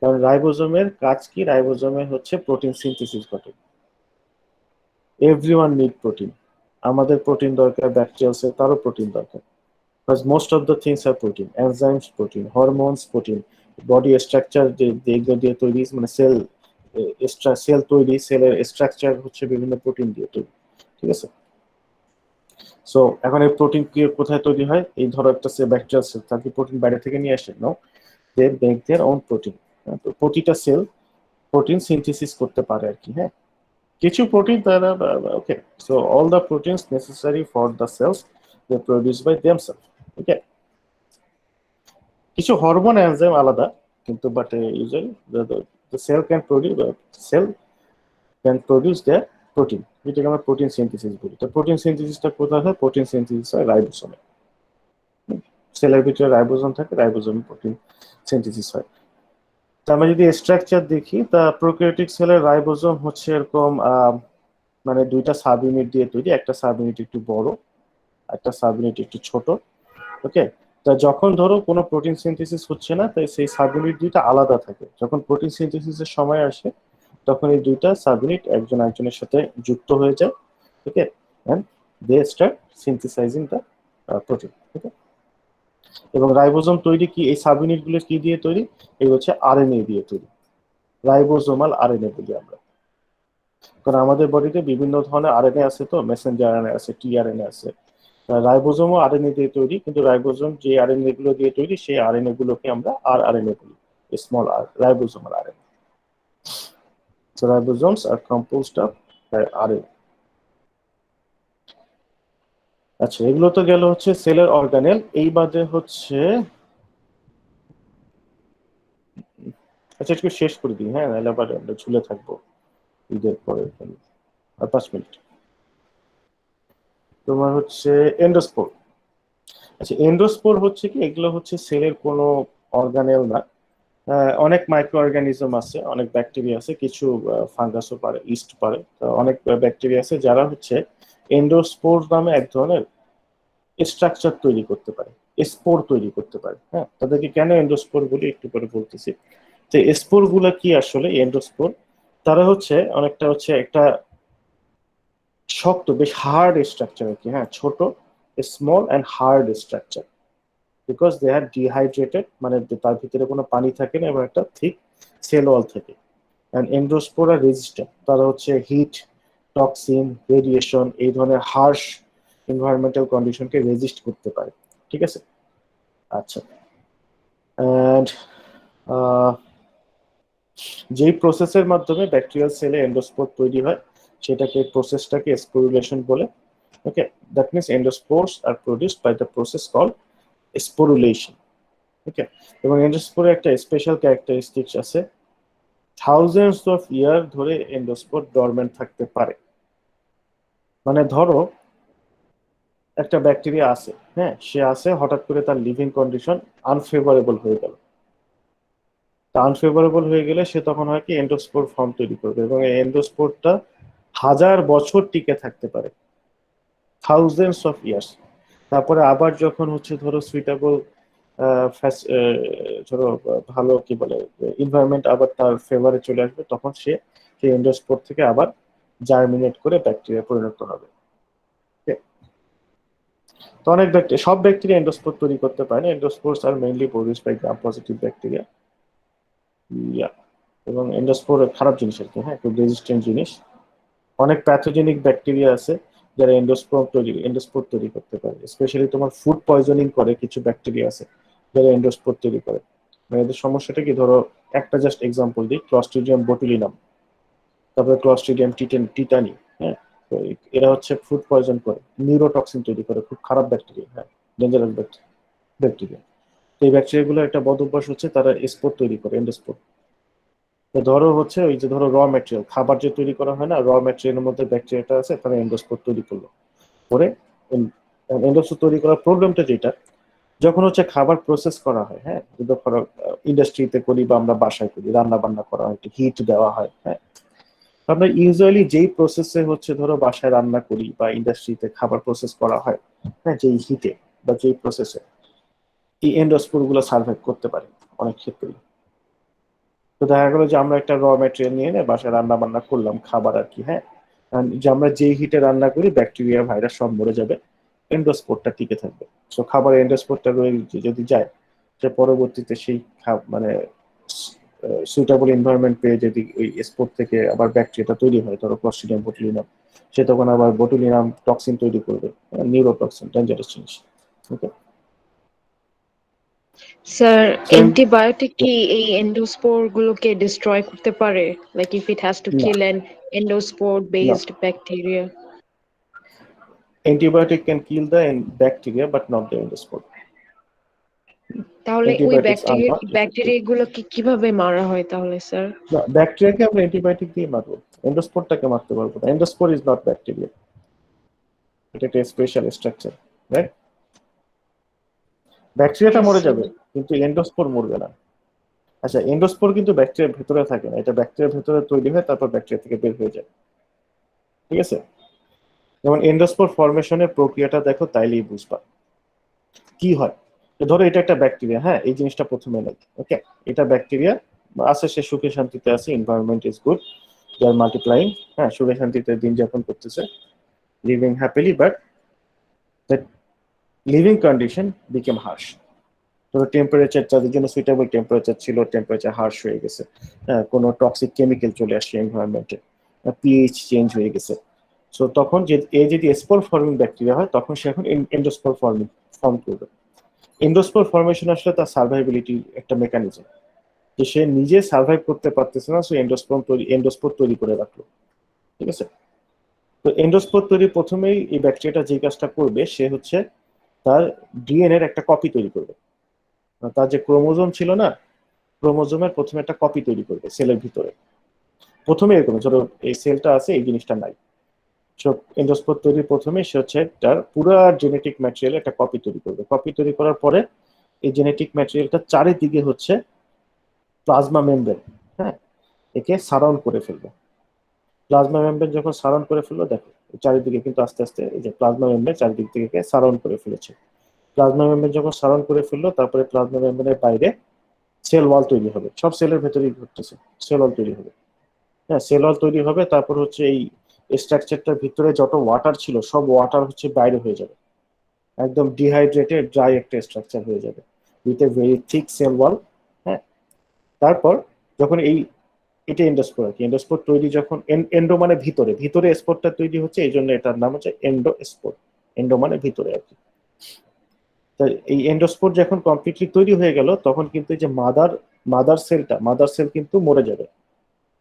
কারণ রাইবোজোমের কাজ কি? রাইবোজোমে হচ্ছে প্রোটিন সিনথেসিস ঘটে। Everyone need protein. আমাদের প্রোটিন দরকার, ব্যাকটেরিয়াল সেল তারও প্রোটিন দরকার। Because most of the things are protein, enzymes protein, hormones protein, body structure যেগুলো দিয়ে তৈরি, মানে সেল তৈরি, সেলের স্ট্রাকচার হচ্ছে বিভিন্ন প্রোটিন দিয়ে তৈরি। ঠিক আছে, সো এখন এই প্রোটিন কি কোথায় তৈরি হয়? এই ধরো একটা ব্যাকটেরিয়াল সেল, তাকে প্রোটিন বাইরে থেকে নিয়ে আসে? No, they make their own protein. তো প্রতিটা সেল প্রোটিন সিনথেসিস করতে পারে আর কি। হ্যাঁ, কিছু প্রোটিন তারা, okay, so all the proteins necessary for the cells they produce by themselves. Okay, কিছু হরমোন এনজাইম আলাদা, কিন্তু but usually the cell can produce the protein, যেটাকে আমরা প্রোটিন সিনথেসিস বলি। তো প্রোটিন সিনথেসিসটা কোথায় হয়? প্রোটিন সিনথেসিস হয় রাইবোসোমে। সেলের ভিতরে রাইবোজোম থাকে, রাইবোজোমে প্রোটিন সিনথেসিস হয়। তো আমরা যদি স্ট্রাকচার দেখি, তা প্রোক্যারিওটিক সেলের রাইবোজোম হচ্ছে এরকম, মানে দুইটা সাব ইউনিট দিয়ে তৈরি। একটা সাব ইউনিট একটু বড়, একটা সাব ইউনিট একটু ছোট। ওকে, তা যখন ধরো কোনো প্রোটিন সিনথেসিস হচ্ছে না, তাই সেই সাবইউনিট দুইটা আলাদা থাকে। যখন প্রোটিন সিনথেসিসের সময় আসে, তখন এই দুইটা সাবইউনিট একজন আরেকজনের সাথে যুক্ত হয়ে যায়। Okay, and they start synthesizing the protein. Okay, এবং রাইবোজোম তৈরি কি এই সাবইউনিট গুলো কি দিয়ে তৈরি? এই হচ্ছে আরএনএ দিয়ে তৈরি, রাইবোজোমাল আরএনএ বলি আমরা। কারণ আমাদের বডিতে বিভিন্ন ধরনের আরএনএ আছে, তো মেসেঞ্জার আরএনএ আছে, টিআরএনএ আছে। রাইবোজোমও আরএনএ দিয়ে তৈরি, কিন্তু রাইবোজোম যে আরএনএ গুলো দিয়ে তৈরি, সেই আরএনএ গুলোকে আমরা আরএনএ বলি, small R, ribosomal RNA. So ribosomes are composed of RNA. আচ্ছা, এগুলো তো গেল হচ্ছে সেলের অর্গানেল। এই বাদে হচ্ছে, আচ্ছা একটু শেষ করে দিই, হ্যাঁ, নাহলে আবার আমরা ঝুলে থাকবো ঈদের পরে আর 5 মিনিট। তোমার হচ্ছে এন্ডোস্পোর। আচ্ছা, এন্ডোস্পোর হচ্ছে কি? এগুলো হচ্ছে সেলের কোনো অর্গানেল না। অনেক মাইক্রো অর্গানিজম আছে, অনেক ব্যাকটেরিয়া আছে, কিছু ফাঙ্গাসও পারে, ইস্ট পারে। তো অনেক ব্যাকটেরিয়া আছে যারা হচ্ছে এন্ডোস্পোর নামে এক ধরনের স্ট্রাকচার তৈরি করতে পারে। স্পোর তৈরি করতে পারে। হ্যাঁ, তাদেরকে কেন এন্ডোস্পোর বলি একটু পরে বলতেছি। তো স্পোর গুলা কি আসলে এন্ডোস্পোর? তারা হচ্ছে অনেকটা হচ্ছে একটা শক্ত, বেশ হার্ড স্ট্রাকচার আর কি। হ্যাঁ, ছোট, small and hard structure, because they are dehydrated, মানে তার ভিতরে কোনো পানি থাকে না এবং একটা থিক সেল ওয়াল থাকে। অ্যান্ড এন্ডোস্পোরা রেজিস্ট্যান্ট, তারা হচ্ছে হিট, টক্সিন, রেডিয়েশন, এই ধরনের হার্শ এনভায়রনমেন্টাল কন্ডিশনকে রেজিস্ট করতে পারে। ঠিক আছে, আচ্ছা। অ্যান্ড যেই প্রসেসের মাধ্যমে ব্যাকটেরিয়াল সেলে এন্ডোস্পোর তৈরি হয় সেটাকে, প্রসেসটাকে স্পোরুলেশন বলে। Okay, that means endospores are produced by the process called sporulation. Okay, এবং এন্ডোস্পোরের একটা স্পেশাল ক্যারেক্টারিস্টিক্স আছে, থাউজেন্ডস অফ ইয়ার ধরে এন্ডোস্পোর ডরমেন্ট থাকতে পারে। মানে ধরো একটা ব্যাকটেরিয়া আছে, হ্যাঁ, সে আছে, হঠাৎ করে তার লিভিং কন্ডিশন আনফেভারেবল হয়ে গেল। তা আনফেভারেবল হয়ে গেলে সে তখন হয় কি এন্ডোস্পোর ফর্ম তৈরি করবে, এবং এই এন্ডোস্পোরটা 1000 বছর টিকে থাকতে পারে, থাউজেন্ডস অফ ইয়ার্স। তারপরে আবার যখন হচ্ছে ধরো সুইটেবল, ধরো ভালো কি বলে এনভায়রনমেন্ট আবার তার ফেভারে চলে আসবে, তখন সে সেই এন্ডোস্পোর থেকে আবার জার্মিনেট করে ব্যাকটেরিয়া পরিণত হবে। Okay? তো অনেক ব্যাকটেরিয়া, সব ব্যাকটেরিয়া এন্ডোস্পোর তৈরি করতে পারে না। Endospores are mainly produced by gram positive bacteria. Yeah, এবং এন্ডোস্পোর খারাপ জিনিস আর কি, হ্যাঁ, খুব রেজিস্ট্যান্ট জিনিস। অনেক প্যাথোজেনিক ব্যাকটেরিয়া আছে যারা এন্ডোস্পোর তৈরি করতে পারে। স্পেশালি তোমার ফুড পয়জনিং করে কিছু ব্যাকটেরিয়া আছে যারা এন্ডোস্পোর তৈরি করে। মানে এদের সমস্যাটা কি, ধরো একটা জাস্ট এক্সাম্পল দিই, ক্লস্ট্রিডিয়াম বটুলিনাম, তারপরে ক্লস্ট্রিডিয়াম টিটানি। হ্যাঁ, তো এরা হচ্ছে ফুড পয়জন করে, নিউরোটক্সিন তৈরি করে, খুব খারাপ ব্যাকটেরিয়া, হ্যাঁ, ডেঞ্জারাস ব্যাকটেরিয়া। তো এই ব্যাকটেরিয়াগুলো একটা বদ অভ্যাস হচ্ছে, তারা স্পোর তৈরি করে, এন্ডোস্পোর। তো ধরো হচ্ছে ওই যে ধরো র ম্যাটেরিয়াল, খাবার যে তৈরি করা হয় না, র ম্যাটেরিয়ালের মধ্যে ব্যাকটেরিয়াটা আছে, তারা এন্ডোস্পোর তৈরি করলো করে। এন্ডোস্পোর তৈরি করার প্রবলেমটা যেটা, যখন হচ্ছে খাবার প্রসেস করা হয়, হ্যাঁ, ধরো ইন্ডাস্ট্রিতে করি বা আমরা বাসায় করি, রান্না বান্না করা হয়, হিট দেওয়া হয়, হ্যাঁ, আমরা ইউজুয়ালি যেই প্রসেসে হচ্ছে ধরো বাসায় রান্না করি বা ইন্ডাস্ট্রিতে খাবার প্রসেস করা হয়, হ্যাঁ, যেই হিটে বা যেই প্রসেসে এই এন্ডোস্পোর গুলো সার্ভাইভ করতে পারে অনেক ক্ষেত্রে। তো দেখা গেলো যে আমরা একটা র ম্যাটেরিয়াল নিয়ে বাসায় রান্না বান্না করলাম খাবার আর কি, হ্যাঁ, যে আমরা যেই হিটে রান্না করি ব্যাকটেরিয়া ভাইরাস সব মরে যাবে, এন্ডোস্পোরটা টিকে থাকবে। তো খাবারের এন্ডোস্পোরটা রয়ে যদি যায়, সে পরবর্তীতে সেই মানে সুইটেবল এনভায়রনমেন্ট পেয়ে যদি ওই স্পোর থেকে আবার ব্যাকটেরিয়াটা তৈরি হয়, ধরো ক্লস্ট্রিডিয়াম বটুলিনাম, সে তখন আবার বটুলিনাম টক্সিন তৈরি করবে, নিউরোটক্সিন, ডেঞ্জারাস জিনিস। ওকে, স্যার, সেম। অ্যান্টিবায়োটিক কি এই এন্ডোস্পোর গুলোকে ডিস্ট্রয় করতে পারে? Like if it has to না, কিল অ্যান এন্ডোস্পোর না, based bacteria? antibiotic can kill the bacteria but not the endospore. তাহলে ওই Antibiotics are not effective. Bacteria গুলোকে কিভাবে মারা হয় তাহলে স্যার? না, ব্যাকটেরিয়াকে আমরা অ্যান্টিবায়োটিক দিয়ে মারবো, এন্ডোস্পোরটাকে মারতে পারবো না। এন্ডোস্পোর ইজ নট ব্যাকটেরিয়া, এটা একটা স্পেশাল স্ট্রাকচার, রাইট? ব্যাকটেরিয়াটা Yes, মরে sir. যাবে কিন্তু এন্ডোস্পোর মরবে না। আচ্ছা, এন্ডোস্পোর কিন্তু ব্যাকটেরিয়ার ভেতরে থাকে না, এটা ব্যাকটেরিয়ার ভেতরে তৈরি হয়, তারপর ব্যাকটেরিয়া থেকে বের হয়ে যায়। ঠিক আছে, যেমন এন্ডোস্পোর ফরমেশনের প্রক্রিয়াটা দেখো, তাইলেই বুঝবা কি হয়। ধরো এটা একটা ব্যাকটেরিয়া, হ্যাঁ, এই জিনিসটা প্রথমে নাই। ওকে, এটা ব্যাকটেরিয়া আছে, সে সুখে শান্তিতে আছে, environment is good, they are multiplying, হ্যাঁ, সুখে শান্তিতে দিন যাপন করতেছে, living happily, but that living condition became harsh. ধরো টেম্পারেচার তাদের জন্য সুইটেবল টেম্পারেচার ছিল, টেম্পারেচার হার্শ হয়ে গেছে, হ্যাঁ, কোনো টক্সিক কেমিক্যাল চলে আসছে এনভায়রনমেন্টে, পিএইচ চেঞ্জ হয়ে গেছে। সো তখন যে যদি স্পোর ফর্মিং ব্যাকটেরিয়া হয়, তখন সে এখন এন্ডোস্পোর ফর্ম করবে। এন্ডোস্পোর ফর্মেশন আসলে তার সার্ভাইবিলিটি একটা মেকানিজম, যে সে নিজে সার্ভাইভ করতে পারতেছে না, সে এন্ডোস্পোর তৈরি করে রাখলো। ঠিক আছে, তো এন্ডোস্পোর তৈরি প্রথমেই এই ব্যাকটেরিয়াটা যে কাজটা করবে, সে হচ্ছে তার ডিএনএ এর একটা কপি তৈরি করবে। তার যে ক্রোমোজোম ছিল না, ক্রোমোজোমের প্রথমে একটা কপি তৈরি করবে সেলের ভিতরে। প্রথমে এরকম, ধরো এই সেলটা আছে, এই জিনিসটা নাই, সব এন্ডোস্পোর তৈরি প্রথমে সে হচ্ছে তার পুরো জেনেটিক ম্যাটেরিয়াল একটা কপি তৈরি করবে। কপি তৈরি করার পরে এই জেনেটিক ম্যাটেরিয়ালটা চারিদিকে হচ্ছে প্লাজমা মেমব্রেন, হ্যাঁ, একে সারাউন্ড করে ফেলবে। প্লাজমা মেমব্রেন যখন সারাউন্ড করে ফেললো, দেখো চারিদিকে কিন্তু আস্তে আস্তে এই যে প্লাজমা মেমব্রেন চারিদিক থেকে সারাউন্ড করে ফেলেছে। প্লাজমা মেমব্রেন যখন সারাউন্ড করে ফেললো, তারপরে প্লাজমা মেমব্রেনের বাইরে সেল ওয়াল তৈরি হবে, সব সেলের ভেতরেই ঘটতেছে, সেল ওয়াল তৈরি হবে। হ্যাঁ, সেল ওয়াল তৈরি হবে, তারপর হচ্ছে এই স্ট্রাকচারটার ভিতরে যত ওয়াটার ছিল সব ওয়াটার হচ্ছে বাইরে হয়ে যাবে, একদম ডিহাইড্রেটেড ড্রাই একটা স্ট্রাকচার হয়ে যাবে with a very thick cell wall. হ্যাঁ, তারপর যখন এটা এন্ডোস্পোর আর কি, এন্ডোস্পোর তৈরি যখন এন্ডো মানে ভিতরে, ভিতরে স্পোরটা তৈরি হচ্ছে, এই জন্য এটার নাম হচ্ছে এন্ডোস্পোর। এন্ডো মানে ভিতরে আর কি। তো এই এন্ডোস্পোর যখন কমপ্লিটলি তৈরি হয়ে গেল, তখন কিন্তু এই যে মাদার সেল কিন্তু মরে যাবে।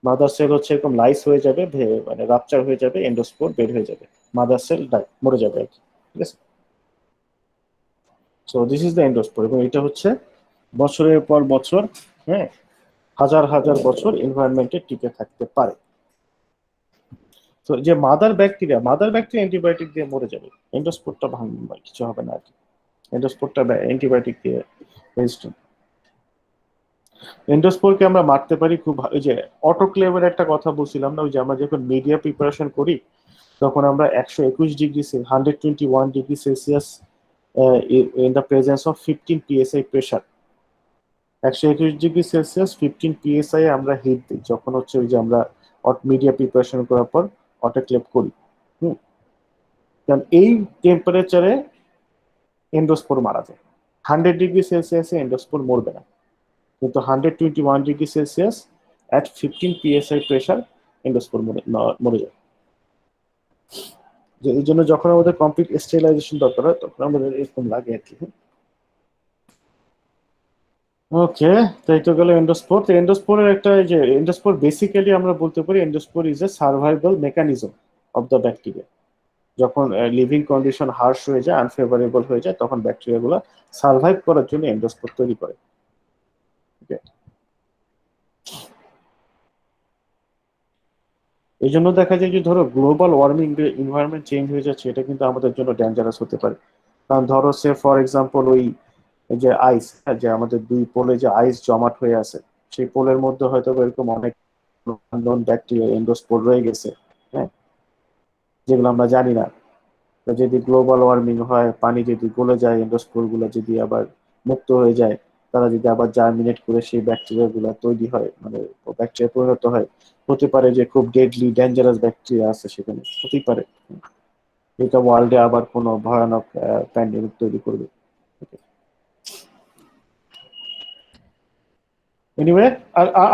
মাদার সেল হচ্ছে এরকম লাইস হয়ে যাবে, মানে রাপচার হয়ে যাবে, এন্ডোস্পোর বের হয়ে যাবে, মাদার সেল মরে যাবে আর কি। ঠিক আছে, so this is the endospore, এবং এটা হচ্ছে বছরের পর বছর, হ্যাঁ, হাজার হাজার বছর এনভায়রনমেন্টে টিকে থাকতে পারে। তো যে মাদার ব্যাকটেরিয়া অ্যান্টিবায়োটিক দিয়ে মরে যাবে, এন্ডোস্পোরটা কিছু হবে না আর কি, এন্ডোস্পোরটা অ্যান্টিবায়োটিক দিয়ে রেজিস্ট্যান্ট। এন্ডোস্পোরকে আমরা মারতে পারি খুব ওই যে অটোক্লেভের একটা কথা বলছিলাম না, ওই যে আমরা যখন মিডিয়া প্রিপারেশন করি তখন আমরা 121 degree 121 degree Celsius in the presence of 15 psi pressure, 121 degree Celsius 15 psi আমরা হিট দিই যখন হচ্ছে ওই যে আমরা মিডিয়া প্রিপারেশন করার পর অটোক্লেভ করি। কারণ এই টেম্পারেচারে এন্ডোস্পোর মারা যায়। 100 ডিগ্রি সেলসিয়াসে এন্ডোস্পোর মরবে না, কিন্তু 121 degree Celsius at 15 psi pressure endospore মরে যায়। যে এই জন্য যখন আমাদের কমপ্লিট স্টেরিলাইজেশন দরকার হয় তখন আমাদের এরকম লাগে আর কি। ওকে, তাই তো গেল এন্ডোস্পোর। তো এন্ডোস্পোরের একটা, এই যে এন্ডোস্পোর বেসিক্যালি আমরা বলতে পারি endospore is a survival mechanism of the bacteria. যখন লিভিং কন্ডিশন হার্শ হয়ে যায়, আনফেভারেবল হয়ে যায়, তখন ব্যাকটেরিয়াগুলো সার্ভাইভ করার জন্য এন্ডোস্পোর তৈরি করে। এই জন্য দেখা যায় যে ধরো গ্লোবাল ওয়ার্মিং, এনভায়রনমেন্ট চেঞ্জ হয়ে যাচ্ছে, এটা কিন্তু আমাদের জন্য ডেঞ্জারাস হতে পারে। কারণ ধরো সে ফর এক্সাম্পল ওই যে আইস, যে আমাদের দুই পোলে যে আইস জমাট হয়ে আছে, সেই পোলের মধ্যে হয়তো এরকম অনেক নন ব্যাকটেরিয়া এন্ডোস্পোর রয়ে গেছে, হ্যাঁ, যেগুলো আমরা জানি না। তো যদি গ্লোবাল ওয়ার্মিং হয়, পানি যদি গলে যায়, এন্ডোস্পোর গুলো যদি আবার মুক্ত হয়ে যায়, তারা যদি আবার জার্মিনেট করে সেই ব্যাকটেরিয়া গুলো তৈরি হয়, মানে ব্যাকটেরিয়া পরিণত হয়, হতে পারে যে খুব ডেডলি ডেঞ্জারাস ব্যাকটেরিয়া আছে সেখানে, হতেই পারে এটা ওয়ার্ল্ডে আবার কোনো ভয়ানক প্যান্ডেমিক তৈরি করবে। এনিওয়ে,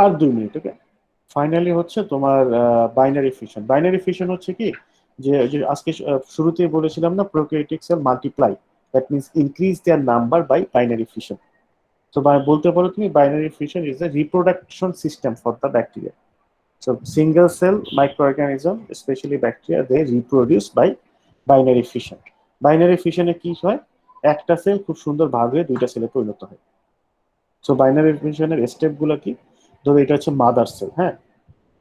আর 2 মিনিট। ওকে, ফাইনালি হচ্ছে তোমার বাইনারি ফিশন। বাইনারি ফিশন হচ্ছে কি, যে যে আজকে শুরুতেই বলেছিলাম না, prokaryotic cell multiply, that means increase their number by binary fission. তো বলতে পারো তুমি binary fission is a reproduction system for the bacteria. So single cell microorganism, especially bacteria, they reproduce by binary fission. Binary fission এ কি হয়, একটা sell খুব সুন্দর ভাগ হয়ে দুইটা সেলে পরিণত হয়। সো বাইনারি ফিশনের স্টেপ গুলো কি, ধরো এটা হচ্ছে মাদার সেল, হ্যাঁ,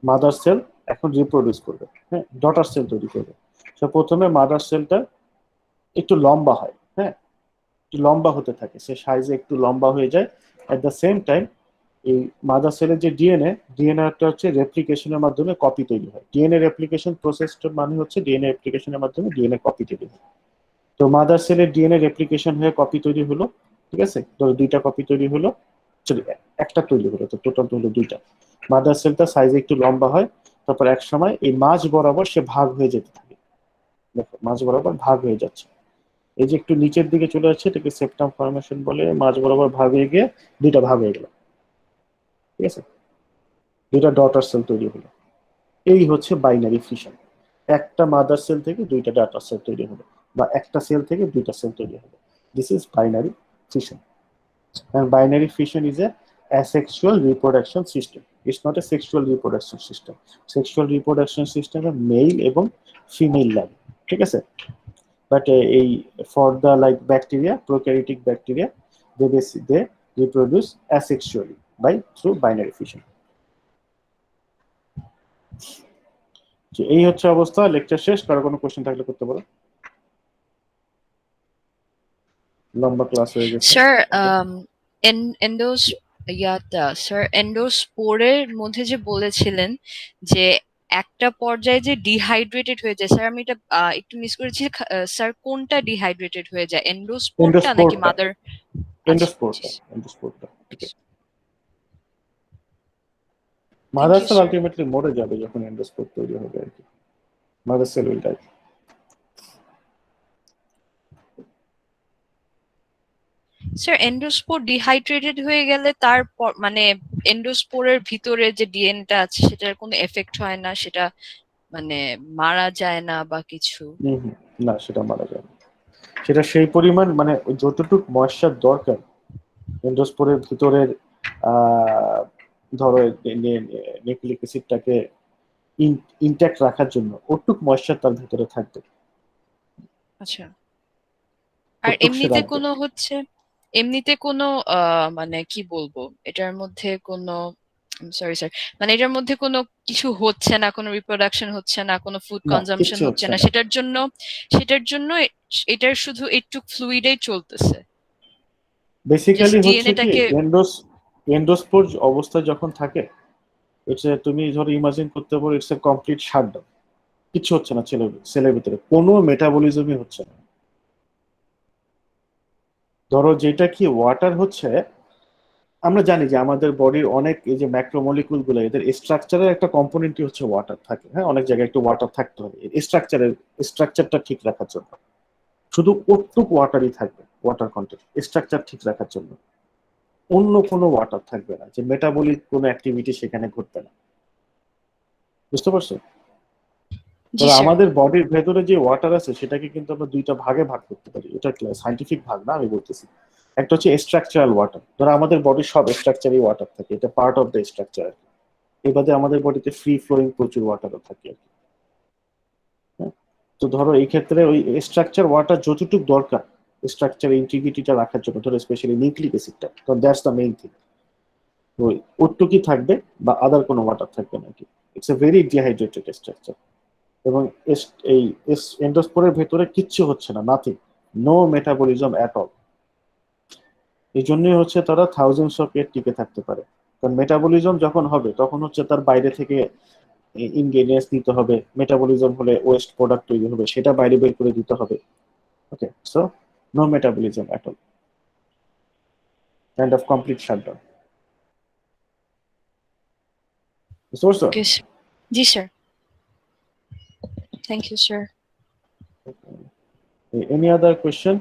মাদার সেল এখন রিপ্রোডিউস করবে, হ্যাঁ, ডটার সেল তৈরি করবে। তো প্রথমে মাদার সেলটা একটু লম্বা হয়, হ্যাঁ, একটু লম্বা হতে থাকে, সে সাইজে একটু লম্বা হয়ে যায়। অ্যাট দ্য সেম টাইম এই মাদার সেলের যে ডিএনএটা হচ্ছে রেপ্লিকেশনের মাধ্যমে কপি তৈরি হয়। ডিএনএ রেপ্লিকেশন প্রসেসটার মানে হচ্ছে ডিএনএ রেপ্লিকেশনের মাধ্যমে ডিএনএ কপি তৈরি হয়। তো মাদার সেলের ডিএনএ রেপ্লিকেশন হয়ে কপি তৈরি হলো, ঠিক আছে, তো দুইটা কপি তৈরি হলো, চলো একটা তৈরি হলো, তো টোটাল হলো দুইটা। মাদার সেলটা সাইজে একটু লম্বা হয়, তারপর এক সময় এই মাঝ বরাবর সে ভাগ হয়ে যেতে থাকে। দেখো মাঝ বরাবর ভাগ হয়ে যাচ্ছে, এই যে একটু নিচের দিকে চলে যাচ্ছে, এটাকে সেপ্টাম ফর্মেশন বলে। মাঝ বরাবর ভাগ হয়ে গিয়ে দুইটা ভাগ হয়ে গেল, ঠিক আছে, দুইটা ডটার সেল তৈরি হলো। এই হচ্ছে বাইনারি ফিশন। একটা মাদার সেল থেকে দুইটা ডটার সেল তৈরি হলো, বা একটা সেল থেকে দুইটা সেল তৈরি হলো। This is binary fission. And binary fission is a asexual reproduction system. It's not a sexual reproduction system. Sexual reproduction system A mail এবং ফিমেল লাগে, ঠিক আছে, বাট এই for the like bacteria, prokaryotic bacteria, they reproduce asexually by through binary fission. এই হচ্ছে অবস্থা। Lecture শেষ। কারো কোনো কোশ্চেন থাকলে করতে পারো, লম্বা ক্লাস হয়ে গেছে। স্যার এন্ডোস্পোরের মধ্যে যে বলেছিলেন যে একটা পর্যায়ে যে ডিহাইড্রেটেড হয়ে যায়, স্যার আমি এটা একটু মিস করেছি, স্যার কোনটা ডিহাইড্রেটেড হয়ে যায়, এন্ডোস্পোরটা নাকি এন্ডোস্পোরটা, মাদার? আচ্ছা, এন্ডোস্পোরটা ঠিক আছে। Thank mother you cell sir. Ultimately মরে যাবে যখন এন্ডোস্পোর তৈরি হবে আর কি, mother cell will die. Sir endospore dehydrated হয়ে গেলে তারপর মানে এন্ডোস্পোরের ভিতরে যে ডিএনটা আছে সেটার কোনো এফেক্ট হয় না, সেটা মানে মারা যায় না বা কিছু? না, সেটা মারা যাবে, সেটা সেই পরিমাণ মানে যতটুক ময়েশ্চার দরকার এন্ডোস্পোরের ভিতরের আহ ধরো নিউক্লিক অ্যাসিডটাকে ইনট্যাক্ট রাখার জন্য ওটুক ময়েশ্চার তার ভিতরে থাকবে, আচ্ছা। আর ওটুক সে এমনিতে রাখবে। কোনো এমনিতে কোনো মানে কি বলবো, এটার মধ্যে কোনো, সরি স্যার, মানে এটার মধ্যে কোনো কিছু হচ্ছে না, কোনো রিপ্রোডাকশন হচ্ছে না, কোনো ফুড না, কনজাম্পশন কিচ্ছু হচ্ছে হচ্ছে না, না। সেটার জন্য এটার শুধু একটু ফ্লুইডেই চলতেছে, জাস্ট বেসিক্যালি হচ্ছে কি ডিএনএটাকে। এন্ডোস্পোর অবস্থা যখন থাকে, তুমি ধরো ইমাজিন করতে পারো ইটস এ কমপ্লিট শাটডাউন, কিচ্ছু হচ্ছে না সেলের ভিতরে, কোনো মেটাবলিজমই হচ্ছে না। ধরো যেটা কি ওয়াটার হচ্ছে, আমরা জানি যে আমাদের বডির অনেক এই যে ম্যাক্রোমলিকুল গুলো এদের স্ট্রাকচারের একটা কম্পোনেন্টই হচ্ছে ওয়াটার থাকে, হ্যাঁ অনেক জায়গায় একটু ওয়াটার থাকতে হবে স্ট্রাকচারটা ঠিক রাখার জন্য, শুধু ওটুক ওয়াটারই থাকবে, ওয়াটার কন্টেন্ট স্ট্রাকচার ঠিক রাখার জন্য, অন্য কোনো ওয়াটার থাকবে না, যে মেটাবলিক কোনো অ্যাক্টিভিটি সেখানে ঘটবে না, বুঝতে পারছো? জি তবে স্যার। আমাদের বডির ভেতরে যে ওয়াটার আছে সেটাকে কিন্তু আমরা দুইটা ভাগে ভাগ করতে পারি, এটা সাইন্টিফিক ভাগ না আমি বলতেছি। একটা হচ্ছে স্ট্রাকচারাল ওয়াটার, ধরো আমাদের বডির সব স্ট্রাকচারই ওয়াটার থাকে, এটা পার্ট অফ দ্য স্ট্রাকচার। এবারে আমাদের বডিতে ফ্রি ফ্লোয়িং প্রচুর ওয়াটারও থাকে আর কি, হ্যাঁ? তো ধরো এই ক্ষেত্রে ওই স্ট্রাকচার ওয়াটার যতটুকু দরকার স্ট্রাকচার ইন্টিগ্রিটিটা রাখার জন্য, ধরো স্পেশালি নিউক্লিক অ্যাসিডটা, তো দ্যাটস দ্য মেইন থিং, ওই ওটুকুই থাকবে বা আদার কোনো ওয়াটার থাকবে নাকি। It's a very dehydrated structure, এবং এই এন্ডোস্পোরের ভেতরে কিচ্ছু হচ্ছে না, nothing, no metabolism at all. এই জন্যই হচ্ছে তারা থাউজেন্ডস অফ ইয়ার টিকে থাকতে পারে, কারণ মেটাবলিজম যখন হবে তখন হচ্ছে তার বাইরে থেকে ইনগ্রেডিয়েন্টস নিতে হবে, মেটাবলিজম হলে ওয়েস্ট প্রোডাক্ট তৈরি হবে, সেটা বাইরে বের করে দিতে হবে। Okay, so no metabolism at all, kind of complete shutdown, বুঝতে পারছো? Okay sir. জি sir, thank you sir. Any other question?